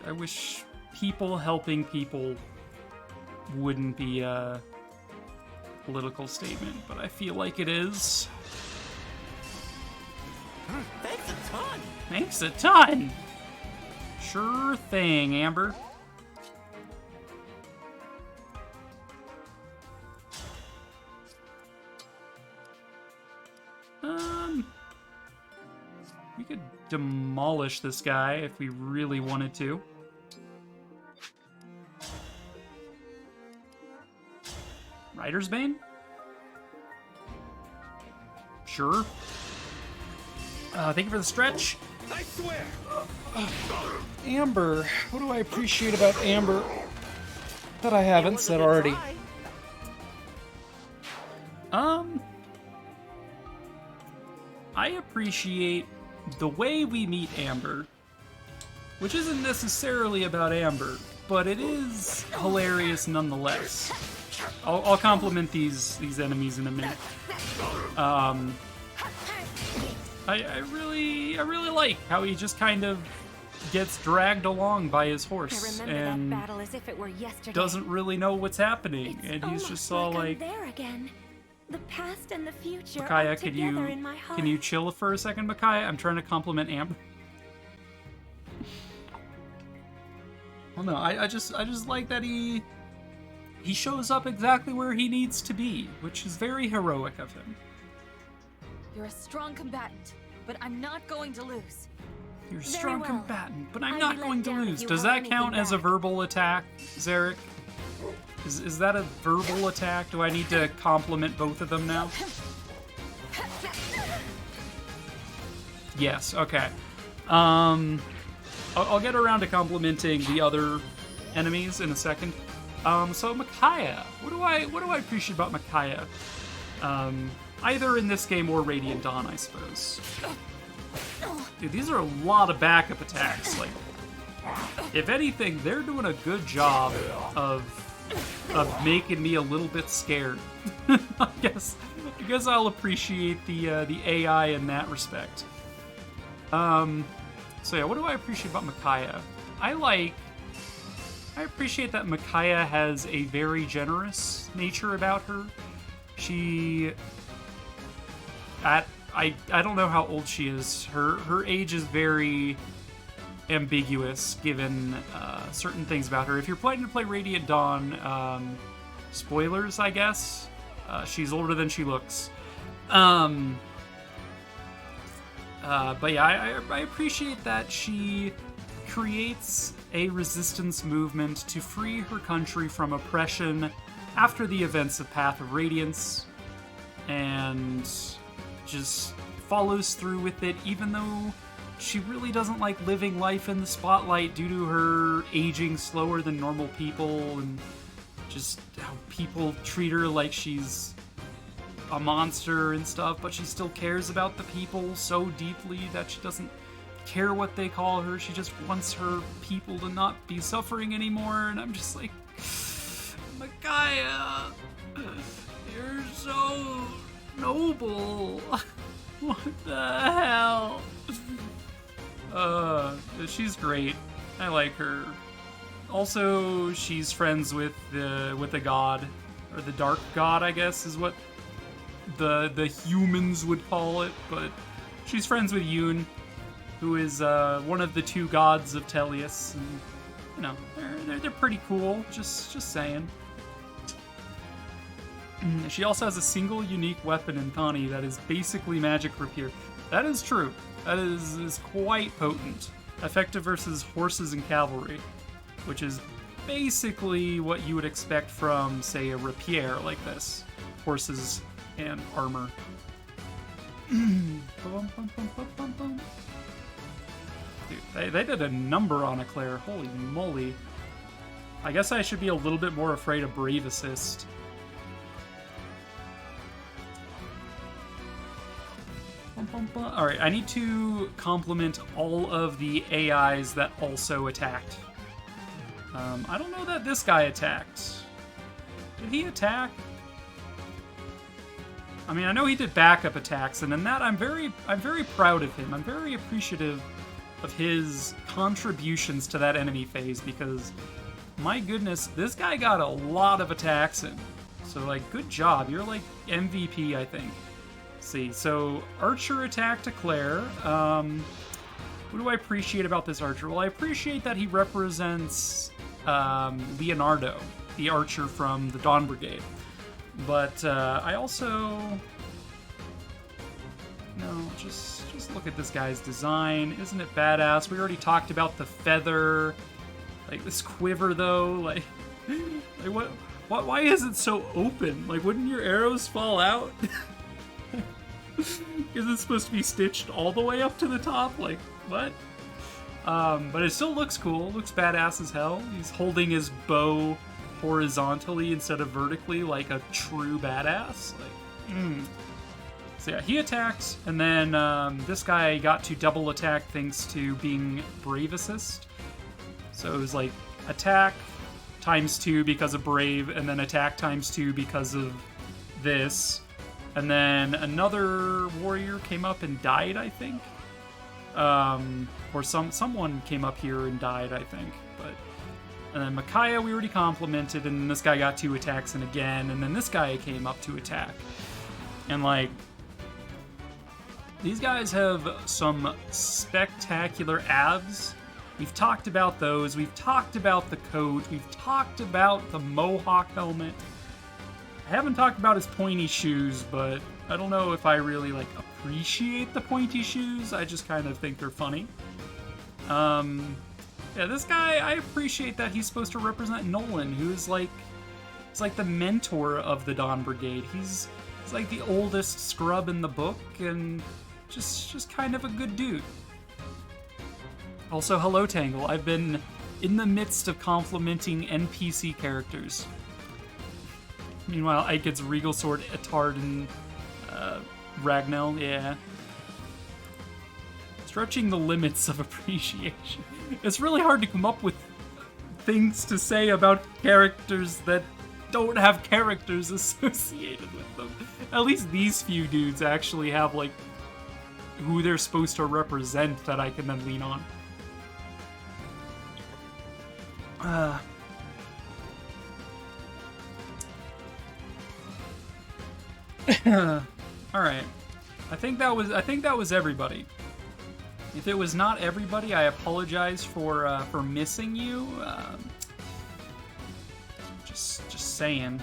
A: I wish people helping people wouldn't be a political statement, but I feel like it is.
C: Thanks a ton!
A: Thanks a ton! Sure thing, Amber. We could demolish this guy if we really wanted to. Rider's Bane? Sure. Thank you for the stretch.
B: I swear!
A: Amber. What do I appreciate about Amber that I haven't said already? I appreciate the way we meet Amber, which isn't necessarily about Amber, but it is hilarious nonetheless. I'll compliment these enemies in a minute. I really like how he just kind of gets dragged along by his horse and
I: that battle as if it were yesterday.
A: Doesn't really know what's happening, and he's just all like,
I: I'm there again. The past and the future
A: Micaiah,
I: are together in my heart.
A: can you chill for a second, Micaiah? I'm trying to compliment Amber. Well, no, I just like that he shows up exactly where he needs to be, which is very heroic of him.
N: You're a strong combatant, but I'm not going to lose.
A: You're a strong combatant, but I'm not going to lose. Does that count as a verbal attack, Zarek? Is that a verbal attack? Do I need to compliment both of them now? Yes, okay. I'll get around to complimenting the other enemies in a second. So Micaiah, what do I appreciate about Micaiah? Either in this game or Radiant Dawn, I suppose. Dude, these are a lot of backup attacks. Like, if anything, they're doing a good job of making me a little bit scared. I guess I'll appreciate the AI in that respect. So yeah, what do I appreciate about Micaiah? I appreciate that Micaiah has a very generous nature about her. I don't know how old she is. Her age is very ambiguous given certain things about her. If you're planning to play Radiant Dawn, spoilers, I guess. She's older than she looks. But yeah, I appreciate that she creates a resistance movement to free her country from oppression after the events of Path of Radiance, and just follows through with it, even though she really doesn't like living life in the spotlight due to her aging slower than normal people, and just how people treat her like she's a monster and stuff, but she still cares about the people so deeply that she doesn't care what they call her. She just wants her people to not be suffering anymore, and I'm just like, Micaiah, you're so noble. What the hell? She's great. I like her. Also, she's friends with the god, or the dark god, I guess, is what the humans would call it. But she's friends with Yoon, who is one of the two gods of Tellius, and you know, they're pretty cool. Just saying. She also has a single unique weapon in Thani that is basically magic rapier. That is true. That is quite potent. Effective versus horses and cavalry, which is basically what you would expect from, say, a rapier like this. Horses and armor. Dude, they did a number on Eclair. Holy moly. I guess I should be a little bit more afraid of Brave Assist. Alright, I need to compliment all of the AIs that also attacked. I don't know that this guy attacked. Did he attack? I mean, I know he did backup attacks, and in that I'm very proud of him. I'm very appreciative of his contributions to that enemy phase, because my goodness, this guy got a lot of attacks in. So like, good job. You're like MVP, I think. See, so Archer attacked Eclair. What do I appreciate about this Archer? Well, I appreciate that he represents Leonardo, the Archer from the Dawn Brigade. But I also... No, just look at this guy's design. Isn't it badass? We already talked about the feather. Like, this quiver, though. Like what? Why is it so open? Like, wouldn't your arrows fall out? Is it supposed to be stitched all the way up to the top? Like, what? But it still looks cool. It looks badass as hell. He's holding his bow horizontally instead of vertically, like a true badass. Like, So yeah, he attacked, and then this guy got to double attack thanks to being Brave Assist. So it was like attack ×2 because of Brave, and then attack ×2 because of this. And then another warrior came up and died, I think. Or someone came up here and died, I think. And then Micaiah we already complimented, and then this guy got 2 attacks and again, and then this guy came up to attack. And like, these guys have some spectacular abs. We've talked about those. We've talked about the coat. We've talked about the mohawk helmet. I haven't talked about his pointy shoes, but I don't know if I really, like, appreciate the pointy shoes. I just kind of think they're funny. Yeah, this guy, I appreciate that he's supposed to represent Nolan, who's, like, he's like the mentor of the Dawn Brigade. He's like the oldest scrub in the book, and just kind of a good dude. Also, hello, Tangle. I've been in the midst of complimenting NPC characters. Meanwhile, Ike gets Regal Sword, Etard, and Ragnell, yeah. Stretching the limits of appreciation. It's really hard to come up with things to say about characters that don't have characters associated with them. At least these few dudes actually have, like, who they're supposed to represent that I can then lean on. All right. I think that was everybody. If it was not everybody, I apologize for missing you. Just saying.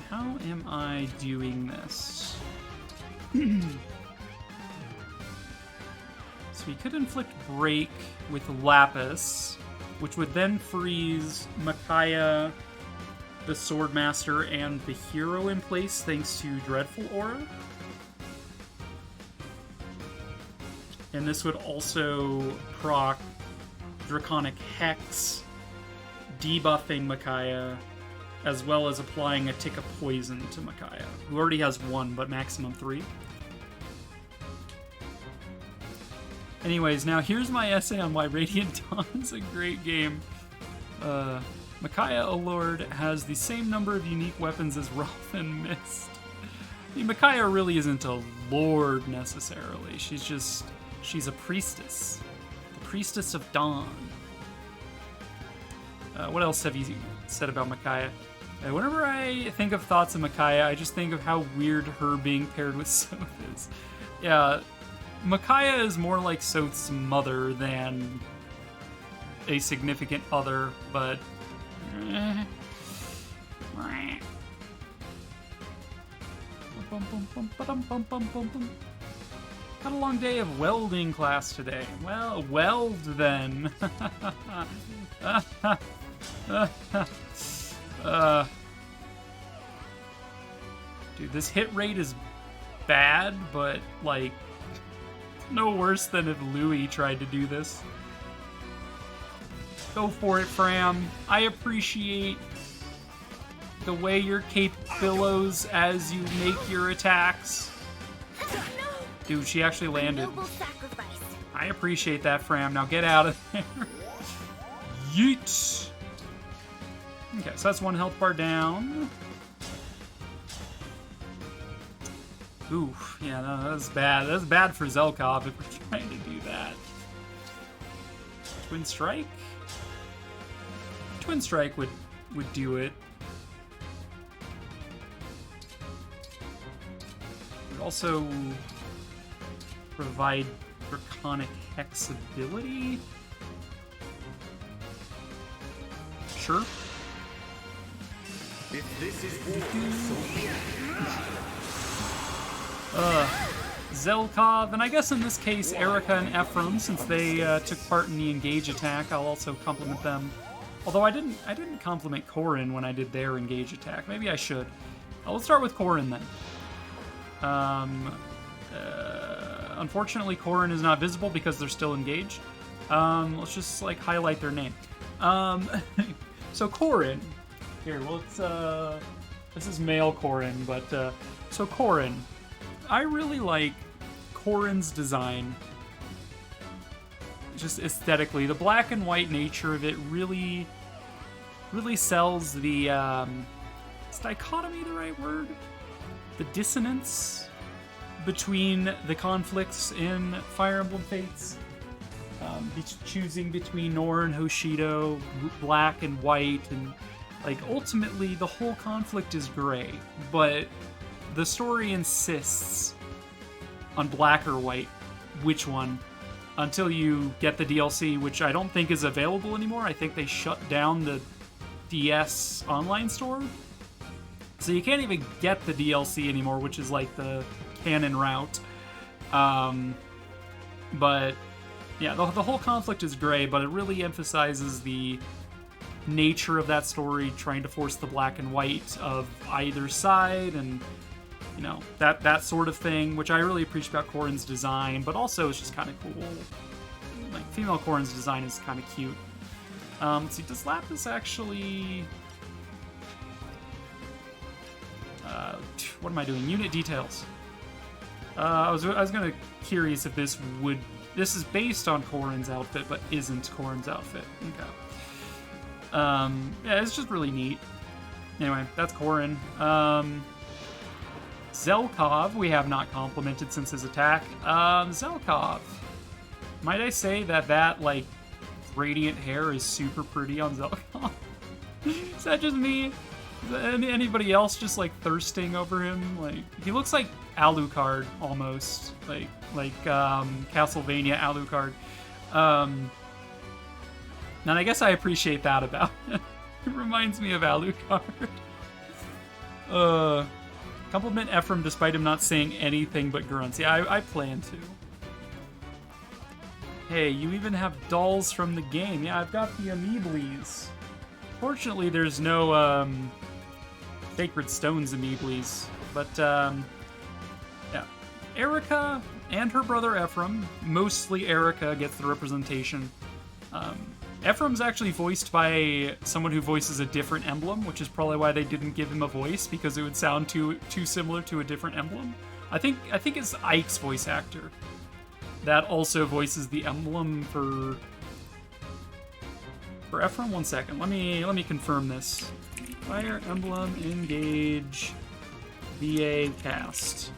A: How am I doing this? So we could inflict Break with Lapis, which would then freeze Micaiah, the Swordmaster, and the hero in place thanks to Dreadful Aura. And this would also proc Draconic Hex, debuffing Micaiah, as well as applying a tick of poison to Micaiah, who already has 1, but maximum 3. Anyways, now here's my essay on why Radiant Dawn is a great game. Micaiah Allord has the same number of unique weapons as Rolf and Mist. I mean, Micaiah really isn't a lord necessarily. She's a priestess. The priestess of Dawn. What else have you said about Micaiah? Whenever I think of thoughts of Micaiah, I just think of how weird her being paired with Soth is. Yeah, Micaiah is more like Soth's mother than a significant other, but... Had a long day of welding class today. Well, weld then. Dude, this hit rate is bad, but, like, no worse than if Louis tried to do this. Go for it, Fram. I appreciate the way your cape billows as you make your attacks. Dude, she actually landed. I appreciate that, Fram. Now get out of there. Yeet! Okay, so that's 1 health bar down. Oof, yeah, no, that's bad. That's bad for Zelkov if we're trying to do that. Twin Strike? Twin Strike would do it. Would also provide Draconic Hex ability. Sure.
H: If this is war,
A: Zelkov, and I guess in this case Erica and Ephraim, since they took part in the Engage attack, I'll also compliment them. Although I didn't compliment Corrin when I did their Engage attack. Maybe I should. Let's start with Corrin then. Unfortunately, Corrin is not visible because they're still engaged. Let's just like highlight their name. So Corrin, here, well, it's this is male Corrin, but so Corrin, I really like Corrin's design. Just aesthetically, the black and white nature of it really sells the is dichotomy the right word? The dissonance between the conflicts in Fire Emblem Fates. choosing between Nor and Hoshido, black and white, and like ultimately the whole conflict is gray, but the story insists on black or white, which one, until you get the DLC, which I don't think is available anymore. I think they shut down the DS online store, so you can't even get the DLC anymore, which is like the canon route. But yeah, the whole conflict is gray, but it really emphasizes the nature of that story, trying to force the black and white of either side, and you know, that sort of thing, which I really appreciate about Corrin's design, but also it's just kind of cool. Like, female Corrin's design is kind of cute. See, does Lapis actually... what am I doing? Unit details. I was gonna curious if this would... This is based on Corrin's outfit, but isn't Corrin's outfit. Okay. Yeah, it's just really neat. Anyway, that's Corrin. Zelkov, we have not complimented since his attack. Zelkov. Might I say that, like, radiant hair is super pretty on Zelkov? Is that just me? Is anybody else just, like, thirsting over him? Like, he looks like Alucard, almost. Like Castlevania Alucard. And I guess I appreciate that about him. It reminds me of Alucard. Compliment Ephraim despite him not saying anything but grunts. Yeah, I plan to. Hey, you even have dolls from the game. Yeah, I've got the Amiiblies. Fortunately, there's no Sacred Stones Amiiblies. But, yeah. Erica and her brother Ephraim, mostly Erica, gets the representation. Ephraim's actually voiced by someone who voices a different emblem, which is probably why they didn't give him a voice, because it would sound too similar to a different emblem. I think it's Ike's voice actor that also voices the emblem for Ephraim. 1 second, let me confirm this. Fire Emblem Engage VA cast.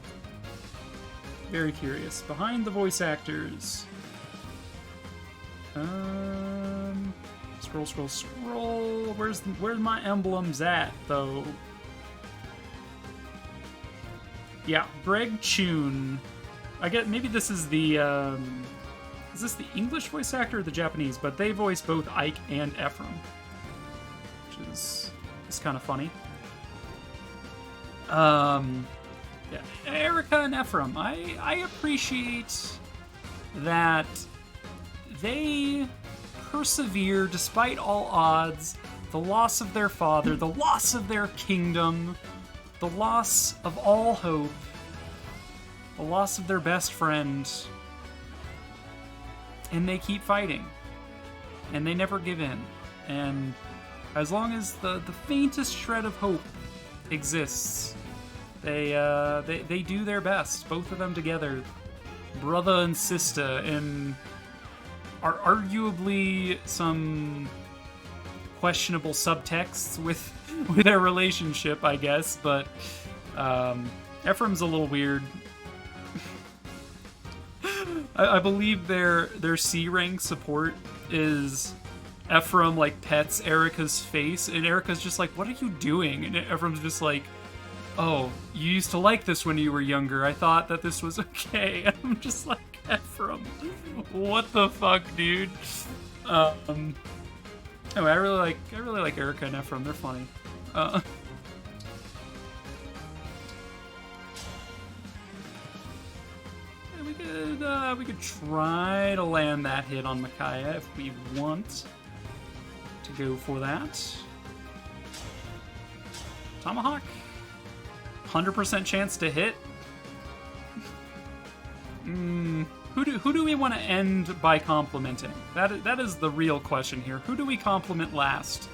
A: Very curious. Behind the voice actors. Scroll. Where's my emblems at, though? Yeah, Greg Chun. I get maybe this is the is this the English voice actor or the Japanese? But they voice both Ike and Ephraim, which is kind of funny. Yeah, Erica and Ephraim. I appreciate that they persevere despite all odds, the loss of their father, the loss of their kingdom, the loss of all hope, the loss of their best friend, and they keep fighting, and they never give in. And as long as the faintest shred of hope exists, they do their best, both of them together, brother and sister, and are arguably some questionable subtexts with their relationship, I guess, but Ephraim's a little weird. I believe their C rank support is Ephraim like pets Erica's face, and Erica's just like, "What are you doing?" And Ephraim's just like, "Oh, you used to like this when you were younger. I thought that this was okay." And I'm just like, Ephraim, what the fuck, dude? Anyway, I really like Erica and Ephraim. They're funny. We could try to land that hit on Micaiah if we want to go for that. Tomahawk, 100% chance to hit. Who do we want to end by complimenting? That is the real question here. Who do we compliment last?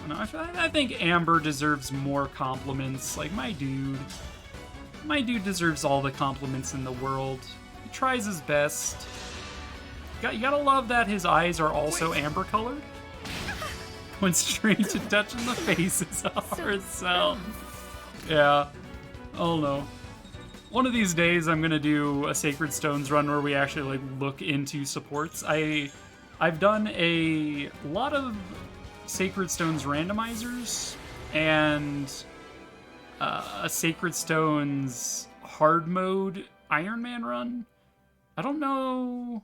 A: No, I think Amber deserves more compliments. Like, my dude deserves all the compliments in the world. He tries his best. You gotta love that his eyes are also amber colored. Went straight to touching the face is a hard sell. Yeah. Oh no. One of these days I'm gonna do a Sacred Stones run where we actually like look into supports. I've done a lot of Sacred Stones randomizers and a Sacred Stones hard mode Iron Man run. I don't know.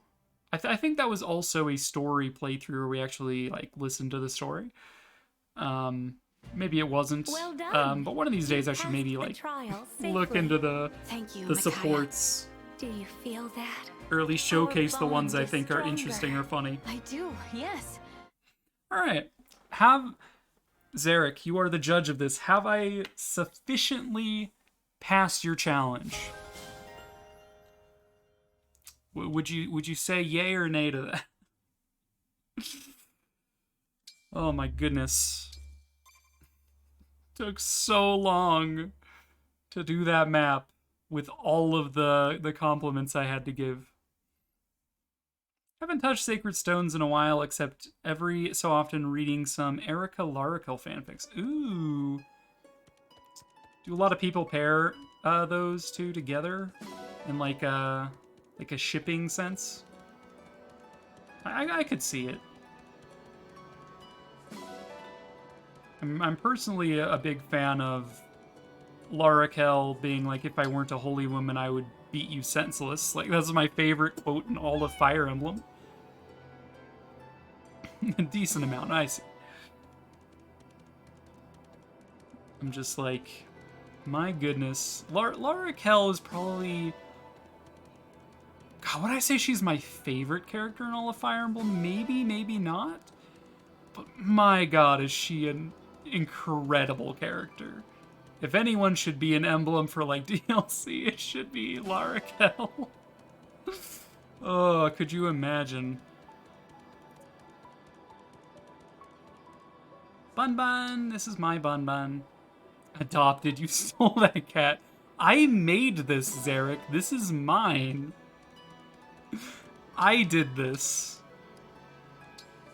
A: I think that was also a story playthrough where we actually like listened to the story. Maybe it wasn't.
I: Well done.
A: But one of these days I should maybe like look into the supports.
I: Do you feel that?
A: Or at least showcase the ones I think are interesting or funny.
N: I do, yes.
A: Alright. Zarek, you are the judge of this. Have I sufficiently passed your challenge? Would you say yay or nay to that? Oh my goodness. Took so long to do that map with all of the compliments I had to give. Haven't touched Sacred Stones in a while, except every so often reading some Erica Larakel fanfics. Ooh. Do a lot of people pair those two together in like a shipping sense? I could see it. I'm personally a big fan of Larakel being like, if I weren't a holy woman, I would beat you senseless. Like, that's my favorite quote in all of Fire Emblem. A decent amount, I see. I'm just like, my goodness. Larakel is probably... God, would I say she's my favorite character in all of Fire Emblem? Maybe, maybe not. But my god, is she an incredible character. If anyone should be an emblem for, like, DLC, it should be Larakel. Oh, could you imagine? Bun Bun, this is my Bun Bun. Adopted, you stole that cat. I made this, Zarek. This is mine. I did this.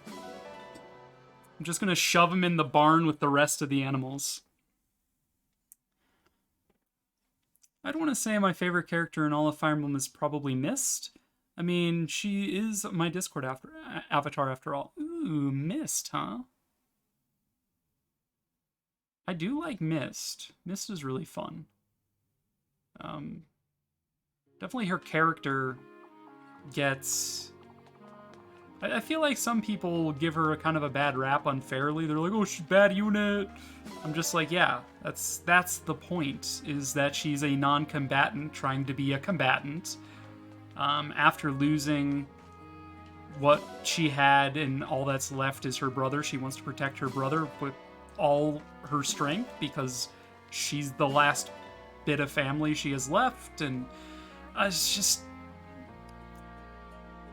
A: I'm just gonna shove him in the barn with the rest of the animals. I'd want to say my favorite character in all of Fire Emblem is probably Mist. I mean, she is my Discord avatar after all. Ooh, Mist, huh? I do like Mist. Mist is really fun. Definitely her character gets... I feel like some people give her a kind of a bad rap unfairly. They're like, oh, she's bad unit. I'm just like, yeah, that's the point, is that she's a non-combatant trying to be a combatant. After losing what she had and all that's left is her brother, she wants to protect her brother with all her strength because she's the last bit of family she has left, and it's just...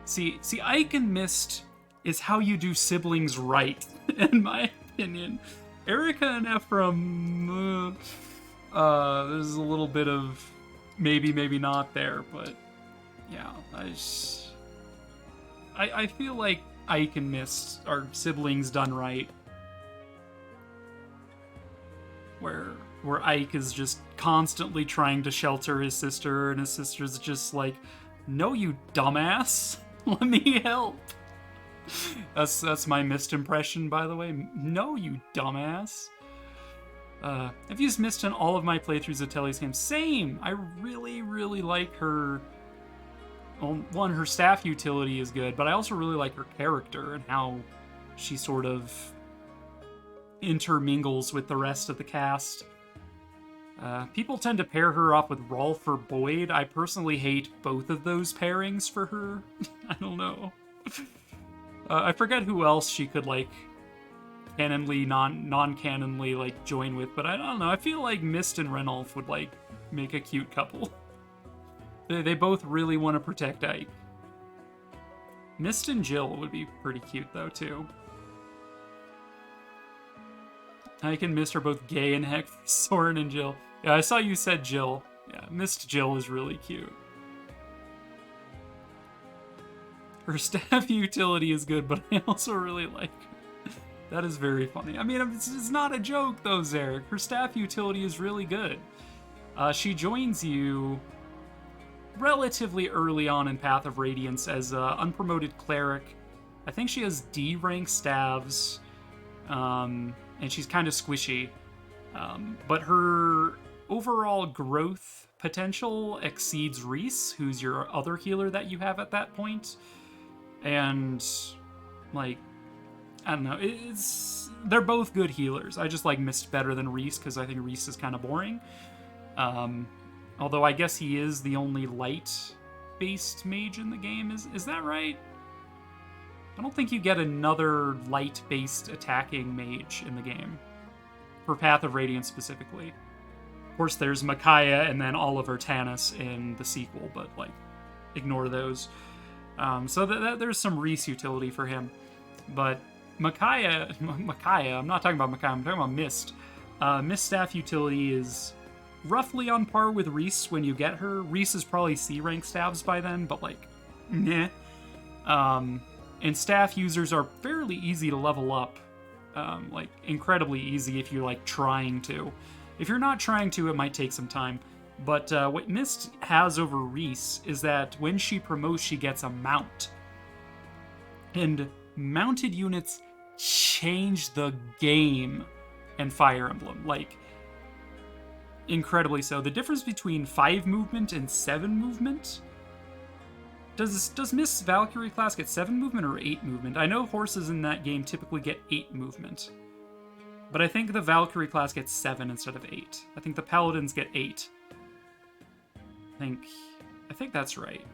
A: See, Ike and Mist is how you do siblings right, in my opinion. Erica and Ephraim, there's a little bit of maybe, maybe not there, but yeah, I feel like Ike and Mist are siblings done right. Where Ike is just constantly trying to shelter his sister, and his sister's just like, no, you dumbass. Let me help. That's my Mist impression, by the way. No, you dumbass. I've used Mist in all of my playthroughs of Telly's games. Same! I really, really like her... Well, one, her staff utility is good, but I also really like her character and how she sort of intermingles with the rest of the cast. People tend to pair her up with Rolf or Boyd. I personally hate both of those pairings for her. I don't know. I forget who else she could, like, canonly, non-canonly, like, join with, but I don't know. I feel like Mist and Renolf would, like, make a cute couple. They both really want to protect Ike. Mist and Jill would be pretty cute, though, too. Ike and Mist are both gay and heck for Soren and Jill. Yeah, I saw you said Jill. Yeah, Mist Jill is really cute. Her staff utility is good, but I also really like her. That is very funny. I mean, it's not a joke, though, Zarek. Her staff utility is really good. She joins you relatively early on in Path of Radiance as an unpromoted cleric. I think she has D rank staves, and she's kind of squishy. But her overall growth potential exceeds Reese, who's your other healer that you have at that point. And, like, I don't know, they're both good healers. I just like Mist better than Reese because I think Reese is kind of boring. Although I guess he is the only light-based mage in the game. Is that right? I don't think you get another light-based attacking mage in the game. For Path of Radiance specifically. Of course, there's Micaiah and then Oliver Tannis in the sequel, but, like, ignore those. So there's some Reese utility for him. But Micaiah, I'm not talking about Micaiah, I'm talking about Mist. Mist staff utility is roughly on par with Reese when you get her. Reese is probably C rank staffs by then, but, like, meh. And staff users are fairly easy to level up. Like, incredibly easy if you're, like, trying to. If you're not trying to, it might take some time. But what Mist has over Reese is that when she promotes, she gets a mount. And mounted units change the game in Fire Emblem. Like, incredibly so. The difference between 5 movement and 7 movement... Does Mist's Valkyrie class get 7 movement or 8 movement? I know horses in that game typically get 8 movement. But I think the Valkyrie class gets 7 instead of 8. I think the Paladins get 8. I think that's right.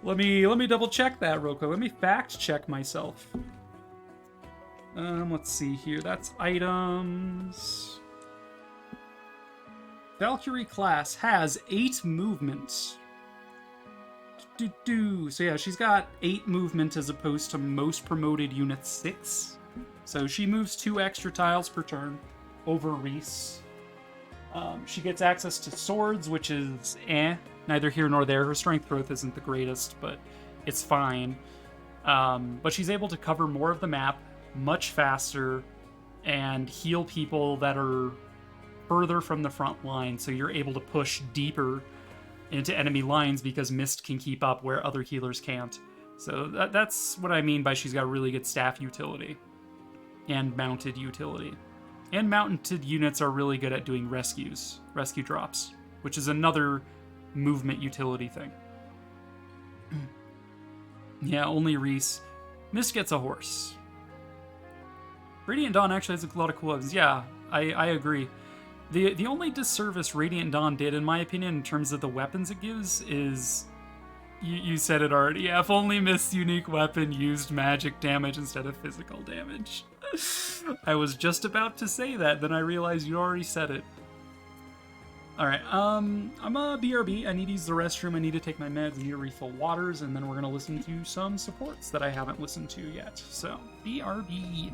A: Let me double check that real quick. Let me fact check myself. Let's see here. That's items. Valkyrie class has 8 movement. So yeah, she's got 8 movement as opposed to most promoted units 6. So she moves 2 extra tiles per turn over Reese. She gets access to swords, which is neither here nor there. Her strength growth isn't the greatest, but it's fine. But she's able to cover more of the map much faster and heal people that are further from the front line, so you're able to push deeper into enemy lines because Mist can keep up where other healers can't. So that's what I mean by she's got really good staff utility and mounted utility. And mounted units are really good at doing rescue drops, which is another movement utility thing. Yeah, only Reese. Mist gets a horse. Radiant Dawn actually has a lot of cool weapons. Yeah, I agree. The only disservice Radiant Dawn did, in my opinion, in terms of the weapons it gives is... You said it already. Yeah, if only Mist's unique weapon used magic damage instead of physical damage. I was just about to say that, then I realized you already said it. Alright, I'm a BRB. I need to use the restroom, I need to take my meds, I need to refill waters, and then we're going to listen to some supports that I haven't listened to yet. So, BRB.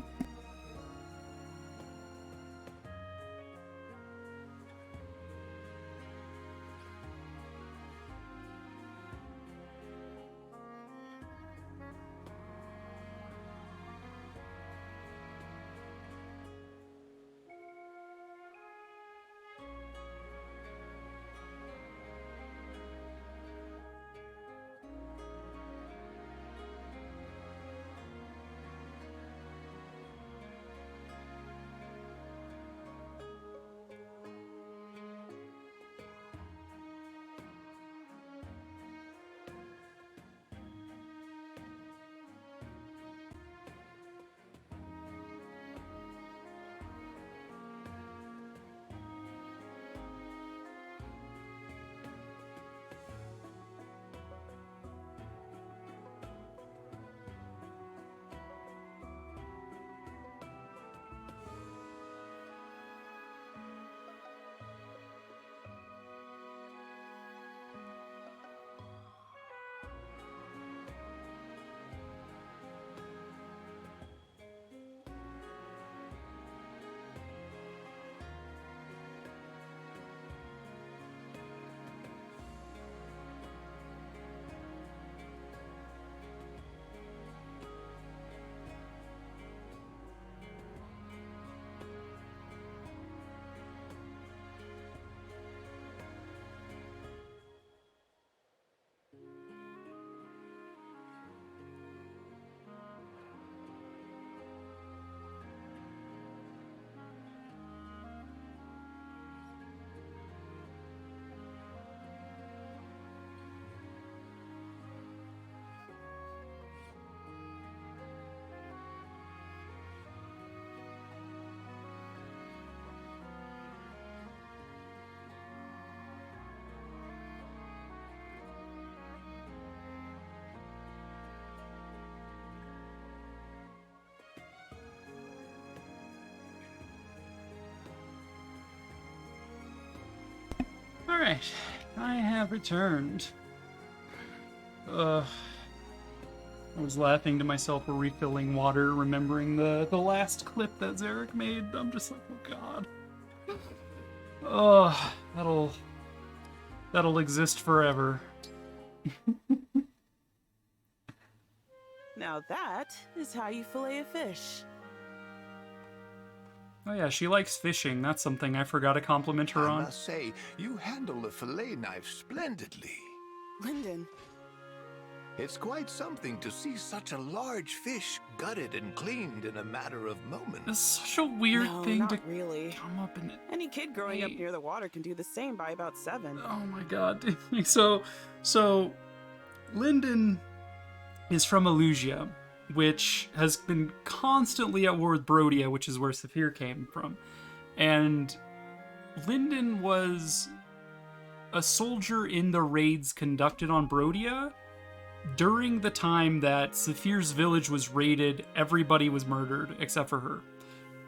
A: Alright, I have returned. I was laughing to myself while refilling water, remembering the last clip that Zarek made. I'm just like, oh god. That'll exist forever.
E: Now that is how you fillet a fish.
A: Oh yeah, she likes fishing. That's something I forgot to compliment her on.
K: I must say, you handle the fillet knife splendidly.
E: Lyndon.
K: It's quite something to see such a large fish gutted and cleaned in a matter of moments.
A: It's such a weird thing to
E: really
A: come up in.
E: Any kid growing up near the water can do the same by about 7.
A: Oh my god. So Lyndon is from Elusia, which has been constantly at war with Brodia, which is where Saphir came from. And Lyndon was a soldier in the raids conducted on Brodia. During the time that Saphir's village was raided, everybody was murdered except for her.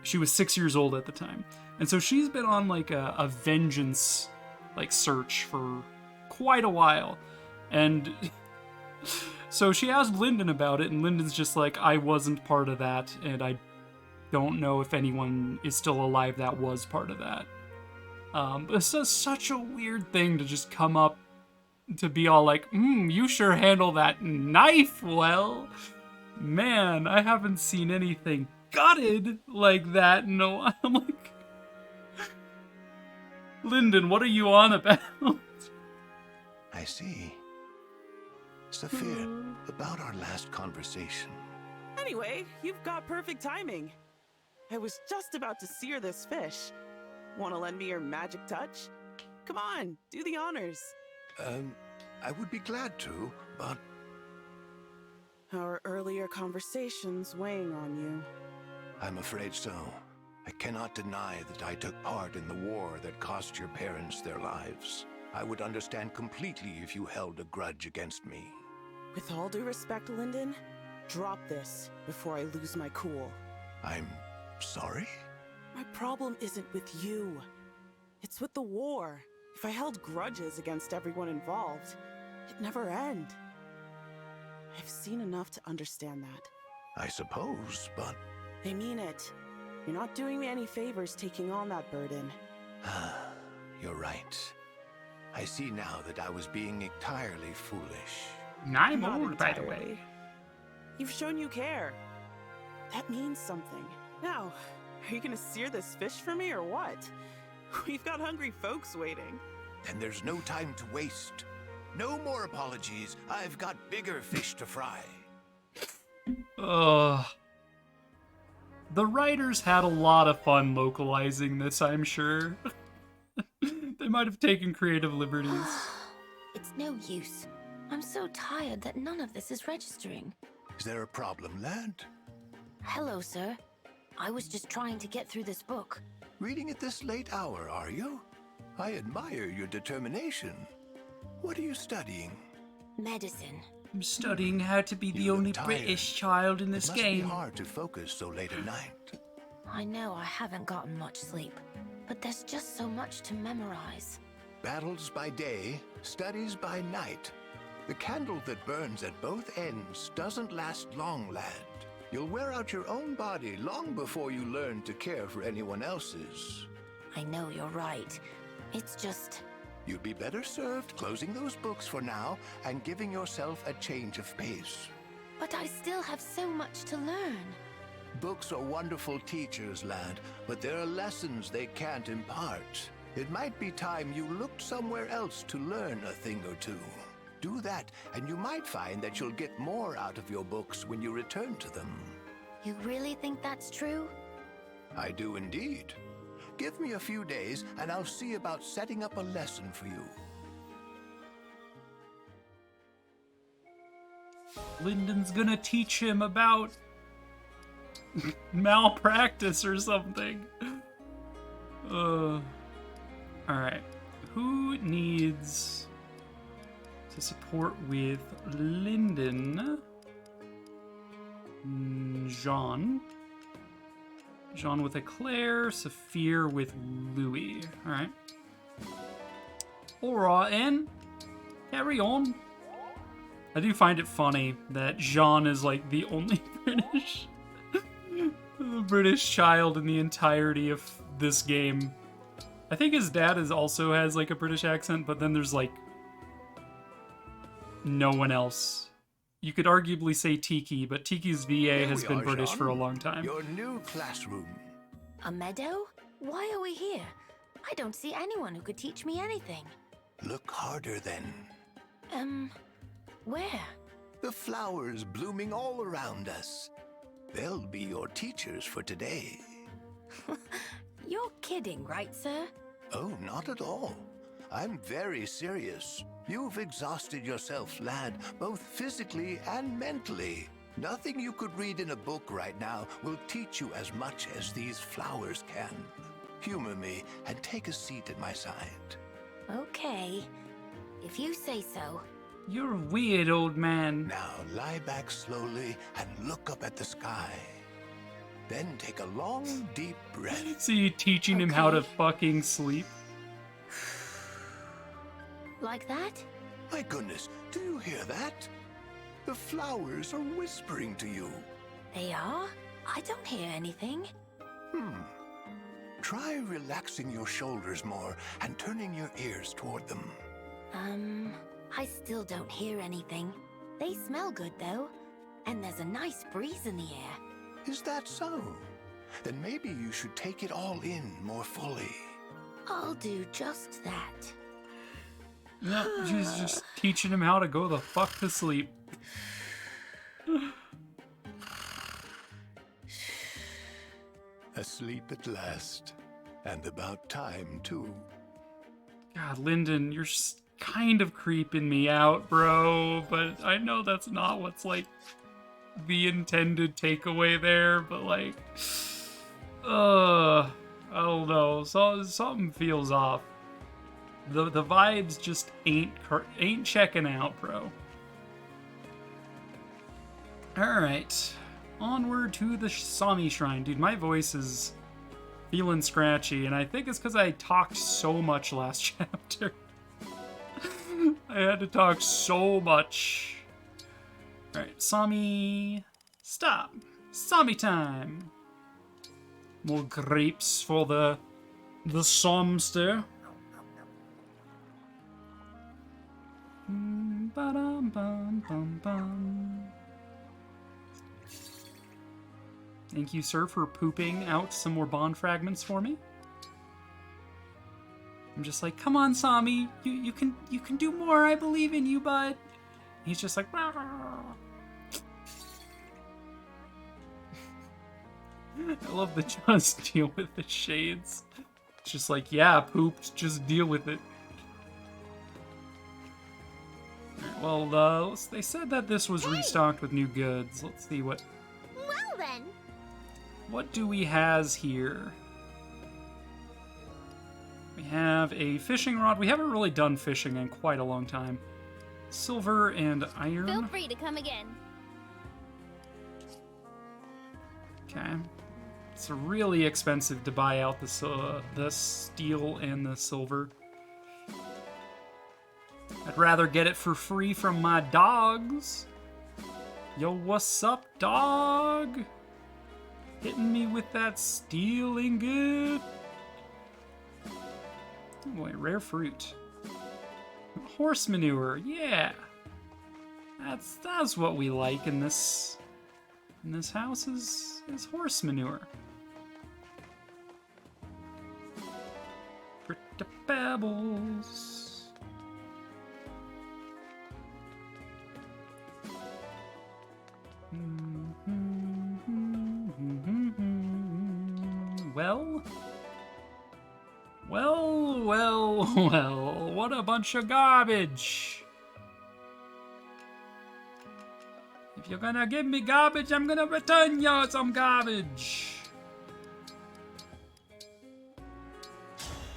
A: She was 6 years old at the time. And so she's been on like a vengeance like search for quite a while. And so she asked Lyndon about it, and Lyndon's just like, I wasn't part of that, and I don't know if anyone is still alive that was part of that. It's just such a weird thing to just come up to be all like, you sure handle that knife well. Man, I haven't seen anything gutted like that in a while. I'm like, Lyndon, what are you on about?
K: I see. Saphir, about our last conversation.
E: Anyway, you've got perfect timing. I was just about to sear this fish. Want to lend me your magic touch? Come on, do the honors.
K: I would be glad to, but...
E: Our earlier conversations weighing on you.
K: I'm afraid so. I cannot deny that I took part in the war that cost your parents their lives. I would understand completely if you held a grudge against me.
E: With all due respect, Lyndon, drop this before I lose my cool.
K: I'm sorry?
E: My problem isn't with you. It's with the war. If I held grudges against everyone involved, it'd never end. I've seen enough to understand that.
K: I suppose, but...
E: I mean it. You're not doing me any favors taking on that burden.
K: You're right. I see now that I was being entirely foolish.
A: I'm old, by the way.
E: You've shown you care. That means something. Now, are you gonna sear this fish for me or what? We've got hungry folks waiting.
K: Then there's no time to waste. No more apologies. I've got bigger fish to fry.
A: The writers had a lot of fun localizing this, I'm sure. They might have taken creative liberties.
O: It's no use. I'm so tired that none of this is registering.
K: Is there a problem, lad?
O: Hello, sir. I was just trying to get through this book.
K: Reading at this late hour, are you? I admire your determination. What are you studying?
O: Medicine.
A: I'm studying how to be the only British child in this game.
K: It must be hard to focus so late at night.
O: I know I haven't gotten much sleep, but there's just so much to memorize.
K: Battles by day, studies by night. The candle that burns at both ends doesn't last long, lad. You'll wear out your own body long before you learn to care for anyone else's.
O: I know you're right. It's just...
K: You'd be better served closing those books for now and giving yourself a change of pace.
O: But I still have so much to learn.
K: Books are wonderful teachers, lad, but there are lessons they can't impart. It might be time you looked somewhere else to learn a thing or two. Do that, and you might find that you'll get more out of your books when you return to them.
O: You really think that's true?
K: I do indeed. Give me a few days, and I'll see about setting up a lesson for you.
A: Lyndon's gonna teach him about malpractice or something. Alright. Who needs to support with Lyndon? Jean. Jean with Eclair, Saphir with Louis. Alright. Alright, and carry on. I do find it funny that Jean is like the only British child in the entirety of this game. I think his dad also has like a British accent, but then there's like no one else. You could arguably say Tiki, but Tiki's VA has been British for a long time.
K: Your new classroom.
O: A meadow? Why are we here? I don't see anyone who could teach me anything.
K: Look harder then.
O: Where?
K: The flowers blooming all around us. They'll be your teachers for today.
O: You're kidding, right, sir?
K: Oh, not at all. I'm very serious. You've exhausted yourself, lad, both physically and mentally. Nothing you could read in a book right now will teach you as much as these flowers can. Humor me and take a seat at my side.
O: Okay, if you say so.
A: You're weird, old man.
K: Now lie back slowly and look up at the sky. Then take a long, deep breath.
A: So you teaching him how to fucking sleep?
O: Like that?
K: My goodness, do you hear that? The flowers are whispering to you.
O: They are? I don't hear anything.
K: Try relaxing your shoulders more and turning your ears toward them.
O: I still don't hear anything. They smell good, though. And there's a nice breeze in the air.
K: Is that so? Then maybe you should take it all in more fully.
O: I'll do just that.
A: Yeah, she's just teaching him how to go the fuck to sleep.
K: Asleep at last. And about time, too.
A: God, Lyndon, you're kind of creeping me out, bro. But I know that's not what's, like, the intended takeaway there. But, like, I don't know. So, something feels off. The vibes just ain't checking out, bro. Alright. Onward to the Sami Shrine. Dude, my voice is feeling scratchy, and I think it's because I talked so much last chapter. I had to talk so much. Alright, Sami... Stop. Sami time. More grapes for the Somster. Thank you, sir, for pooping out some more bond fragments for me. I'm just like, come on, Sami, you can do more. I believe in you, bud. He's just like, I love the just deal with the shades. It's just like, yeah, pooped, just deal with it. Well, they said that this was restocked with new goods. Let's see what...
G: Well then.
A: What do we has here? We have a fishing rod. We haven't really done fishing in quite a long time. Silver and iron.
G: Feel free to come again.
A: Okay. It's really expensive to buy out the steel and the silver. I'd rather get it for free from my dogs. Yo, what's up, dog? Hitting me with that steel ingot. Oh boy, rare fruit. Horse manure, yeah. That's what we like in this house is horse manure. Pretty pebbles. Well, what a bunch of garbage. If you're gonna give me garbage, I'm gonna return you some garbage.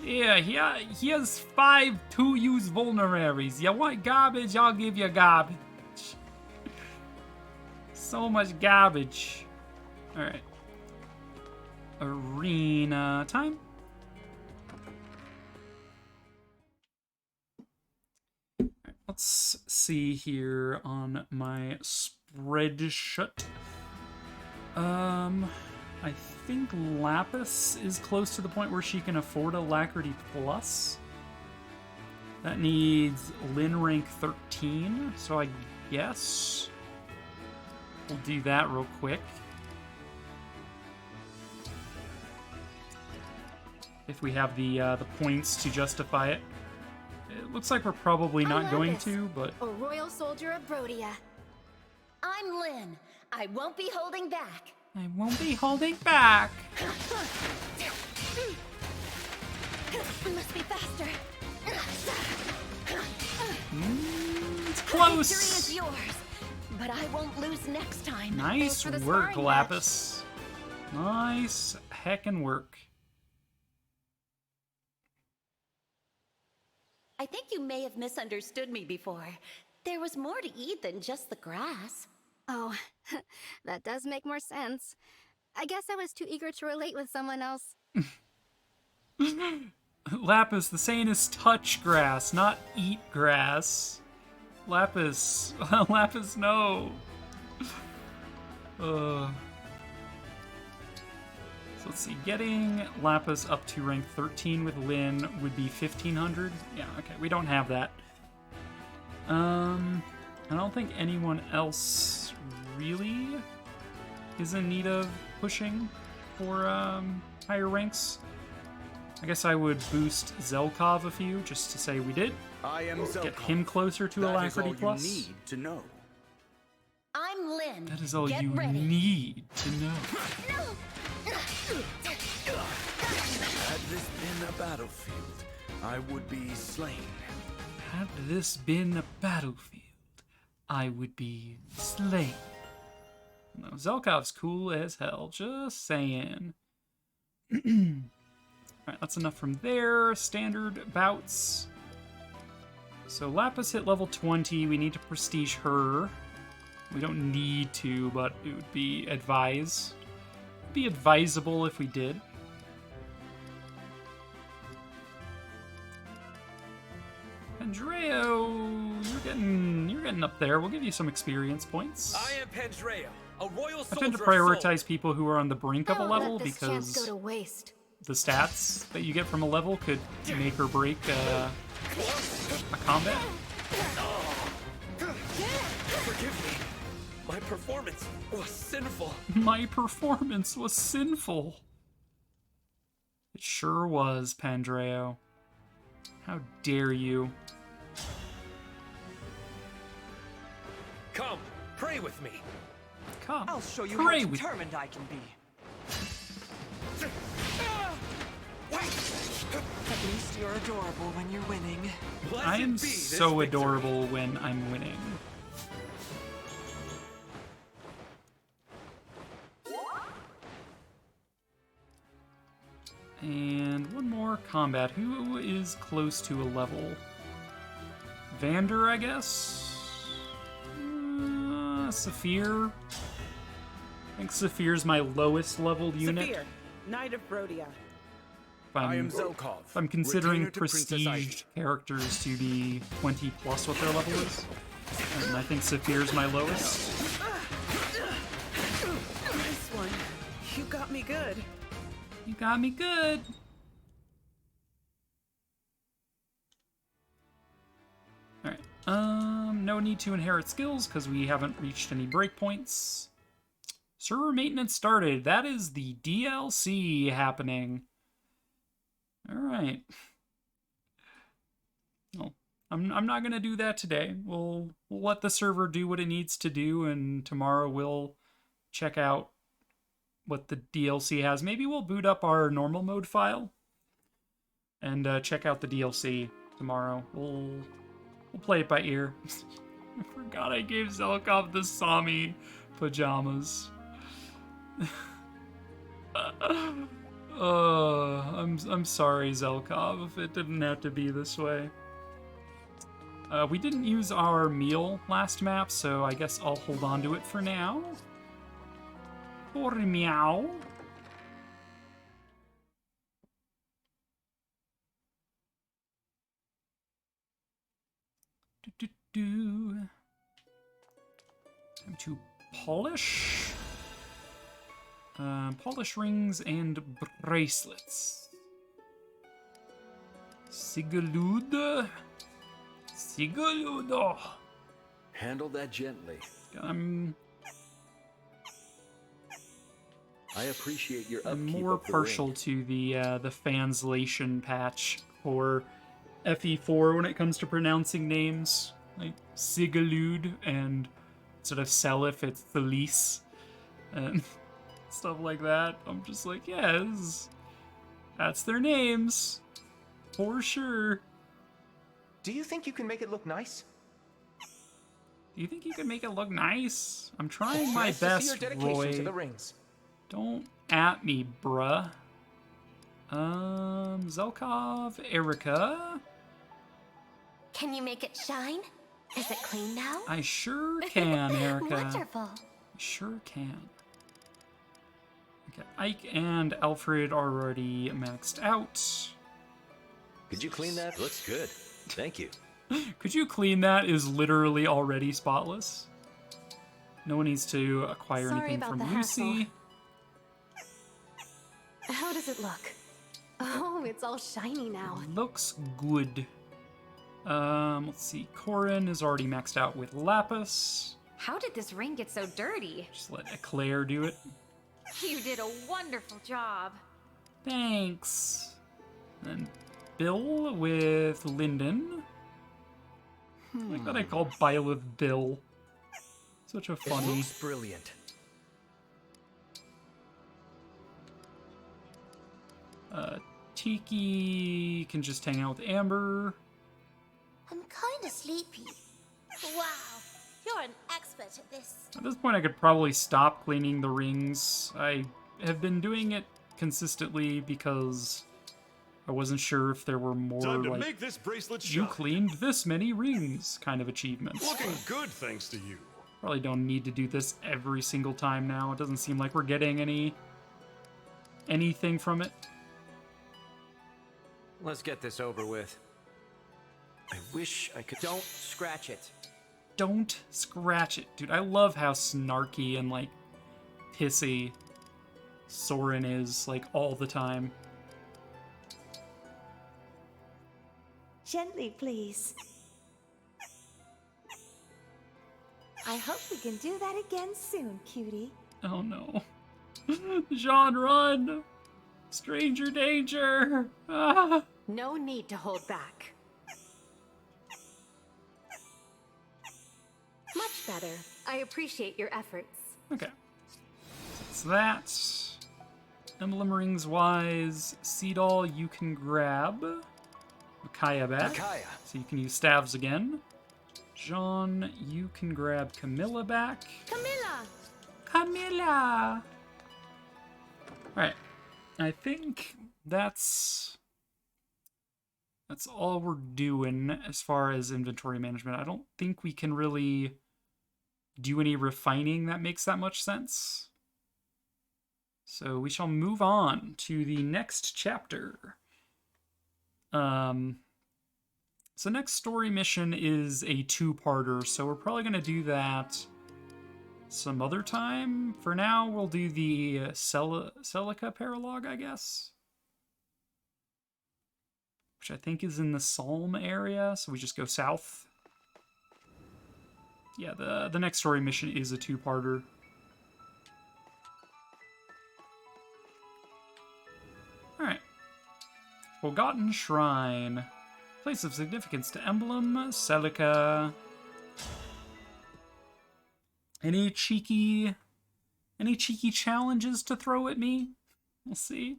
A: Yeah, here's 5 2-use vulneraries. You want garbage, I'll give you garbage. So much garbage. Alright. Arena time. let's see here on my spreadsheet. I think Lapis is close to the point where she can afford Alacrity Plus. That needs Lin rank 13, so I guess we'll do that real quick. If we have the points to justify it. It looks like we're probably not going to, but...
O: a royal soldier of Brodia. I'm Lin. I won't be holding back.
A: I won't be holding back.
O: Must be faster.
A: It's close.
O: Victory is yours, but I won't lose next time.
A: Nice work, Lapis. Nice heckin' work.
O: I think you may have misunderstood me before. There was more to eat than just the grass.
P: Oh, that does make more sense. I guess I was too eager to relate with someone else.
A: Lapis, the saying is touch grass, not eat grass. Lapis. Lapis, no. So let's see. Getting Lapis up to rank 13 with Lin would be 1,500. Yeah, okay. We don't have that. I don't think anyone else really is in need of pushing for higher ranks. I guess I would boost Zelkov a few just to say we did.
H: I am Zelkov.
A: Get him closer to Alacrity Plus.
H: You need to know.
O: I'm Lin.
A: That is all
O: Get
A: you
O: ready.
A: need to know.
H: Had this been a battlefield, I would be slain.
A: Had this been a battlefield, I would be slain. No, Zelkov's cool as hell, just saying. Alright, that's enough from there. Standard bouts. So Lapis hit level 20. We need to prestige her. We don't need to, but it would be advisable if we did. Pandreo, you're getting up there. We'll give you some experience points.
B: I am Pandreo, a royal soldier.
A: I tend to
B: of Sol.
A: Soul. People who are on the brink of a level
P: let this chance go
A: because
P: to waste.
A: the stats that you get from a level could make or break a combat.
B: Forgive me. My performance was sinful.
A: My performance was sinful. It sure was, Pandreo. How dare you?
B: Come, pray with me.
A: Come,
Q: I'll show you
A: pray
Q: how
A: with
Q: determined I can be. At least you're adorable when you're winning.
A: I am so adorable when I'm winning. And one more combat. Who is close to a level? Vander, I guess? Saphir? I think Saphir's my lowest leveled unit.
E: Saphir, Knight of Brodia.
H: I am Zelkov.
A: If I'm considering
H: Retainer to Princess
A: prestige characters to be 20 plus what their level is. And I think Saphir's my lowest.
E: Nice one. You got me good.
A: You got me good. Alright. No need to inherit skills because we haven't reached any breakpoints. Server maintenance started. That is the DLC happening. Alright. Well, I'm not gonna do that today. We'll let the server do what it needs to do, and tomorrow we'll check out what the DLC has. Maybe we'll boot up our normal mode file and check out the DLC tomorrow. We'll play it by ear. I forgot I gave Zelkov the Sami pajamas. I'm sorry, Zelkov, if it didn't have to be this way. We didn't use our meal last map, so I guess I'll hold on to it for now. Or meow. Time to polish. Polish rings and bracelets. Sigalud. Sigaludo.
J: Handle that gently. I appreciate your upkeep.
A: I'm more partial to the fanslation patch for FE4 when it comes to pronouncing names, like Sigalud, and instead of Selif, it's Thalise, and stuff like that. I'm just like, yes, that's their names, for sure.
L: Do you think you can make it look nice?
A: Do you think you can make it look nice? I'm trying my
L: Nice
A: best,
L: to see your dedication
A: Roy.
L: to the rings.
A: Don't at me, bruh. Zelkov, Erica.
O: Can you make it shine? Is it clean now?
A: I sure can, Erica.
O: Wonderful.
A: I sure can. Okay, Ike and Alfred are already maxed out.
J: Could you clean that? Looks good. Thank you.
A: Could you clean that is literally already spotless. No one needs to acquire
I: Sorry
A: anything
I: about
A: from
I: the
A: Lucy.
I: How does it look? Oh, it's all shiny now.
A: Looks good. Let's see. Corin is already maxed out with Lapis.
N: How did this ring get so dirty?
A: Just let Eclair do it.
N: You did a wonderful job.
A: Thanks. And Bill with Lyndon. I like that I call Byleth Bill. Such a funny.
L: It looks brilliant.
A: Tiki can just hang out with Amber.
G: I'm kinda sleepy. Wow, you're an expert at this.
A: At this point, I could probably stop cleaning the rings. I have been doing it consistently because I wasn't sure if there were more,
D: Time to
A: like,
D: make this bracelet
A: you
D: shine.
A: cleaned this many rings kind of achievements.
D: Looking good, thanks to you.
A: Probably don't need to do this every single time now. It doesn't seem like we're getting anything from it.
B: Let's get this over with. I wish I could. Don't scratch it.
A: Don't scratch it. Dude, I love how snarky and, like, pissy Soren is, like, all the time.
I: Gently, please. I hope we can do that again soon, cutie.
A: Oh no. Jean, run! Stranger danger! Ah.
I: No need to hold back. Much better. I appreciate your efforts.
A: Okay. So that's emblem rings wise. Seadall, you can grab Micaiah back.
L: Micaiah.
A: So you can use staves again. Jean, you can grab Camilla back. Camilla! Alright. I think that's all we're doing as far as inventory management. I don't think we can really do any refining that makes that much sense. So we shall move on to the next chapter. So next story mission is a two-parter, so we're probably going to do that some other time. For now, we'll do the Celica paralogue, I guess. Which I think is in the Psalm area, so we just go south. Yeah, the next story mission is a two-parter. Alright. Forgotten Shrine. Place of significance to Emblem, Celica. Any cheeky challenges to throw at me? We'll see.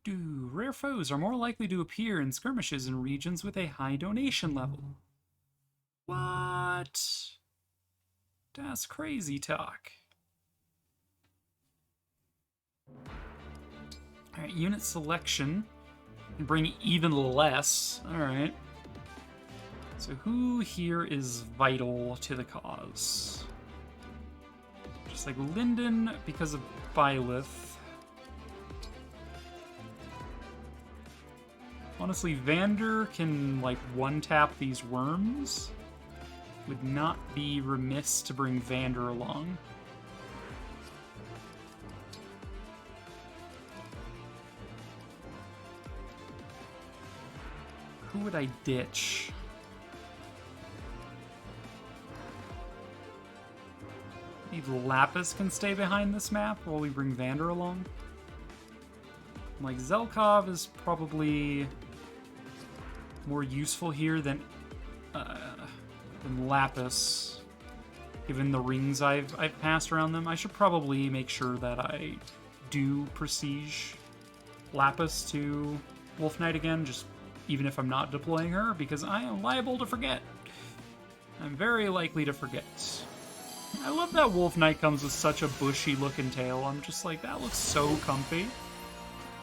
A: Rare foes are more likely to appear in skirmishes in regions with a high donation level. What? That's crazy talk. Alright, unit selection. Bring even less. Alright. So who here is vital to the cause? Just like Linden because of Byleth. Honestly, Vander can, like, one-tap these worms. Would not be remiss to bring Vander along. Who would I ditch? Maybe Lapis can stay behind this map while we bring Vander along. Like, Zelkov is probably more useful here than Lapis, given the rings I've passed around them. I should probably make sure that I do Prestige Lapis to Wolf Knight again, just even if I'm not deploying her, because I am liable to forget. I'm very likely to forget. I love that Wolf Knight comes with such a bushy looking tail. I'm just like, that looks so comfy.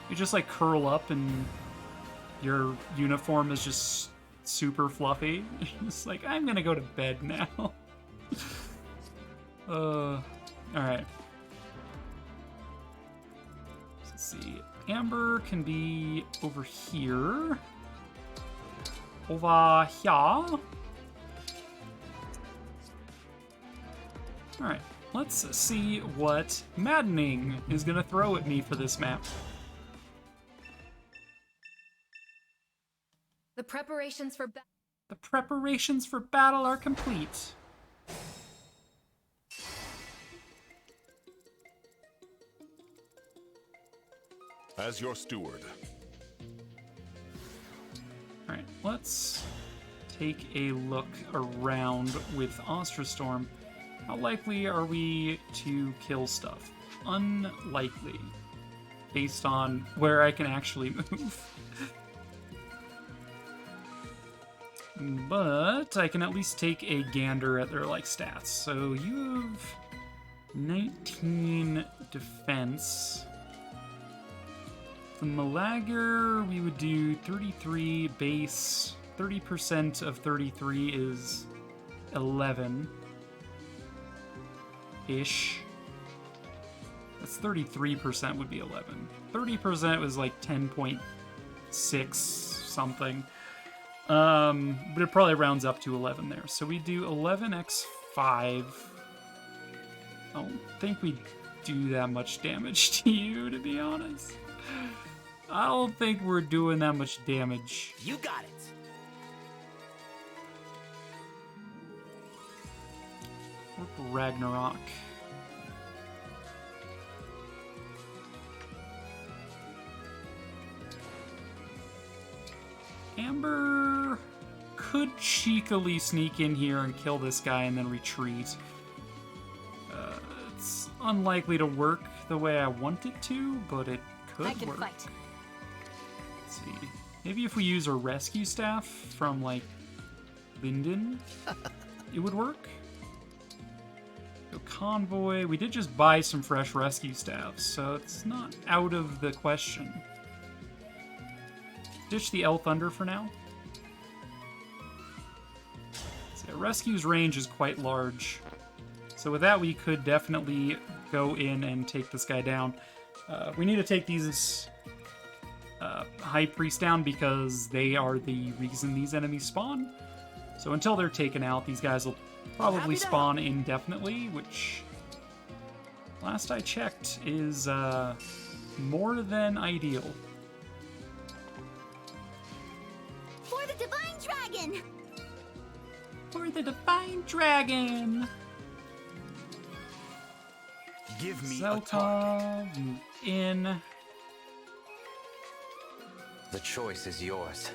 A: You just like curl up and your uniform is just super fluffy. It's like, I'm gonna go to bed now. Alright. Let's see. Amber can be over here. Over here. Alright, let's see what Maddening is gonna throw at me for this map.
N: The preparations for
A: battle are complete.
D: As your steward.
A: Alright, let's take a look around with Ostrastorm. How likely are we to kill stuff? Unlikely, based on where I can actually move. But I can at least take a gander at their like stats. So you have 19 defense. The Malager, we would do 33 base. 30% of 33 is 11-ish. That's 33% would be 11. 30% was like 10.6 something. But it probably rounds up to 11 there. So we do 11x5. I don't think we do that much damage to you, to be honest. I don't think we're doing that much damage.
C: You got it.
A: Ragnarok. Amber could cheekily sneak in here and kill this guy and then retreat. It's unlikely to work the way I want it to, but it could
N: I can
A: work.
N: Fight.
A: Let's see. Maybe if we use a rescue staff from, like, Linden, it would work. Go convoy. We did just buy some fresh rescue staffs, so it's not out of the question. Ditch the El Thunder for now. So yeah, rescue's range is quite large. So with that, we could definitely go in and take this guy down. We need to take these High Priest down because they are the reason these enemies spawn. So until they're taken out, these guys will probably spawn indefinitely, which, last I checked, is more than ideal.
G: For the Divine Dragon!
A: For the Divine Dragon!
H: Give me
A: Zelkov, move in.
L: The choice is yours.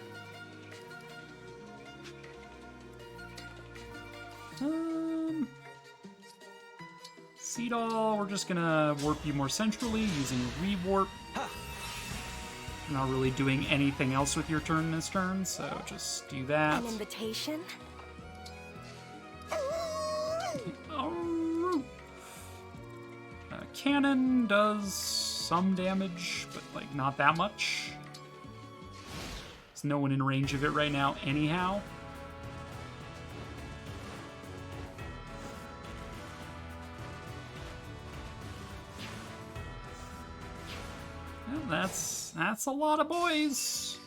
A: Seadall, we're just gonna warp you more centrally using rewarp. You're not really doing anything else with your turn this turn, so just do that.
I: An invitation?
A: Cannon does some damage, but like not that much. There's no one in range of it right now anyhow. that's a lot of boys.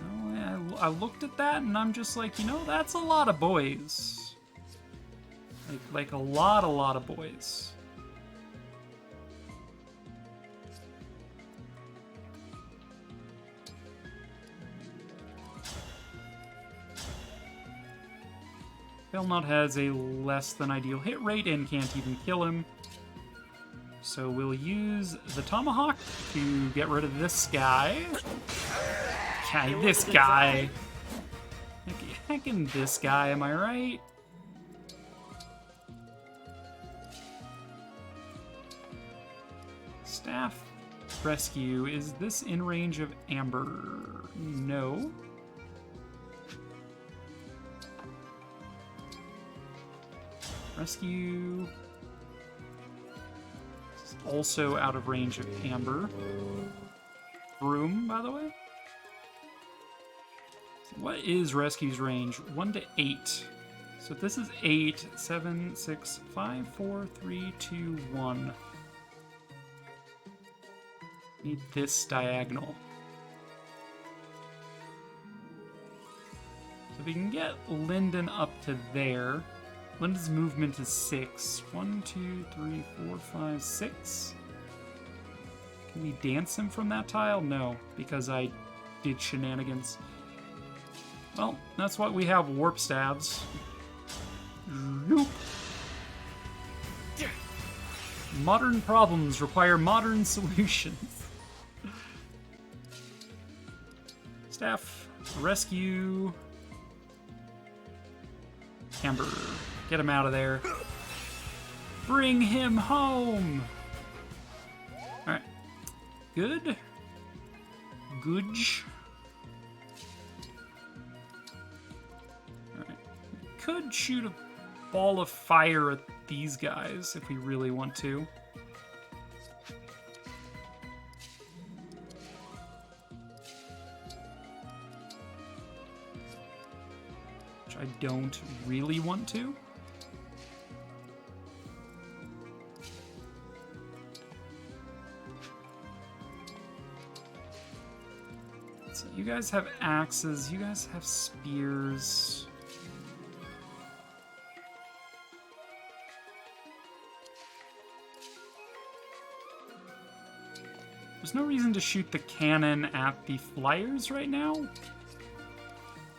A: Oh, I looked at that and I'm just like, you know, that's a lot of boys. Like a lot of boys. Belnod has a less than ideal hit rate and can't even kill him. So we'll use the Tomahawk to get rid of this guy. Okay, this guy. Heckin' this guy, am I right? Staff rescue. Is this in range of Amber? No. Rescue. This is also out of range of Amber. Broom, by the way. What is Rescue's range? 1 to 8. So if this is 8, 7, 6, 5, 4, 3, 2, 1. Need this diagonal. So if we can get Lyndon up to there. Lyndon's movement is 6. 1, 2, 3, 4, 5, 6. Can we dance him from that tile? No, because I did shenanigans. Well, that's why we have warp stabs. Nope. Modern problems require modern solutions. Staff, rescue. Amber, get him out of there. Bring him home. Alright. Good. Goodge. Alright. Could shoot a ball of fire at these guys if we really want to. Which I don't really want to. So you guys have axes, you guys have spears. There's no reason to shoot the cannon at the flyers right now.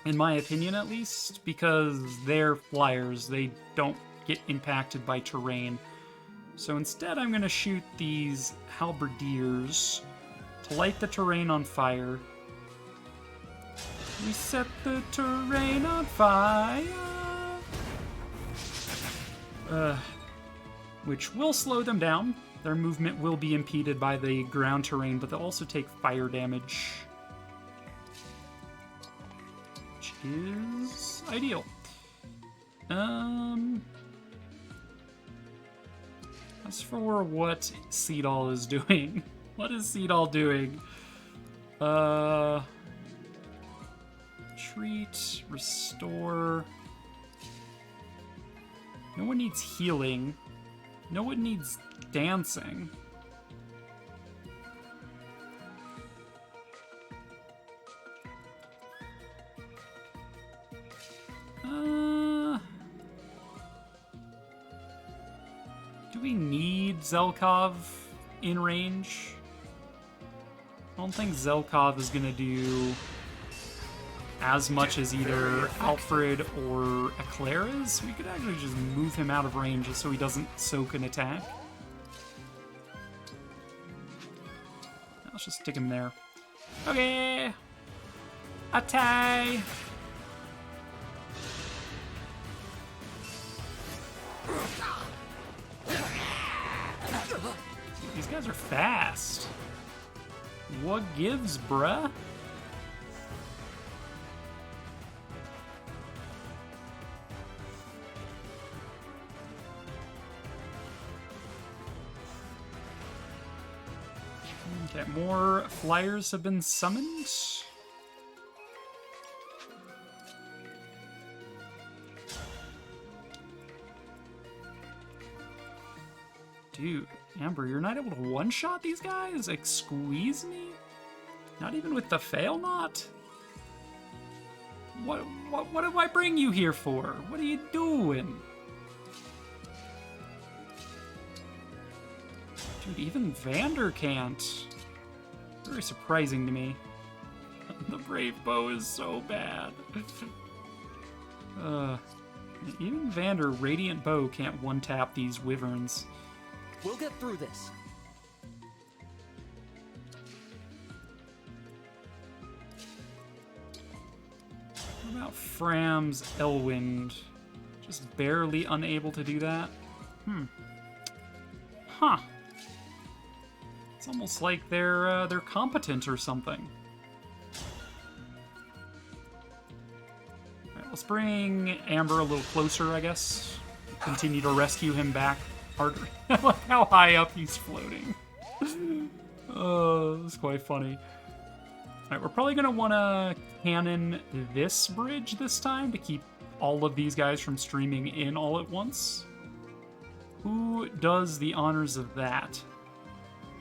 A: In my opinion, at least, because they're flyers. They don't get impacted by terrain. So instead, I'm going to shoot these halberdiers to light the terrain on fire. We set the terrain on fire! Which will slow them down. Their movement will be impeded by the ground terrain, but they'll also take fire damage. Which is ideal. As for what Seadall is doing. What is Seadall doing? Treat, restore. No one needs healing. No one needs dancing. Do we need Zelkov in range? I don't think Zelkov is gonna do as much as either Alfred or Eclair is. We could actually just move him out of range so he doesn't soak an attack. Let's just stick him there. Okay. Attack. These guys are fast. What gives, bruh? Okay, more flyers have been summoned. Dude, Amber, you're not able to one-shot these guys? Like, squeeze me? Not even with the fail knot? What do I bring you here for? What are you doing? Dude, even Vander can't. Very surprising to me. The Brave Bow is so bad. Even Vander Radiant Bow can't one-tap these wyverns.
C: We'll get through this.
A: What about Fram's Elwind? Just barely unable to do that? Huh. It's almost like they're competent or something. Alright, let's bring Amber a little closer, I guess. Continue to rescue him back harder. I like how high up he's floating. Oh, that's quite funny. Alright, we're probably gonna wanna cannon this bridge this time to keep all of these guys from streaming in all at once. Who does the honors of that?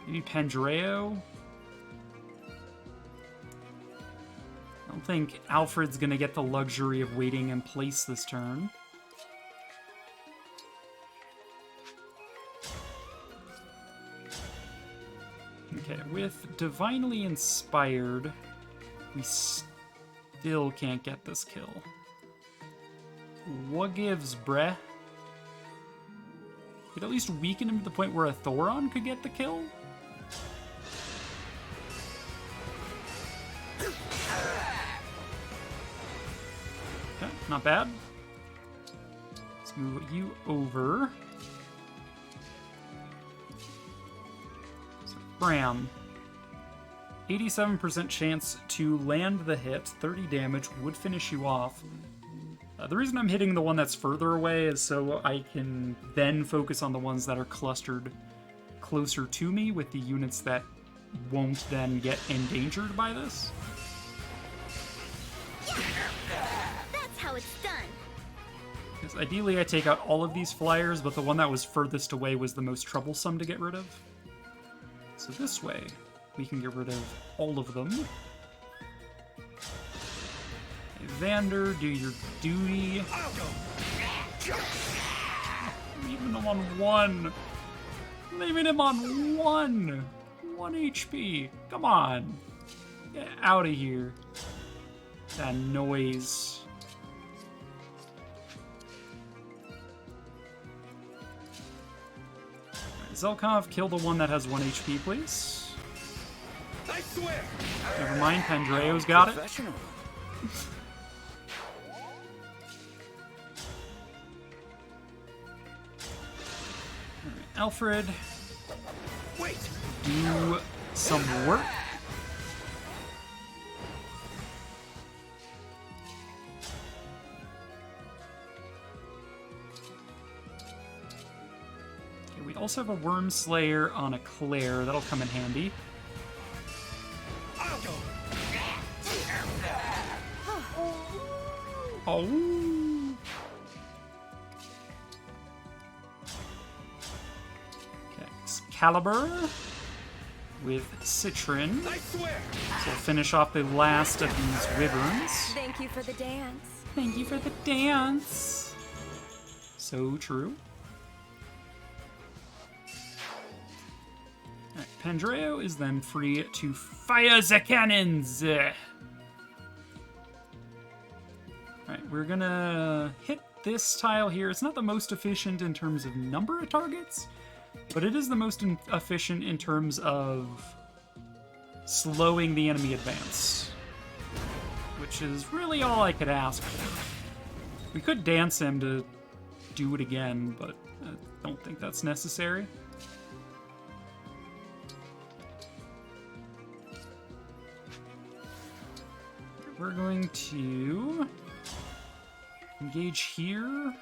A: Maybe Pandreo? I don't think Alfred's gonna get the luxury of waiting in place this turn. Okay, with Divinely Inspired, we still can't get this kill. What gives, breh? Could at least weaken him to the point where a Thoron could get the kill? Okay, not bad. Let's move you over. So, Bram. 87% chance to land the hit, 30 damage, would finish you off. The reason I'm hitting the one that's further away is so I can then focus on the ones that are clustered closer to me with the units that won't then get endangered by this.
G: That's how it's done.
A: Because ideally I take out all of these flyers, but the one that was furthest away was the most troublesome to get rid of. So this way, we can get rid of all of them. Vander, do your duty. Leaving him on 1. Leaving him on 1. 1 HP. Come on. Get out of here. That noise. Right, Zelkov, kill the one that has 1 HP, please.
H: I swear.
A: Never mind, Pandreo's got it. Alfred,
H: wait.
A: Do some work. Okay, we also have a Worm Slayer on a Claire. That'll come in handy. Oh. Caliber with Citron. So we'll finish off the last of these wyverns.
I: Thank you for the dance.
A: Thank you for the dance. So true. Alright, Pandreo is then free to fire the cannons. Alright, we're gonna hit this tile here. It's not the most efficient in terms of number of targets, but it is the most efficient in terms of slowing the enemy advance, which is really all I could ask for. We could dance him to do it again, but I don't think that's necessary. We're going to engage here,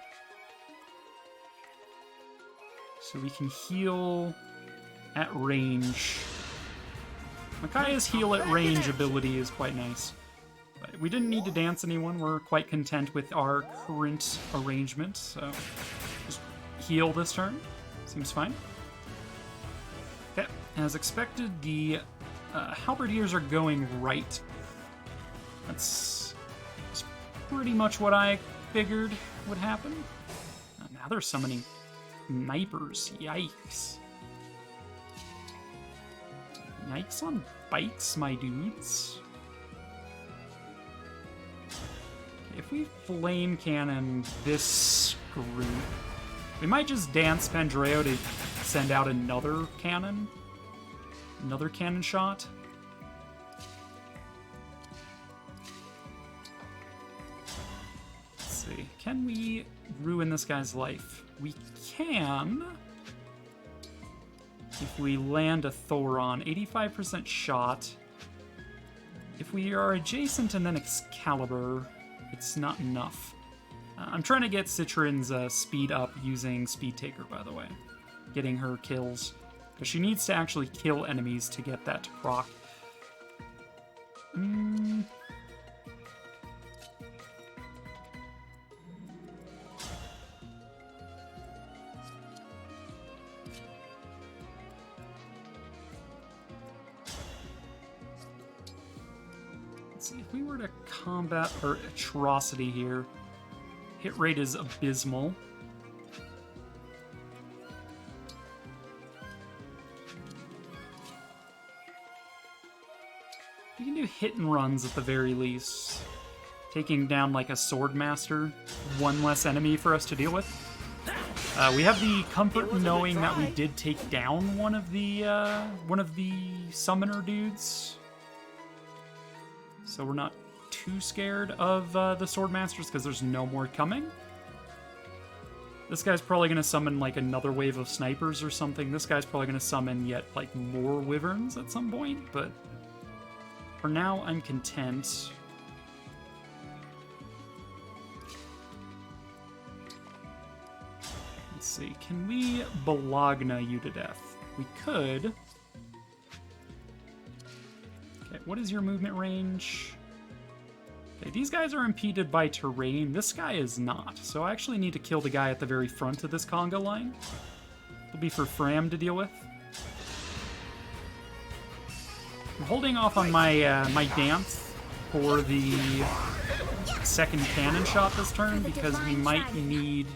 A: so we can heal at range. Makaya's heal at range ability is quite nice. But we didn't need to dance anyone. We're quite content with our current arrangement, so just heal this turn. Seems fine. As expected, the halberdiers are going right. That's pretty much what I figured would happen. Now they're summoning snipers. Yikes. Yikes on bikes, my dudes. If we flame cannon this group, we might just dance Pandreo to send out another cannon. Another cannon shot. Let's see. Can we ruin this guy's life? We can. If we land a Thoron, 85% shot. If we are adjacent and then Excalibur, it's not enough. I'm trying to get Citrin's speed up using Speed Taker, by the way. Getting her kills. Because she needs to actually kill enemies to get that to proc. Let's see, if we were to combat her atrocity here, hit rate is abysmal. You can do hit and runs at the very least. Taking down like a sword master, one less enemy for us to deal with. We have the comfort knowing that we did take down one of the summoner dudes. So we're not too scared of the sword masters because there's no more coming. This guy's probably going to summon like another wave of snipers or something. This guy's probably going to summon yet like more wyverns at some point, but for now I'm content. Let's see, can we Bologna you to death? We could. Okay, what is your movement range? Okay, these guys are impeded by terrain. This guy is not. So I actually need to kill the guy at the very front of this conga line. It'll be for Fram to deal with. I'm holding off on my my dance for the second cannon shot this turn because we might need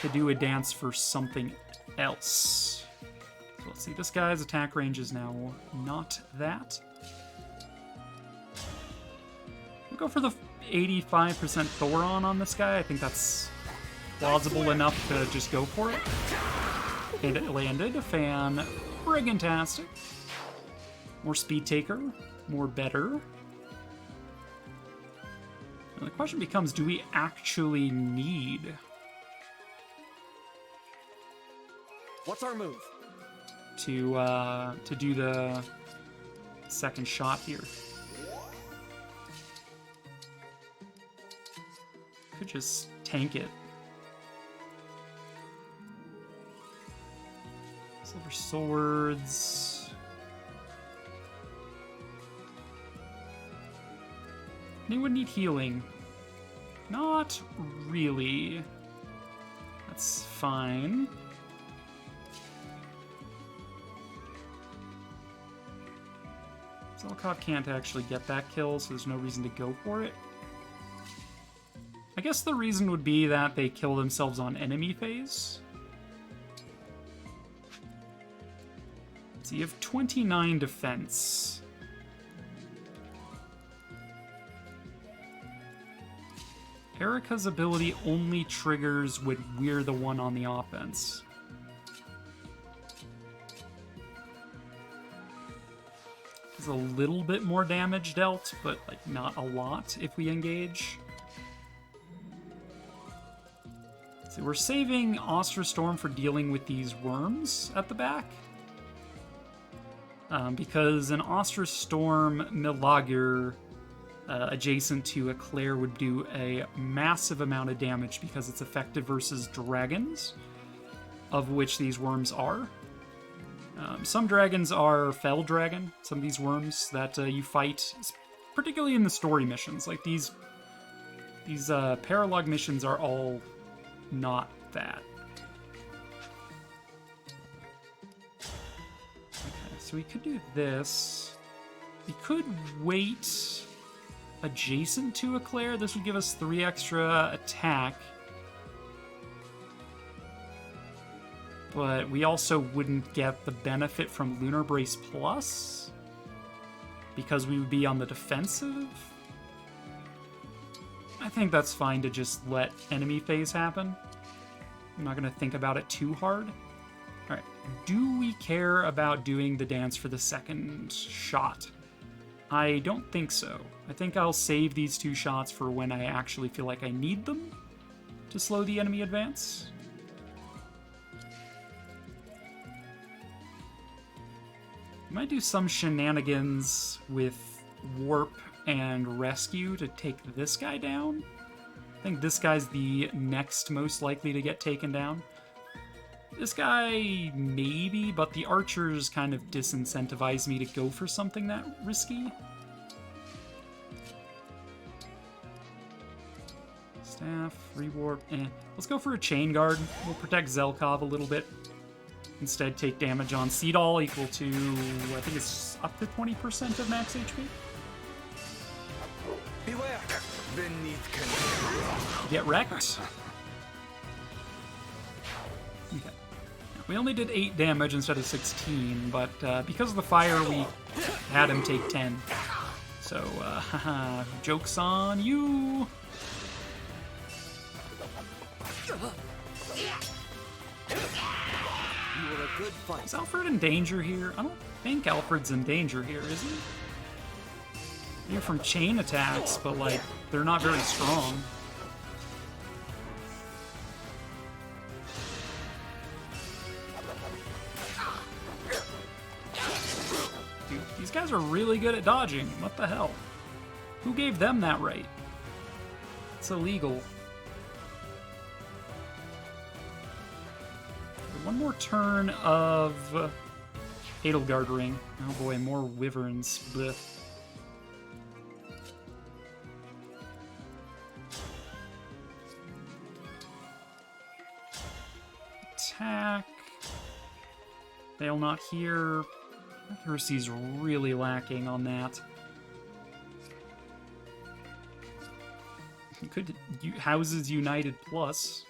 A: to do a dance for something else. So let's see, this guy's attack range is now not that. We'll go for the 85% Thoron on this guy. I think that's plausible enough to just go for it. And it landed. Fan-friggin-tastic. More Speed Taker. More better. And the question becomes, do we actually need...
B: What's our move?
A: To do the second shot here. Could just tank it. Silver swords. Anyone need healing? Not really. That's fine. Zelkov can't actually get that kill, so there's no reason to go for it. I guess the reason would be that they kill themselves on enemy phase. So you have 29 defense. Erica's ability only triggers when we're the one on the offense. There's a little bit more damage dealt, but like not a lot if we engage. So we're saving Ostra Storm for dealing with these worms at the back. Because an Ostra Storm Milager adjacent to a Claire would do a massive amount of damage because it's effective versus dragons, of which these worms are. Some dragons are Fell Dragon, some of these worms that you fight, particularly in the story missions. Like these paralog missions are all not that. so we could do this. We could wait adjacent to Eclair. This would give us 3 extra attack. But we also wouldn't get the benefit from Lunar Brace Plus because we would be on the defensive. I think that's fine to just let enemy phase happen. I'm not going to think about it too hard. All right, do we care about doing the dance for the second shot? I don't think so. I think I'll save these 2 shots for when I actually feel like I need them to slow the enemy advance. I might do some shenanigans with Warp and Rescue to take this guy down. I think this guy's the next most likely to get taken down. This guy, maybe, but the archers kind of disincentivize me to go for something that risky. Staff, rewarp, Let's go for a Chain Guard. We'll protect Zelkov a little bit. Instead, take damage on Seadall equal to, I think it's up to 20% of max HP.
H: Beware! Beneath control.
A: Get wrecked. Okay. We only did 8 damage instead of 16, but because of the fire, we had him take 10. So, haha, joke's on you!
C: You were a good fight.
A: Is Alfred in danger here? I don't think Alfred's in danger here, is he? Maybe from chain attacks, but like, they're not very strong. Dude, these guys are really good at dodging. What the hell? Who gave them that right? It's illegal. One more turn of Edelgard Ring. Oh boy, more wyverns. Blech. Attack. They'll not hear. Accuracy's really lacking on that. You could Houses United Plus.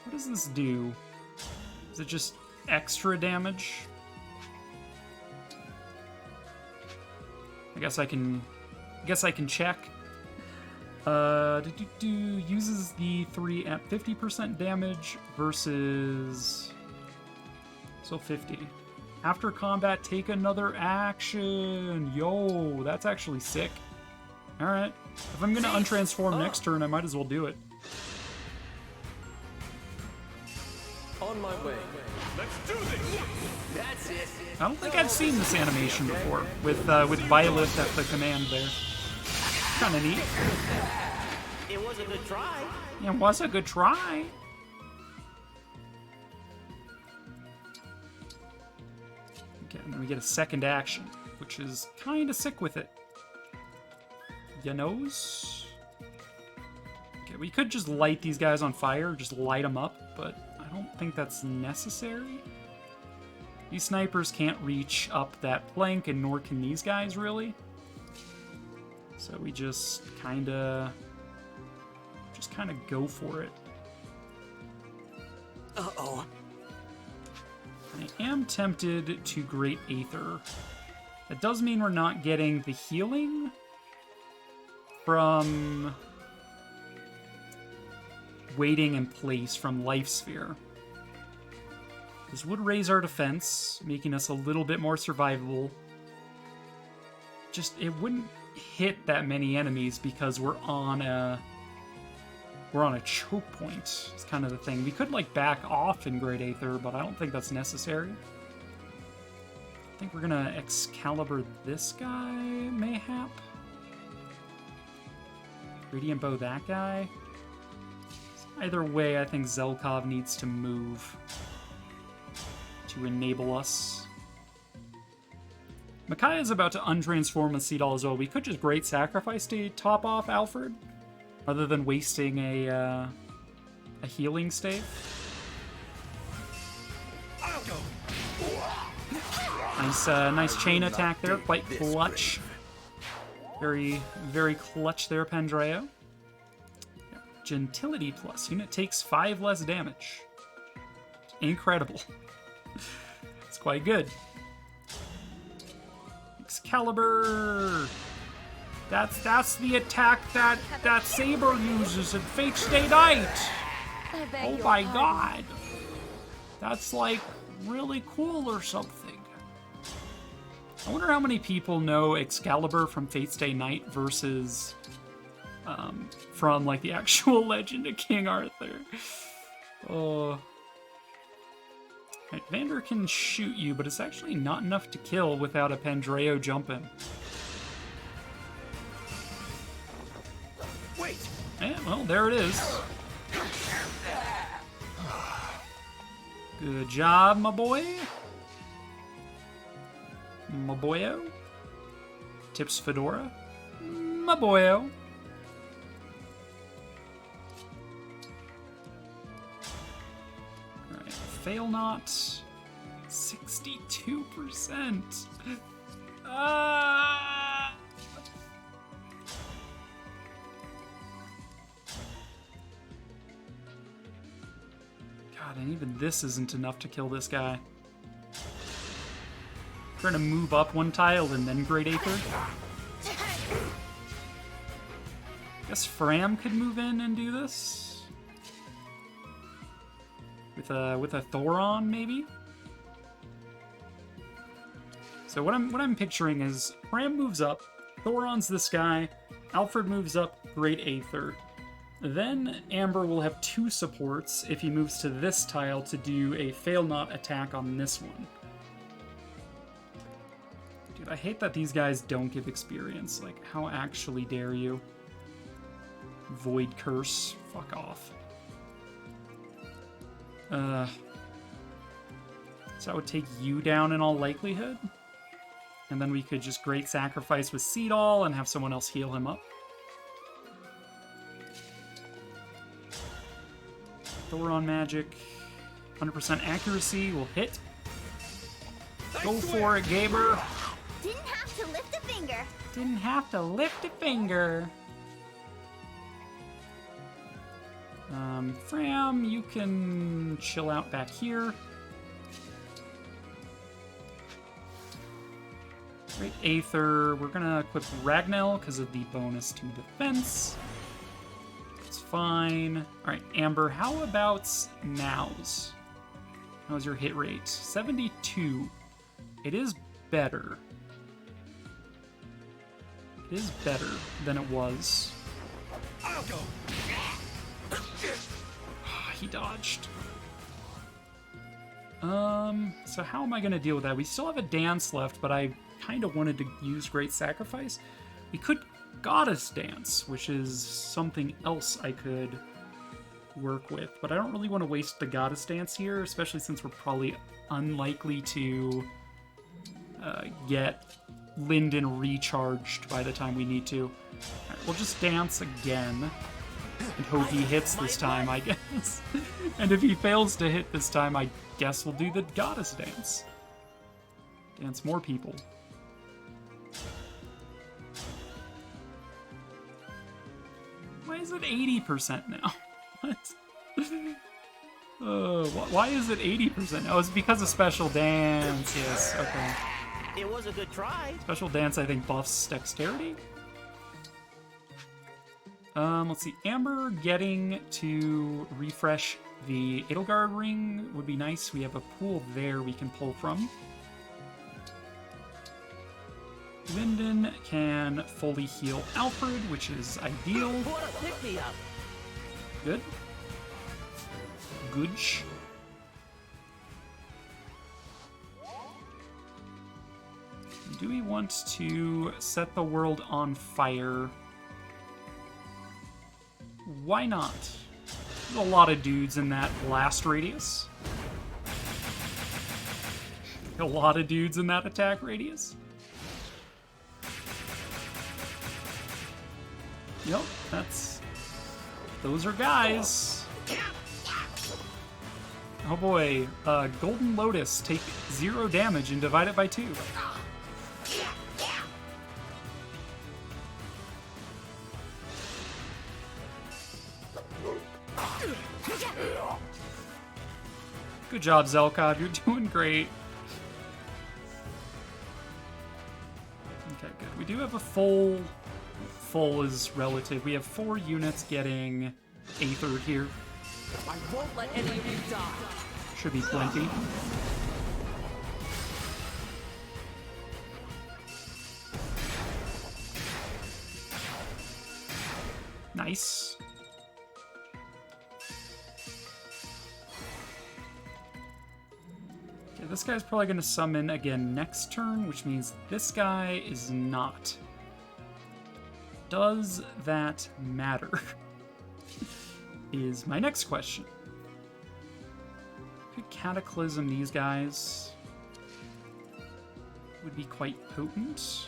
A: What does this do? Is it just extra damage? I guess I can check. Uses the 3 at 50% damage versus so 50. After combat, take another action. Yo, that's actually sick. All right, if I'm gonna untransform next turn, I might as well do it.
B: On my way. Let's do this. That's it.
A: I don't think I've seen this animation before with Violet at the command there. Kind of neat.
C: It was a good try.
A: Yeah, it was a good try. Okay, and then we get a second action, which is kind of sick with it. You knows? Okay, we could just light these guys on fire, just light them up, but I don't think that's necessary. These snipers can't reach up that plank, and nor can these guys, really. So we just kind of go for it.
C: Uh-oh.
A: I am tempted to Great Aether. That does mean we're not getting the healing from waiting in place from Life Sphere. This would raise our defense, making us a little bit more survivable. Just, it wouldn't hit that many enemies because we're on a choke point. It's kind of the thing. We could like back off in Great Aether, but I don't think that's necessary. I think we're gonna Excalibur this guy, mayhap. Radiant Bow that guy. Either way, I think Zelkov needs to move to enable us. Micaiah's about to untransform a Seadall as well. We could just Great Sacrifice to top off Alfred, rather than wasting a healing stave.
H: I'll go.
A: Nice chain attack there, quite clutch. Very, very clutch there, Pandreo. Gentility plus. Unit takes 5 less damage. Incredible. It's quite good. Excalibur! That's the attack that Saber uses in Fate Stay Night! Oh my god! That's like really cool or something. I wonder how many people know Excalibur from Fate Stay Night versus from like the actual Legend of King Arthur. Oh. Right, Vander can shoot you, but it's actually not enough to kill without a Pandreo jumping.
B: Wait.
A: Yeah, well, there it is. Good job, my boy. My boyo. Tips Fedora. My boyo. Alright, fail not. 62%. God, and even this isn't enough to kill this guy. Trying to move up one tile and then Great Aether. Guess Fram could move in and do this. With a Thoron, maybe? So what I'm picturing is Fram moves up, Thoron's this guy, Alfred moves up, Great Aether. Then Amber will have 2 supports if he moves to this tile to do a fail not attack on this one. Dude, I hate that these guys don't give experience. Like, how actually dare you? Void Curse. Fuck off. So that would take you down in all likelihood. And then we could just Great Sacrifice with Seadall and have someone else heal him up. Thoron magic. 100% accuracy will hit. Go for it, Gaber.
G: Didn't have to lift a finger.
A: Didn't have to lift a finger. Fram, you can chill out back here. Great Aether. We're gonna equip Ragnell because of the bonus to defense. It's fine. Alright, Amber, how about nows? How's your hit rate? 72. It is better. It is better than it was.
B: I'll go.
A: He dodged. So how am I gonna deal with that? We still have a dance left, but I kind of wanted to use Great Sacrifice. We could Goddess Dance, which is something else I could work with, but I don't really want to waste the Goddess Dance here, especially since we're probably unlikely to get Lyndon recharged by the time we need to. All right, we'll just dance again and hope he hits this time, I guess. And if he fails to hit this time, I guess we'll do the Goddess Dance. Dance more people. Why is it 80% now? What? Why is it 80%? Oh, it's because of Special Dance. Yes, okay.
C: It was a good try.
A: Special Dance, I think, buffs Dexterity. Let's see. Amber getting to refresh the Edelgard ring would be nice. We have a pool there we can pull from. Lyndon can fully heal Alfred, which is ideal.
C: What a pick-me-up.
A: Good. Gooch. Do we want to set the world on fire? Why not? There's a lot of dudes in that blast radius. A lot of dudes in that attack radius. Yep, those are guys. Oh boy, Golden Lotus, take 0 damage and divide it by 2. Good job, Zelkod, you're doing great. Okay, good. We do have a full is relative. We have 4 units getting Aether here.
Q: I won't let any of you die.
A: Should be plenty. Nice. Okay, this guy's probably going to summon again next turn, which means this guy is not. Does that matter? Is my next question. Could Cataclysm these guys? Would be quite potent.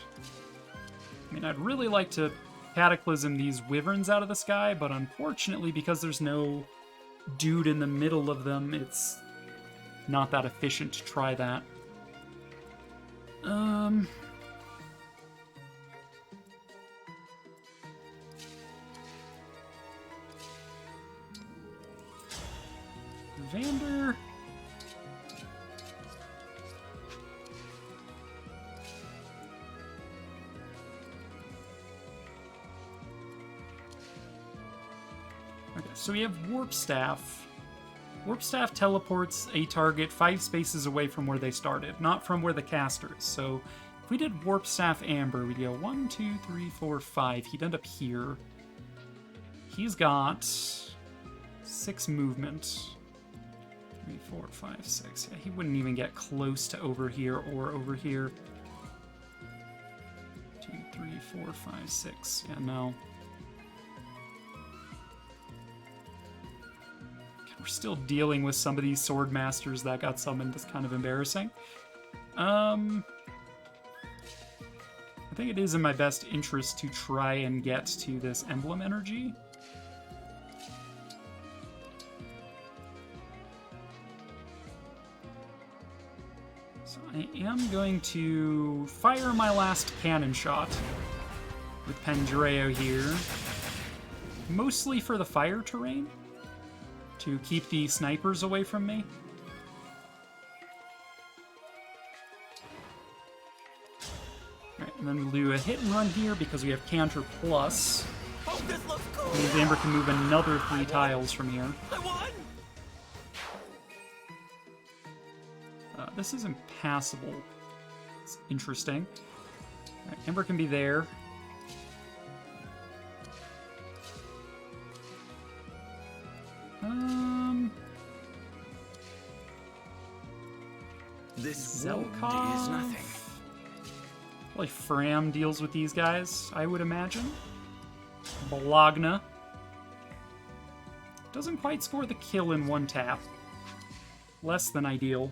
A: I mean, I'd really like to Cataclysm these wyverns out of the sky, but unfortunately, because there's no dude in the middle of them, it's not that efficient to try that. Vander. Okay, so we have Warp Staff. Warp Staff teleports a target 5 spaces away from where they started, not from where the caster is. So if we did Warp Staff Amber, we'd go 1, 2, 3, 4, 5. He'd end up here. He's got 6 movement. 3, 4, 5, 6. Yeah, he wouldn't even get close to over here or over here. 2, 3, 4, 5, 6. Yeah, no. We're still dealing with some of these sword masters that got summoned. It's kind of embarrassing. I think it is in my best interest to try and get to this emblem energy. So I am going to fire my last cannon shot with Pendreo here. Mostly for the fire terrain, to keep the snipers away from me. Alright, and then we'll do a hit and run here because we have Canter Plus.
Q: Oh, this looks cool.
A: Means Amber can move another 3 tiles from here.
Q: I won.
A: This is impassable. It's interesting. Alright, Amber can be there.
H: This
A: Zelkov
H: is nothing.
A: Probably Fram deals with these guys, I would imagine. Bologna. Doesn't quite score the kill in 1 tap. Less than ideal.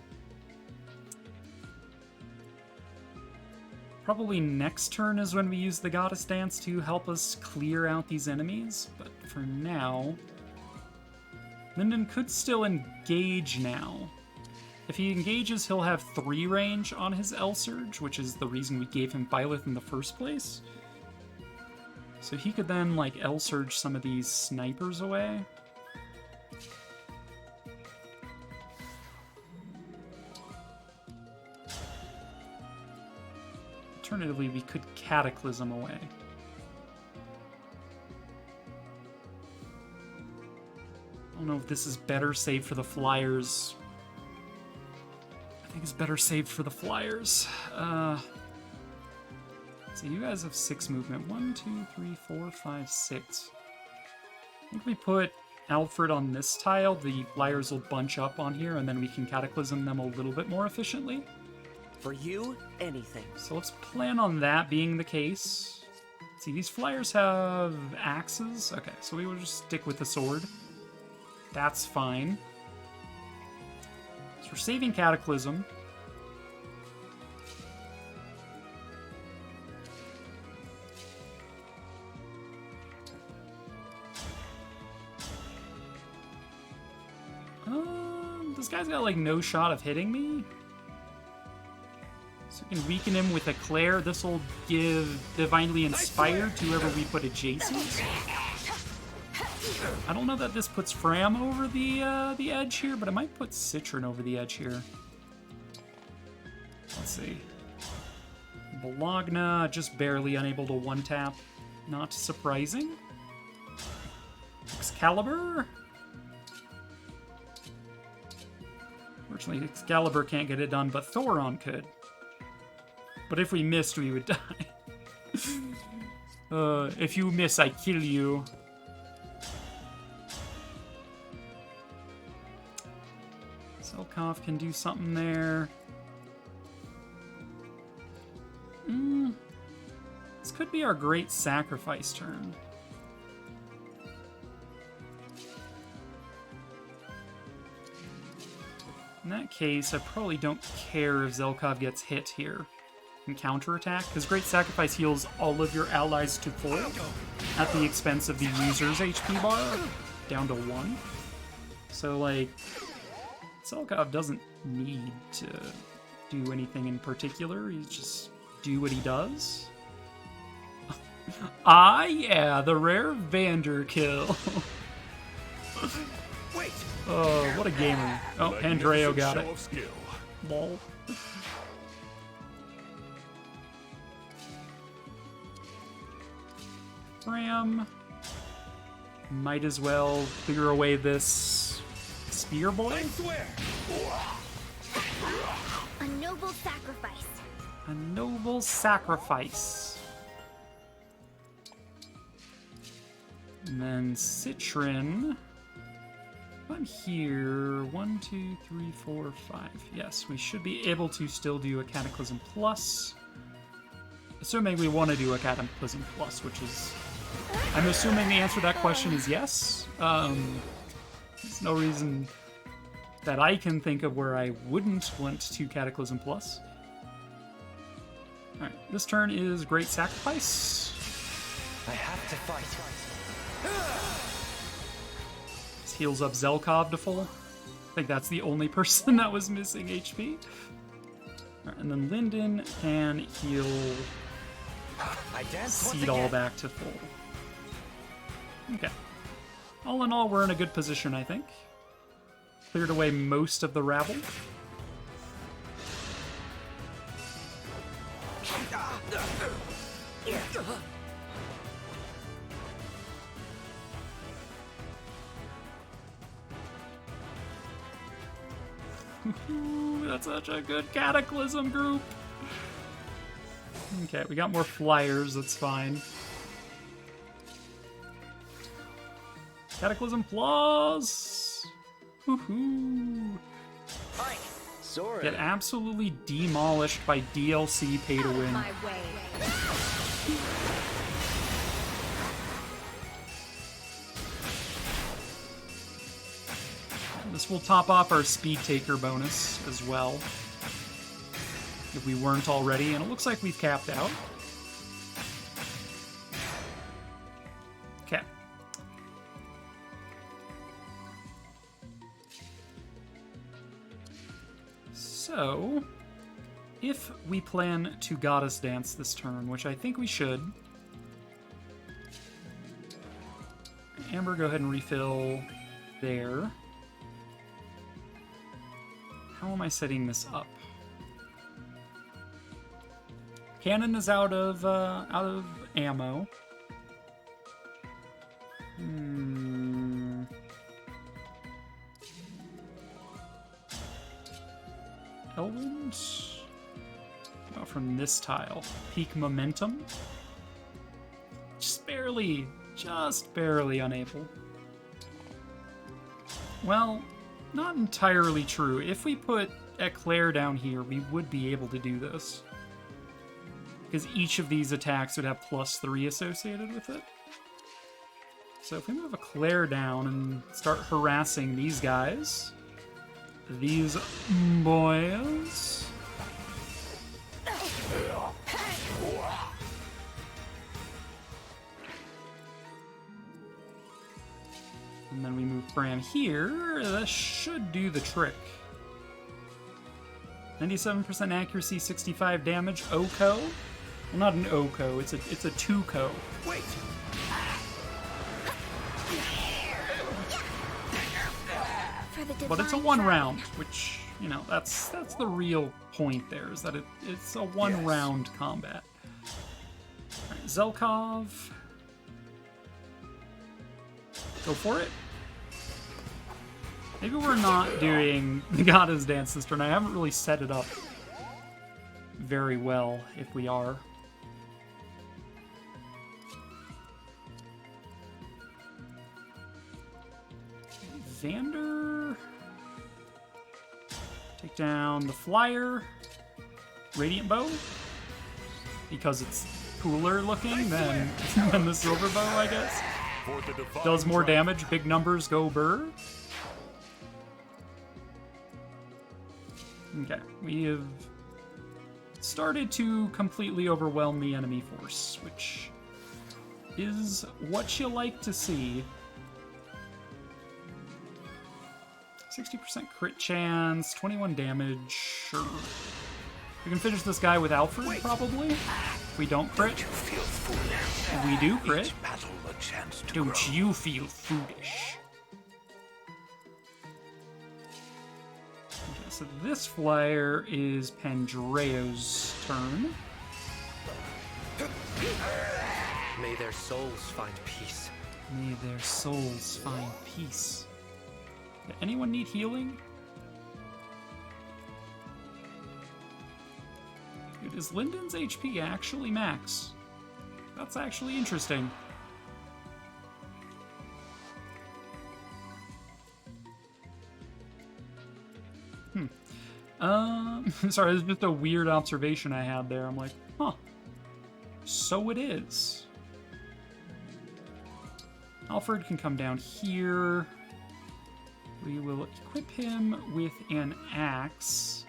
A: Probably next turn is when we use the Goddess Dance to help us clear out these enemies, but for now... Linden could still engage now. If he engages, he'll have 3 range on his L-Surge, which is the reason we gave him Byleth in the first place. So he could then, like, L-Surge some of these snipers away. Alternatively, we could Cataclysm away. I don't know if this is better saved for the Flyers. I think it's better saved for the Flyers. So you guys have 6 movement. 1, 2, 3, 4, 5, 6. I think we put Alfred on this tile. The Flyers will bunch up on here, and then we can Cataclysm them a little bit more efficiently.
C: For you, anything.
A: So let's plan on that being the case. See, these Flyers have axes. Okay, so we will just stick with the sword. That's fine. So we're saving Cataclysm. Does guy's got like no shot of hitting me. So we can weaken him with Eclair. This will give Divinely Inspired to whoever we put adjacent. I don't know that this puts Fram over the edge here, but it might put Citron over the edge here. Let's see. Bologna, just barely unable to one-tap. Not surprising. Excalibur. Fortunately, Excalibur can't get it done, but Thoron could. But if we missed, we would die. If you miss, I kill you. Zelkov can do something there. This could be our great sacrifice turn. In that case, I probably don't care if Zelkov gets hit here and counterattack, because Great Sacrifice heals all of your allies to full at the expense of the user's HP bar down to 1. So, like, Zelkov doesn't need to do anything in particular. He just do what he does. Ah, yeah, the rare Vanderkill.
D: Wait.
A: Oh, what a gamer. Oh, Andreo got it. Lol. Ram. Might as well clear away this spear boy.
G: A noble sacrifice.
A: A noble sacrifice. And then Citron. I'm here. 1, 2, 3, 4, 5. Yes, we should be able to still do a Cataclysm Plus. Assuming we want to do a Cataclysm Plus, which is... I'm assuming the answer to that question is yes. There's no reason that I can think of where I wouldn't want to Cataclysm Plus. Alright, this turn is Great Sacrifice.
L: I have to fight.
A: This heals up Zelkov to full. I think that's the only person that was missing HP. Alright, and then Linden can heal Seadall back to full. Okay. All in all, we're in a good position, I think. Cleared away most of the rabble. That's such a good Cataclysm group. Okay, we got more flyers, that's fine. Cataclysm Plus! Woohoo! Get absolutely demolished by DLC pay to win.
N: My way.
A: This will top off our Speed Taker bonus as well, if we weren't already, and it looks like we've capped out. Okay. So, if we plan to Goddess Dance this turn, which I think we should, Amber, go ahead and refill there. How am I setting this up? Cannon is out of ammo. Elvin's? How about from this tile? Peak Momentum? Just barely unable. Well, not entirely true. If we put Eclair down here, we would be able to do this. Because each of these attacks would have +3 associated with it. So if we move Eclair down and start harassing these guys, these boys, and then we move Bram here, that should do the trick. 97% accuracy, 65 damage. Oko? Well, not an Oko, it's a 2-ko.
H: Wait.
A: But it's a 1 round, which, you know, that's the real point there, is that it's a 1 round combat. Alright, Zelkov. Go for it. Maybe we're not doing the Goddess Dance this turn. I haven't really set it up very well if we are. Vander. Take down the Flyer. Radiant Bow. Because it's cooler looking than the Silver Bow, I guess. Does more damage. Big numbers go burr. Okay, we have started to completely overwhelm the enemy force, which is what you like to see. 60% crit chance, 21 damage, sure. We can finish this guy with Alfred, probably. If we don't crit. We do crit. Don't you feel foolish? Okay, so this flyer is Pandreo's turn.
B: May their souls find peace.
A: May their souls find peace. Does anyone need healing? Dude, is Lyndon's HP actually max? That's actually interesting. Sorry, this is just a weird observation I had there. I'm like, huh. So it is. Alfred can come down here. We will equip him with an axe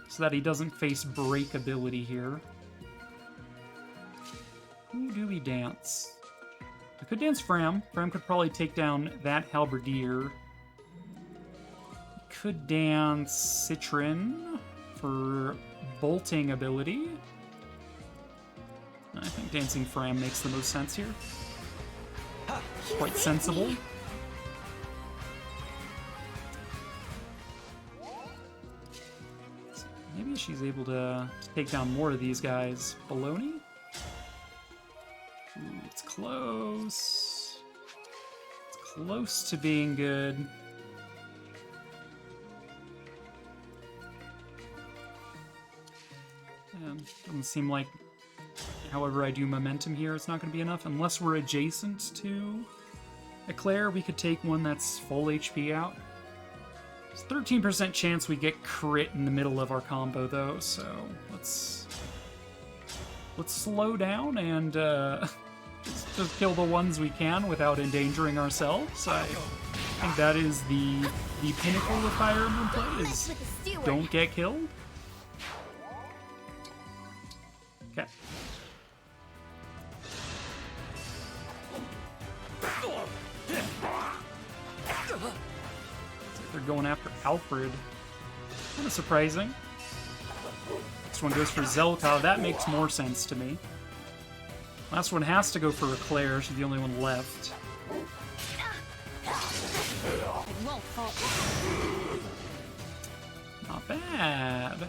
A: so that he doesn't face break ability here. Who do we dance? I could dance Fram. Fram could probably take down that halberdier. Could dance Citrin for bolting ability. I think dancing Fram makes the most sense here. Quite sensible. Maybe she's able to take down more of these guys. Baloney? Ooh, it's close. It's close to being good. Doesn't seem like, however I do momentum here, it's not going to be enough. Unless we're adjacent to Eclair, we could take one that's full HP out. There's a 13% chance we get crit in the middle of our combo, though, so let's slow down and just kill the ones we can without endangering ourselves. I think that is the pinnacle of Fire Emblem play, is don't get killed. Okay. They're going after Alfred. Kind of surprising. This one goes for Zelkov. That makes more sense to me. Last one has to go for Eclair. She's the only one left. Not bad.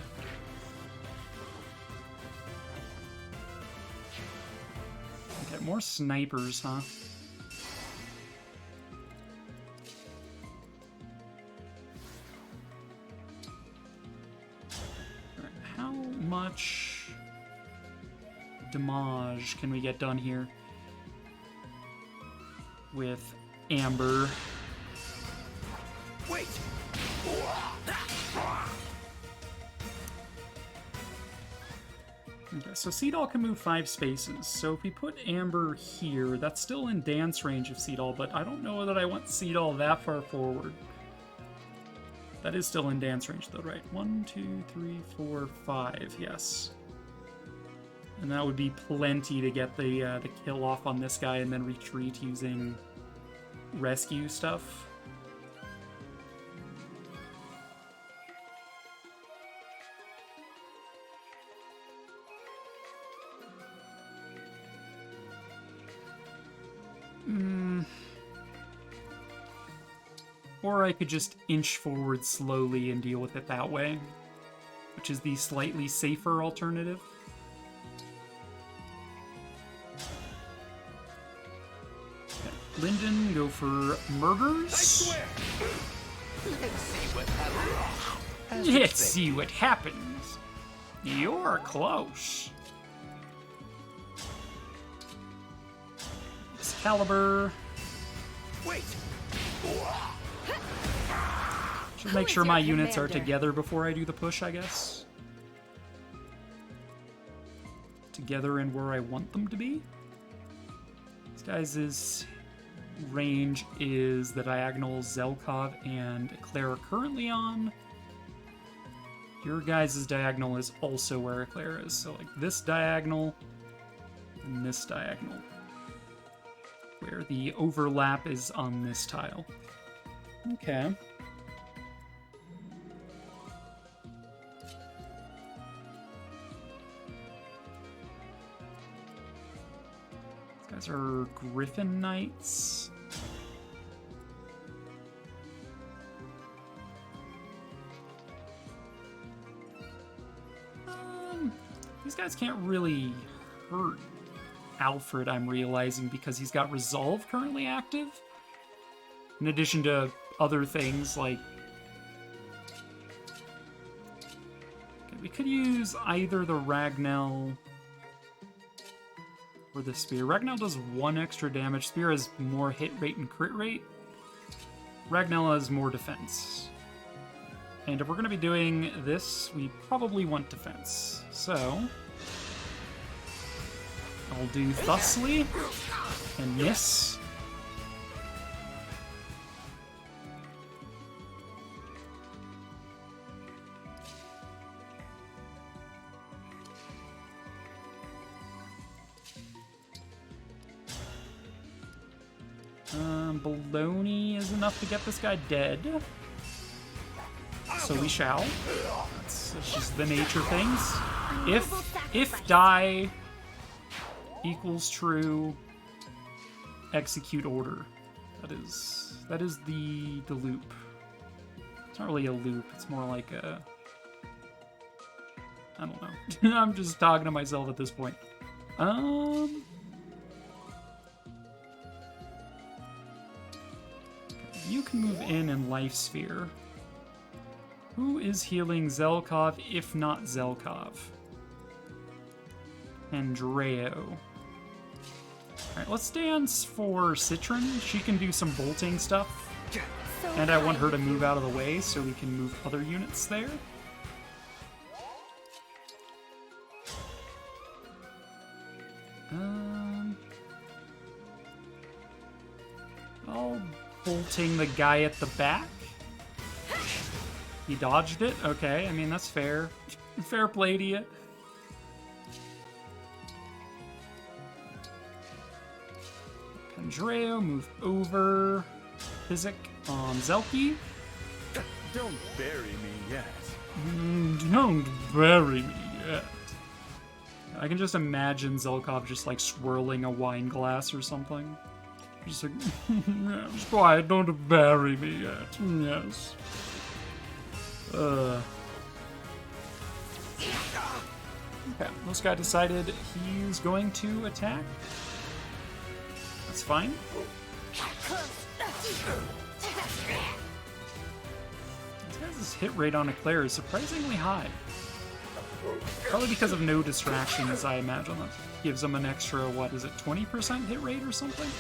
A: Okay, more snipers, huh? How much damage can we get done here with Amber?
H: Wait.
A: Okay, so Seadall can move 5 spaces. So if we put Amber here, that's still in dance range of Seadall, but I don't know that I want Seadall that far forward. That is still in dance range though, right? 1, 2, 3, 4, 5, yes. And that would be plenty to get the kill off on this guy and then retreat using rescue stuff. Or I could just inch forward slowly and deal with it that way, which is the slightly safer alternative. Okay. Lyndon, go for murders.
K: I swear. Let's see what happens.
A: Let's see what happens. You're close. Excalibur.
K: Wait.
A: Should make sure my units are together before I do the push, I guess. Together and where I want them to be. This guy's range is the diagonal Zelkov and Eclair are currently on. Your guys' diagonal is also where Eclair is. So like this diagonal and this diagonal. Where the overlap is on this tile. Okay. These guys are Griffin Knights. These guys can't really hurt Alfred, I'm realizing, because he's got Resolve currently active. In addition to other things like... Okay, we could use either the Ragnell or the Spear. Ragnell does 1 extra damage. Spear has more hit rate and crit rate. Ragnell has more defense. And if we're going to be doing this, we probably want defense. So... I'll do thusly and miss. Baloney is enough to get this guy dead. So we shall. That's just the nature of things. If die equals true, execute order. That is the loop. It's not really a loop, it's more like a... I don't know. I'm just talking to myself at this point. You can move in Life Sphere. Who is healing Zelkov, if not Zelkov? Andreo. Alright, let's dance for Citron. She can do some bolting stuff. And I want her to move out of the way so we can move other units there. Oh, bolting the guy at the back. He dodged it? Okay, I mean, that's fair. Fair play to you. Andreo, move over. Physic on Zelky.
H: Don't bury me yet.
A: Don't bury me yet. I can just imagine Zelkov just like swirling a wine glass or something. Just like, yes, quiet, don't bury me yet. Yes. Okay, this guy decided he's going to attack. That's fine. This guy's hit rate on Eclair is surprisingly high. Probably because of no distractions, I imagine. That gives him an extra, what is it, 20% hit rate or something?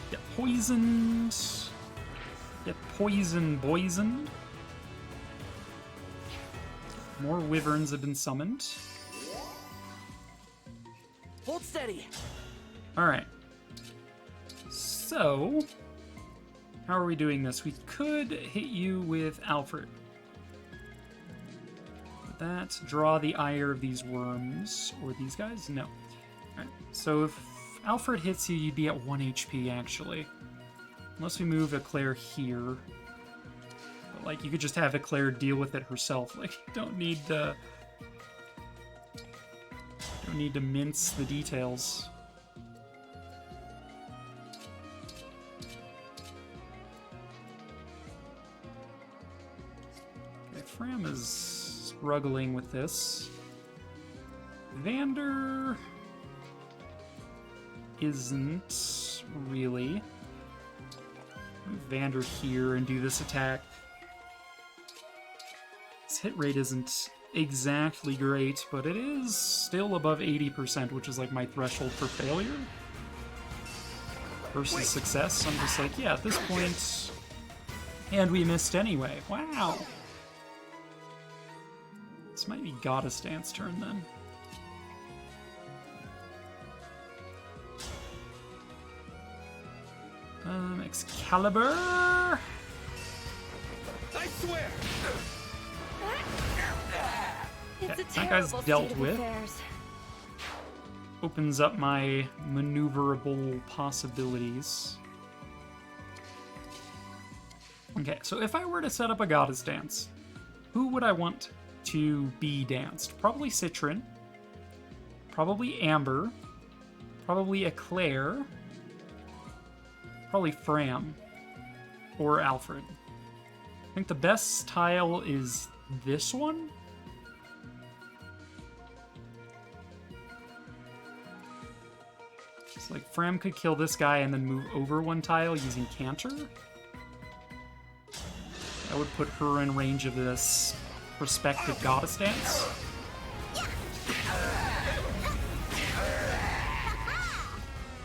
A: Get poisoned. Get poisoned. More wyverns have been summoned.
Q: Hold steady.
A: Alright. So, how are we doing this? We could hit you with Alfred. That, draw the ire of these worms. Or these guys? No. Alright, so if Alfred hits you, you'd be at 1 HP, actually. Unless we move Eclair here. But, like, you could just have Eclair deal with it herself. Like, you don't need to Don't need to mince the details. Okay, Fram is struggling with this. Vander isn't really. Move Vander here and do this attack. His hit rate isn't exactly great, but it is still above 80%, which is like my threshold for failure versus success. I'm just like, yeah, at this point, and we missed anyway. Wow. This might be Goddess Dance turn then. Excalibur.
Q: I swear.
N: It's a
A: that guy's
N: terrible
A: dealt
N: state of
A: with.
N: affairs.
A: Opens up my maneuverable possibilities. Okay, so if I were to set up a Goddess Dance, who would I want to be danced? Probably Citron. Probably Amber. Probably Eclair. Probably Fram. Or Alfred. I think the best style is this one. It's like Fram could kill this guy and then move over one tile using Canter. That would put her in range of this respective Goddess Dance.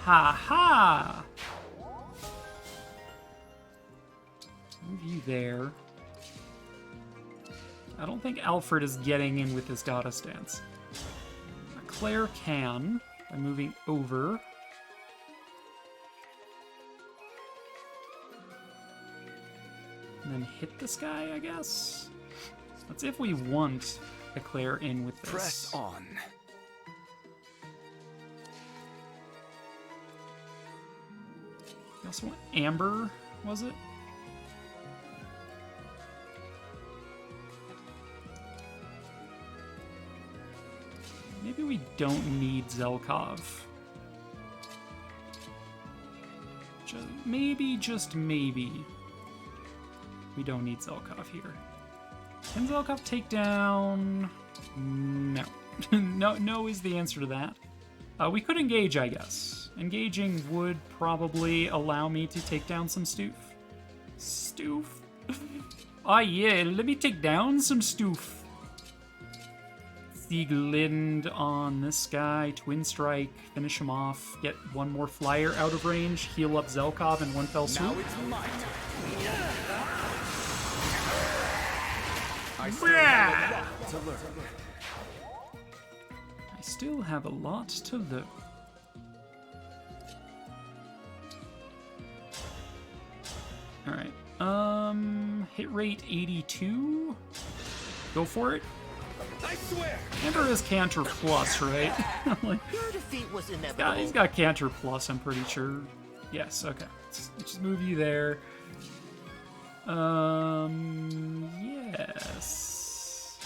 A: Ha ha! Move you there. I don't think Alfred is getting in with his Goddess Dance. Claire can by moving over. And then hit this guy, I guess? That's if we want Eclair in with this.
F: Press on.
A: We also want Amber, was it? Maybe we don't need Zelkov. Maybe, just maybe, we don't need Zelkov here. Can Zelkov take down? No. No is the answer to that. We could engage, I guess. Engaging would probably allow me to take down some Stoof. Stoof? Ah, yeah, let me take down some Stoof. Sieglind on this guy, Twin Strike, finish him off, get one more flyer out of range, heal up Zelkov in one fell swoop.
Q: Now it's my turn.
A: I still have a lot to learn. Alright, hit rate 82. Go for it.
Q: I swear.
A: Amber is Canter Plus, right? Like,
Q: Your defeat was inevitable.
A: he's got Canter Plus, I'm pretty sure. Yes, okay. Let's just move you there. Yes.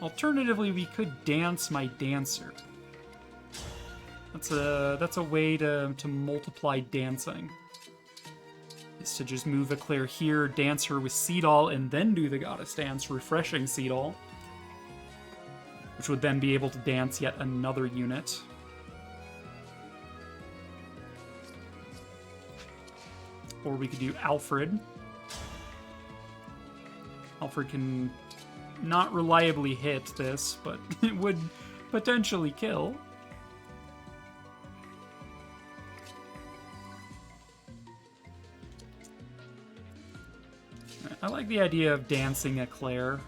A: Alternatively, we could dance my dancer. That's a way to multiply dancing. Is to just move Eclair here, dance her with Seadall, and then do the Goddess Dance, refreshing Seadall. Which would then be able to dance yet another unit. Or we could do Alfred. Alfred can not reliably hit this, but it would potentially kill. I like the idea of dancing Eclair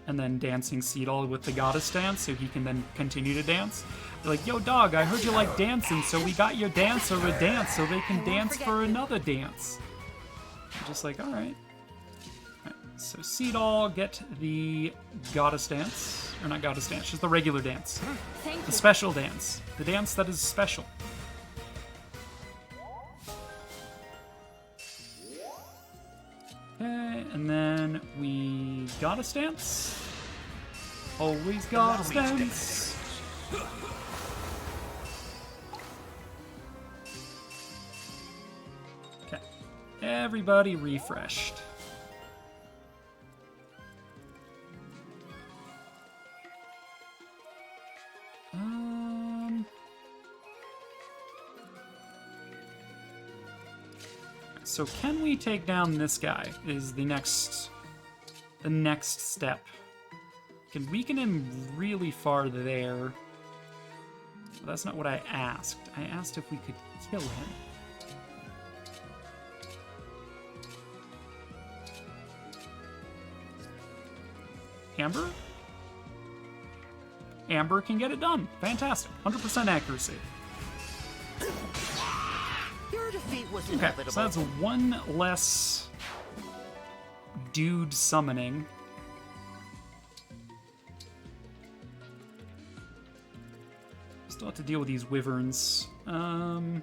A: and then dancing Seadall with the Goddess Dance so he can then continue to dance. They're like, yo dog, I heard you like dancing, so we got your dancer a dance so they can dance for another dance. I'm just like, alright. So Seadall, get the Goddess Dance. Or not Goddess Dance, just the regular dance. The special dance. The dance that is special. Okay, and then we Goddess Dance. Always got stance. Okay. Everybody refreshed. So can we take down this guy is the next step. Can weaken him really far there. Well, that's not what I asked. I asked if we could kill him. Amber? Amber can get it done. Fantastic. 100% accuracy.
Q: Your defeat was
A: Okay,
Q: inevitable.
A: so that's one less dude summoning. Still have to deal with these wyverns. I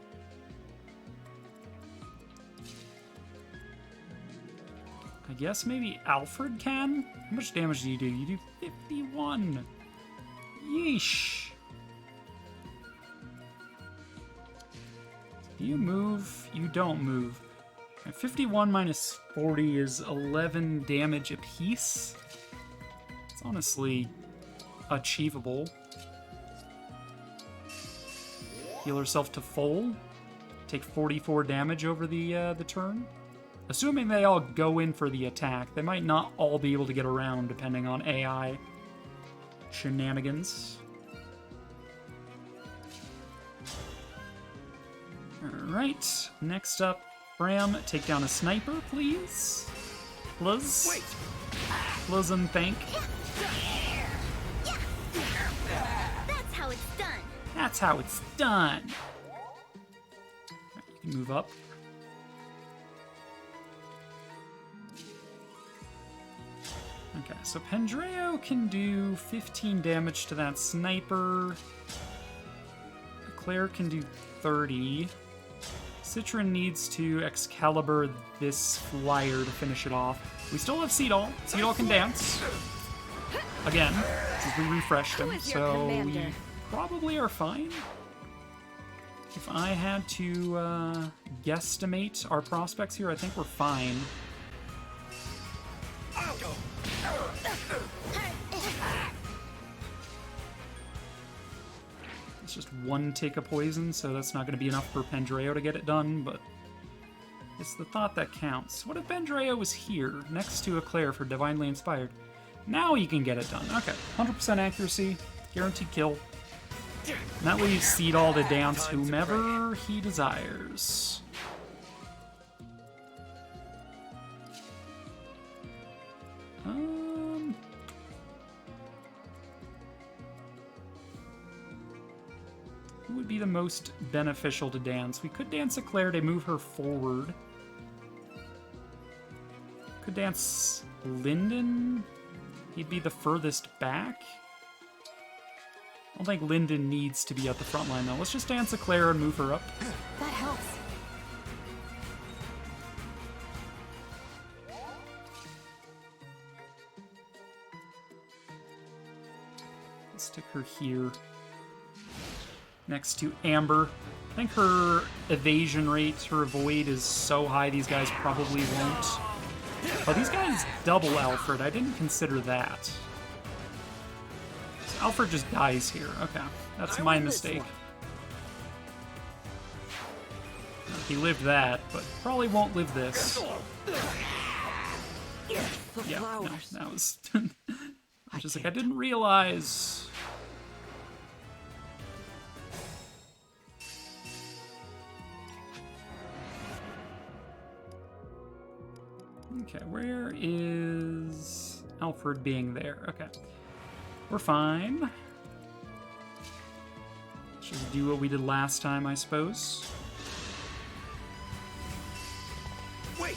A: guess maybe Alfred can? How much damage do? You do 51. Yeesh. Do you move? You don't move. 51 minus 40 is 11 damage apiece. It's honestly achievable. Heal herself to full. Take 44 damage over the turn. Assuming they all go in for the attack, they might not all be able to get around depending on AI shenanigans. Alright, next up, Bram, take down a sniper, please. Please.
Q: Wait.
A: Please and thank.
G: That's how it's done.
A: That's how it's done. Right, you can move up. Okay, so Pendreo can do 15 damage to that sniper. Claire can do 30. Citron needs to Excalibur this flyer to finish it off. We still have Seadall. Seadall can dance. Again, since we refreshed him, so we probably are fine. If I had to guesstimate our prospects here, I think we're fine. It's just one take of poison, so that's not going to be enough for Pendreo to get it done, but it's the thought that counts. What if Pendreo was here, next to Eclair for Divinely Inspired? Now he can get it done. Okay, 100% accuracy, guaranteed kill. And that way you Seadall to dance whomever he desires. Who would be the most beneficial to dance? We could dance Eclair to move her forward. Could dance Lyndon. He'd be the furthest back. I don't think Lyndon needs to be at the front line, though. Let's just dance Eclair and move her up.
N: That helps.
A: Let's stick her here. Next to Amber. I think her evasion rate, her avoid is so high these guys probably won't. Oh, these guys double Alfred. I didn't consider that. So Alfred just dies here. Okay, that's my mistake. He lived that, but probably won't live this. Yeah, no, that was... I'm just like, I didn't realize... Okay, where is Alfred being there? Okay. We're fine. Let's just do what we did last time, I suppose.
Q: Wait.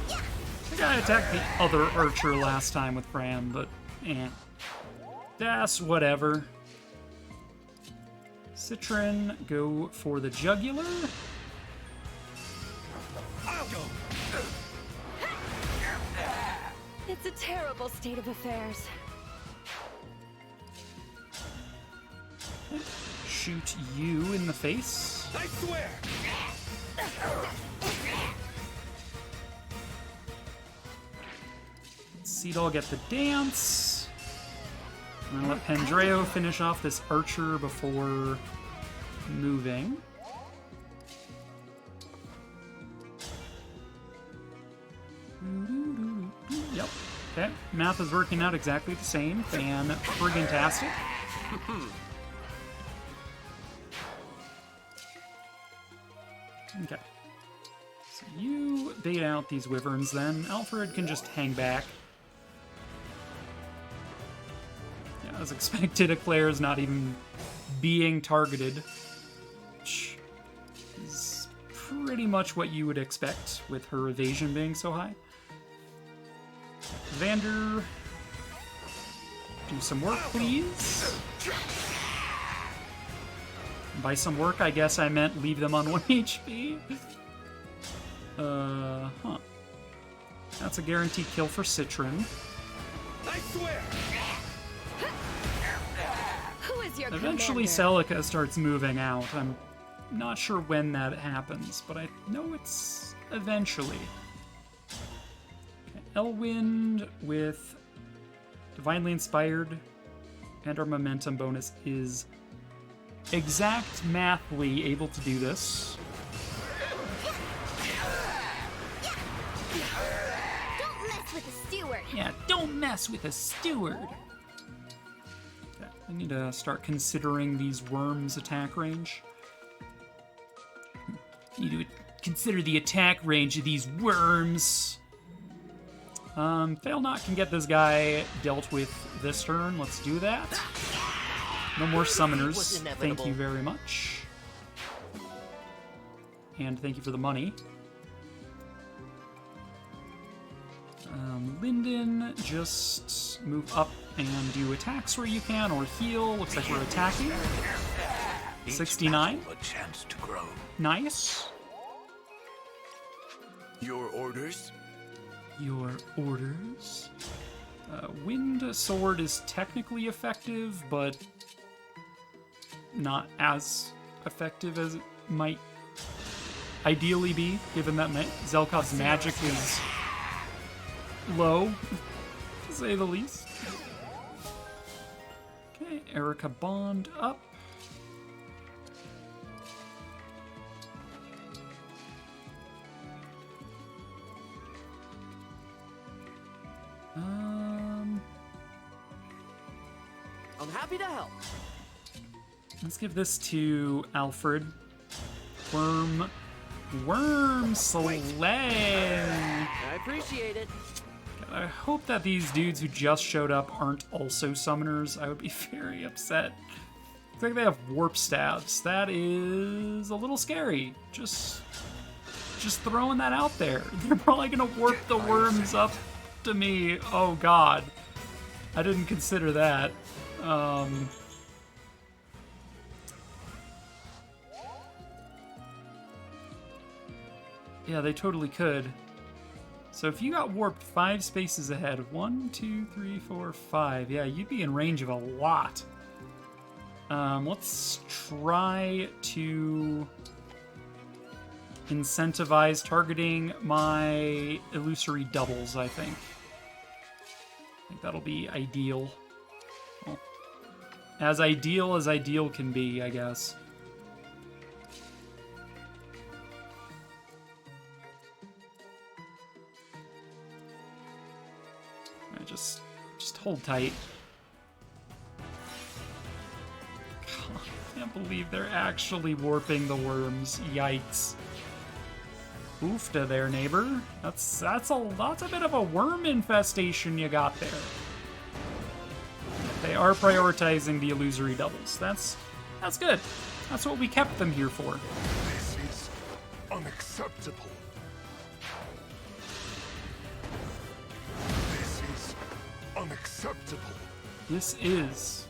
A: I think I attacked the other archer last time with Bram, but that's whatever. Citron, go for the jugular.
I: It
N: It's a terrible state of affairs.
A: Shoot you in the face.
B: I swear!
A: Seadall get the dance. I'm gonna let Pendreo finish off this archer before moving. Yep. Okay. Math is working out exactly the same. Fan-friggin-tastic. Okay. So you bait out these wyverns then. Alfred can just hang back. Yeah, as expected, Eclair is not even being targeted. Which is pretty much what you would expect with her evasion being so high. Vander, do some work, please. By some work, I guess I meant leave them on 1 HP. Huh. That's a guaranteed kill for Citron.
B: I swear!
N: Who is your
A: Eventually,
N: commander?
A: Celica starts moving out. I'm not sure when that happens, but I know it's eventually. Okay, Elwind with Divinely Inspired, and our momentum bonus is exact mathly able to do this.
G: Don't mess with the steward.
A: Yeah, don't mess with a steward. Okay, I need to start considering these worms' attack range. Need to consider the attack range of these worms. Fail Not can get this guy dealt with this turn. Let's do that. No more summoners. Thank you very much. And thank you for the money. Lyndon, just move up and do attacks where you can, or heal. Looks like we're attacking. 69.
K: A chance to grow.
A: Nice.
K: Your orders?
A: Your orders. Wind Sword is technically effective, but not as effective as it might ideally be, given that Zelkov's magic is low, to say the least. Okay, Erica Bond up.
C: I'm happy to help.
A: Let's give this to Alfred. Worm Slaying.
C: I appreciate it.
A: I hope that these dudes who just showed up aren't also summoners. I would be very upset. Looks like they have warp staves. That is a little scary. Just throwing that out there. They're probably gonna warp the worms up to me. Oh god. I didn't consider that. Yeah, they totally could. So if you got warped 5 spaces ahead, 1, 2, 3, 4, 5, yeah, you'd be in range of a lot. Let's try to incentivize targeting my illusory doubles, I think. I think that'll be ideal. Well, as ideal can be, I guess. Just hold tight. God, I can't believe they're actually warping the worms. Yikes. Oofta there, neighbor. That's a bit of a worm infestation you got there. They are prioritizing the illusory doubles. That's good. That's what we kept them here for.
D: This is unacceptable. Unacceptable.
A: This is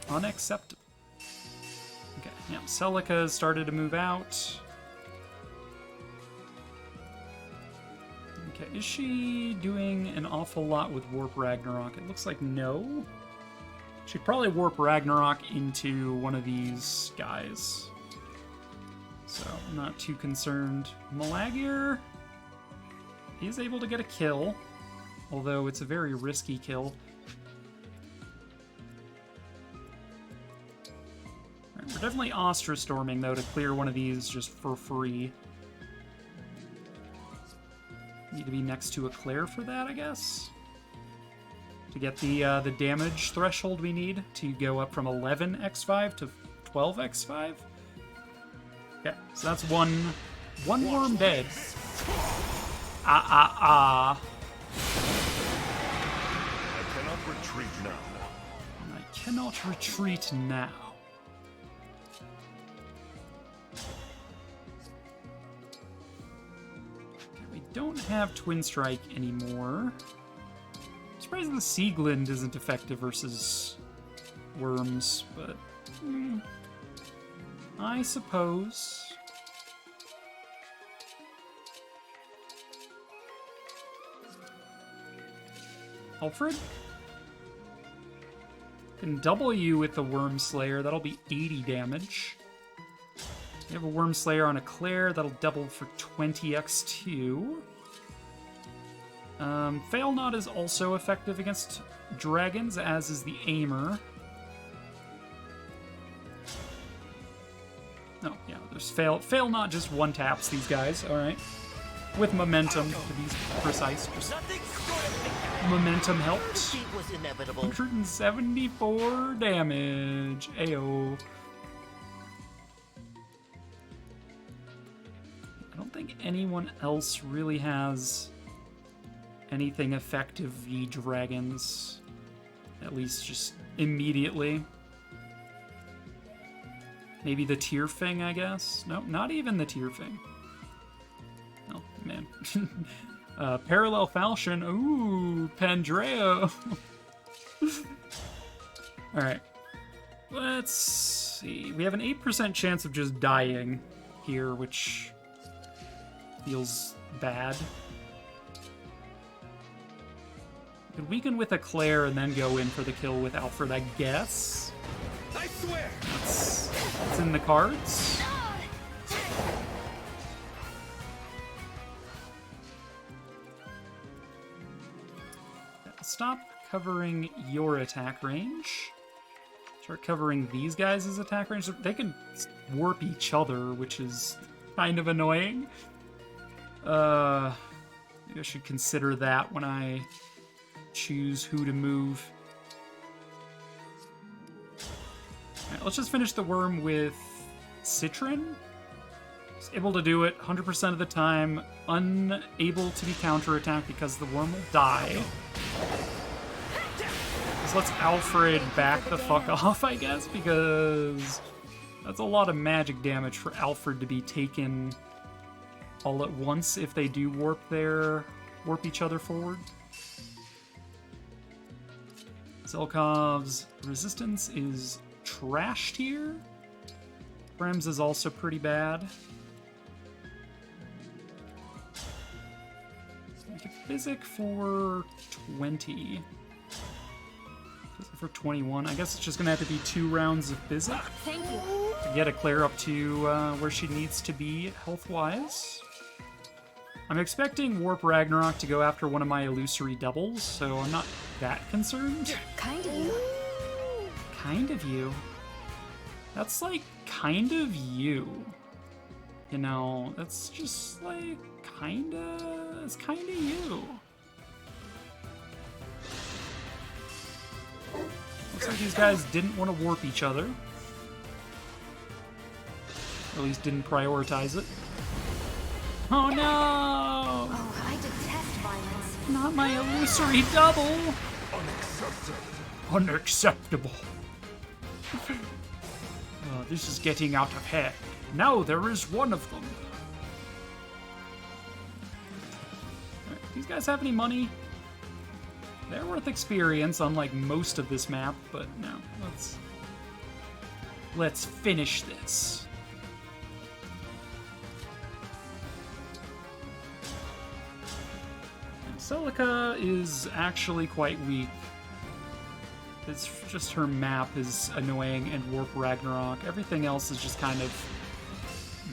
A: unacceptable. Okay, yeah, Celica has started to move out. Okay, Okay, is she doing an awful lot with Warp Ragnarok? It looks like no. She'd probably Warp Ragnarok into one of these guys. So, I'm not too concerned. Malagir is able to get a kill, although it's a very risky kill. Right, we're definitely Astra Storming, though, to clear one of these just for free. Need to be next to a Claire for that, I guess? To get the damage threshold we need to go up from 11x5 to 12x5. Okay, so that's one worm dead.
D: I cannot retreat now.
A: I cannot retreat now. Okay, we don't have Twin Strike anymore. I'm surprised the Sieglind isn't effective versus worms, but I suppose. Alfred? Can double you with the Worm Slayer. That'll be 80 damage. You have a Worm Slayer on a Claire. That'll double for 20x2. Fail Not is also effective against dragons, as is the Aimer. No, yeah, there's Fail Not just one taps these guys, alright. With momentum, to be precise. Momentum helps. 174 damage. Ayo. I don't think anyone else really has anything effective v dragons. At least just immediately. Maybe the Tearfing, I guess? No, not even the Tearfing. Oh, man. Parallel Falchion. Ooh, Pandreo. Alright. Let's see. We have an 8% chance of just dying here, which feels bad. Could weaken with a Claire and then go in for the kill with Alfred, I guess.
Q: I swear.
A: It's in the cards. Stop covering your attack range. Start covering these guys' attack range. They can warp each other, which is kind of annoying. Maybe I should consider that when I choose who to move. Alright, let's just finish the worm with Citron. Just able to do it 100% of the time. Unable to be counterattacked because the worm will die. This lets Alfred back the fuck off, I guess, because that's a lot of magic damage for Alfred to be taken all at once if they do warp each other forward. Zelkov's resistance is trashed here. Brems is also pretty bad. Make it Physic for 20. Physic for 21. I guess it's just gonna have to be 2 rounds of Physic.
N: Thank you.
A: To get a Claire up to where she needs to be health-wise. I'm expecting Warp Ragnarok to go after one of my illusory doubles, so I'm not that concerned.
N: Kind of you.
A: Kind of you. That's like kind of you. You know, that's just like it's kinda you. Looks like these guys didn't want to warp each other. Or at least didn't prioritize it. Oh no!
N: Oh, I detest violence.
A: Not my illusory double!
D: Unacceptable.
A: This is getting out of hand. Now there is one of them. Right, these guys have any money? They're worth experience, unlike most of this map, but no. Let's finish this. Celica is actually quite weak. It's just her map is annoying and Warp Ragnarok. Everything else is just kind of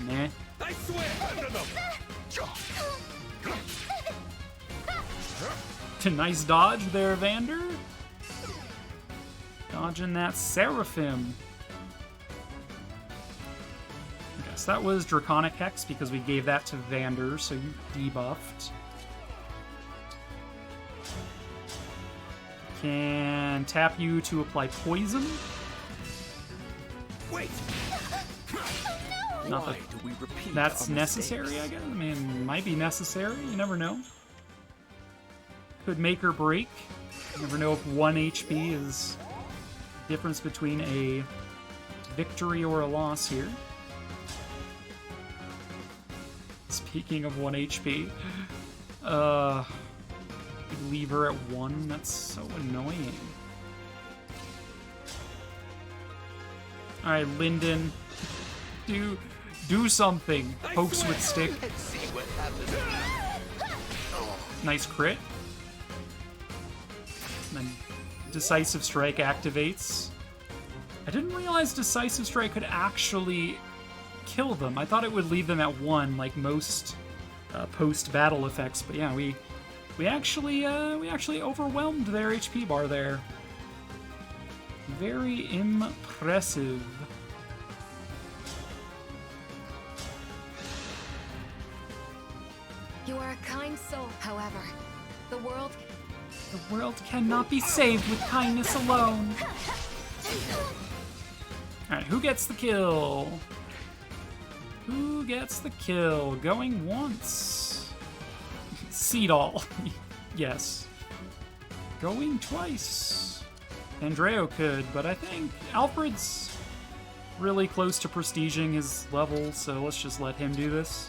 A: meh.
Q: I swear under them.
A: Nice dodge there, Vander. Dodging that Seraphim. I guess that was Draconic Hex because we gave that to Vander, so you debuffed. Can tap you to apply poison.
Q: Wait.
A: Not that
F: do we repeat
A: that's
F: our
A: necessary,
F: mistakes?
A: I guess. I mean, might be necessary. You never know. Could make or break. You never know if 1 HP is the difference between a victory or a loss here. Speaking of 1 HP, leave her at 1. That's so annoying. All right, Lyndon, do something. Pokes with stick.
Q: Let's see what happens.
A: Nice crit. And then Decisive Strike activates. I didn't realize Decisive Strike could actually kill them. I thought it would leave them at 1, like most post-battle effects. But yeah, we actually overwhelmed their HP bar there. Very impressive.
N: You are a kind soul, however. The world
A: cannot be saved with kindness alone. Alright, who gets the kill? Who gets the kill? Going once. Seadall. Yes. Going twice. Andreo could, but I think Alfred's really close to prestiging his level, so let's just let him do this.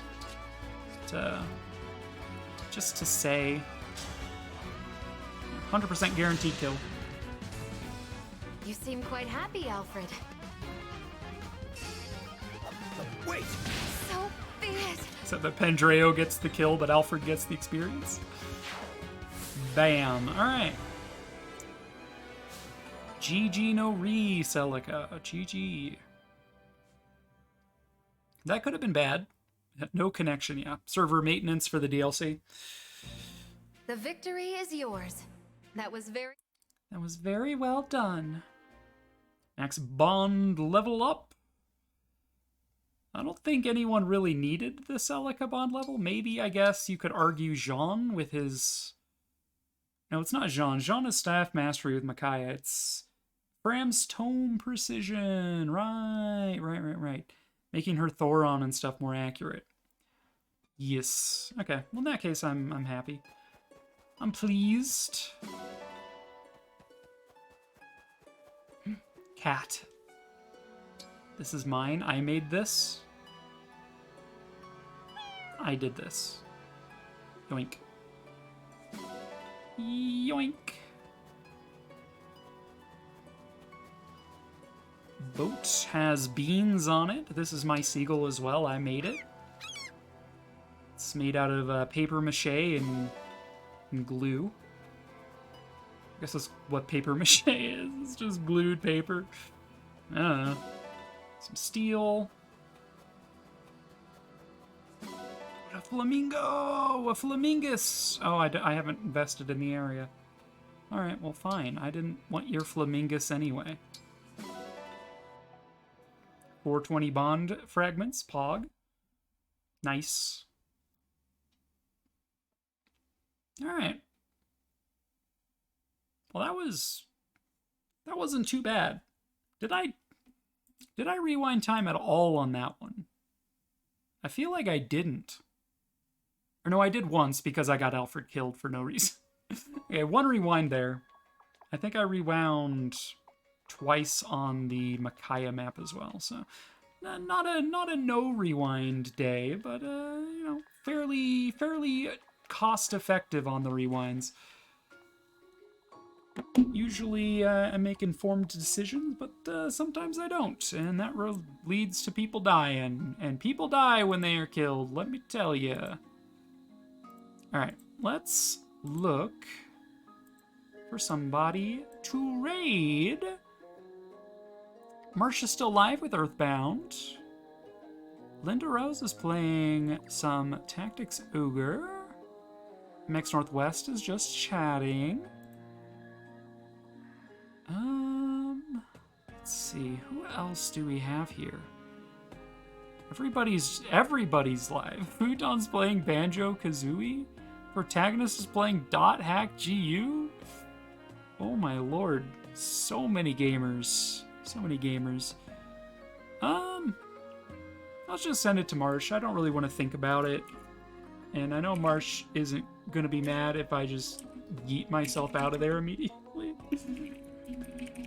A: Just to say, 100% guaranteed kill.
N: You seem quite happy, Alfred.
Q: Wait.
N: So be it.
A: So that Pendreo gets the kill, but Alfred gets the experience. Bam. Alright. GG no re, Celica. GG. That could have been bad. No connection, yeah. Server maintenance for the DLC.
N: The victory is yours. That was
A: very well done. Max Bond level up. I don't think anyone really needed the Celica Bond level. Maybe, I guess, you could argue Jean with his... No, it's not Jean. Jean is Staff Mastery with Micaiah. It's Fram's Tome Precision. Right. Making her Thoron and stuff more accurate. Yes. Okay. Well, in that case, I'm happy. I'm pleased. Cat. This is mine. I made this. I did this. Yoink. Yoink. Boat has beans on it. This is my seagull as well. I made it. It's made out of paper mache and glue. I guess that's what paper mache is. It's just glued paper. I don't know. Some steel. A flamingo! A flamingus! Oh, I haven't invested in the area. Alright, well fine. I didn't want your flamingus anyway. 420 bond fragments, Pog. Nice. Alright. Well, that wasn't too bad. Did I rewind time at all on that one? I feel like I didn't. Or no, I did once because I got Alfred killed for no reason. Okay, one rewind there. I think I rewound twice on the Micaiah map as well, so not a no rewind day, but you know, fairly cost effective on the rewinds. Usually I make informed decisions, but sometimes I don't, and that leads to people dying, and people die when they are killed, let me tell you. Alright, let's look for somebody to raid. Marsh is still live with Earthbound. Linda Rose is playing some Tactics Ogre. Max Northwest is just chatting. Let's see, who else do we have here? Everybody's live. Futon's playing Banjo-Kazooie. Protagonist is playing Dot Hack GU. Oh my lord, so many gamers. So many gamers. I'll just send it to Marsh. I don't really want to think about it. And I know Marsh isn't gonna be mad if I just yeet myself out of there immediately.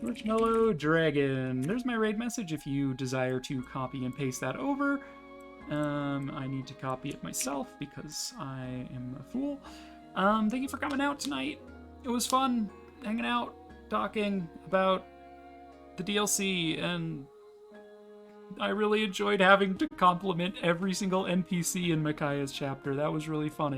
A: Marshmallow Dragon. There's my raid message if you desire to copy and paste that over. I need to copy it myself because I am a fool. Thank you for coming out tonight. It was fun hanging out, talking about the DLC, and I really enjoyed having to compliment every single NPC in Micaiah's chapter. That was really funny.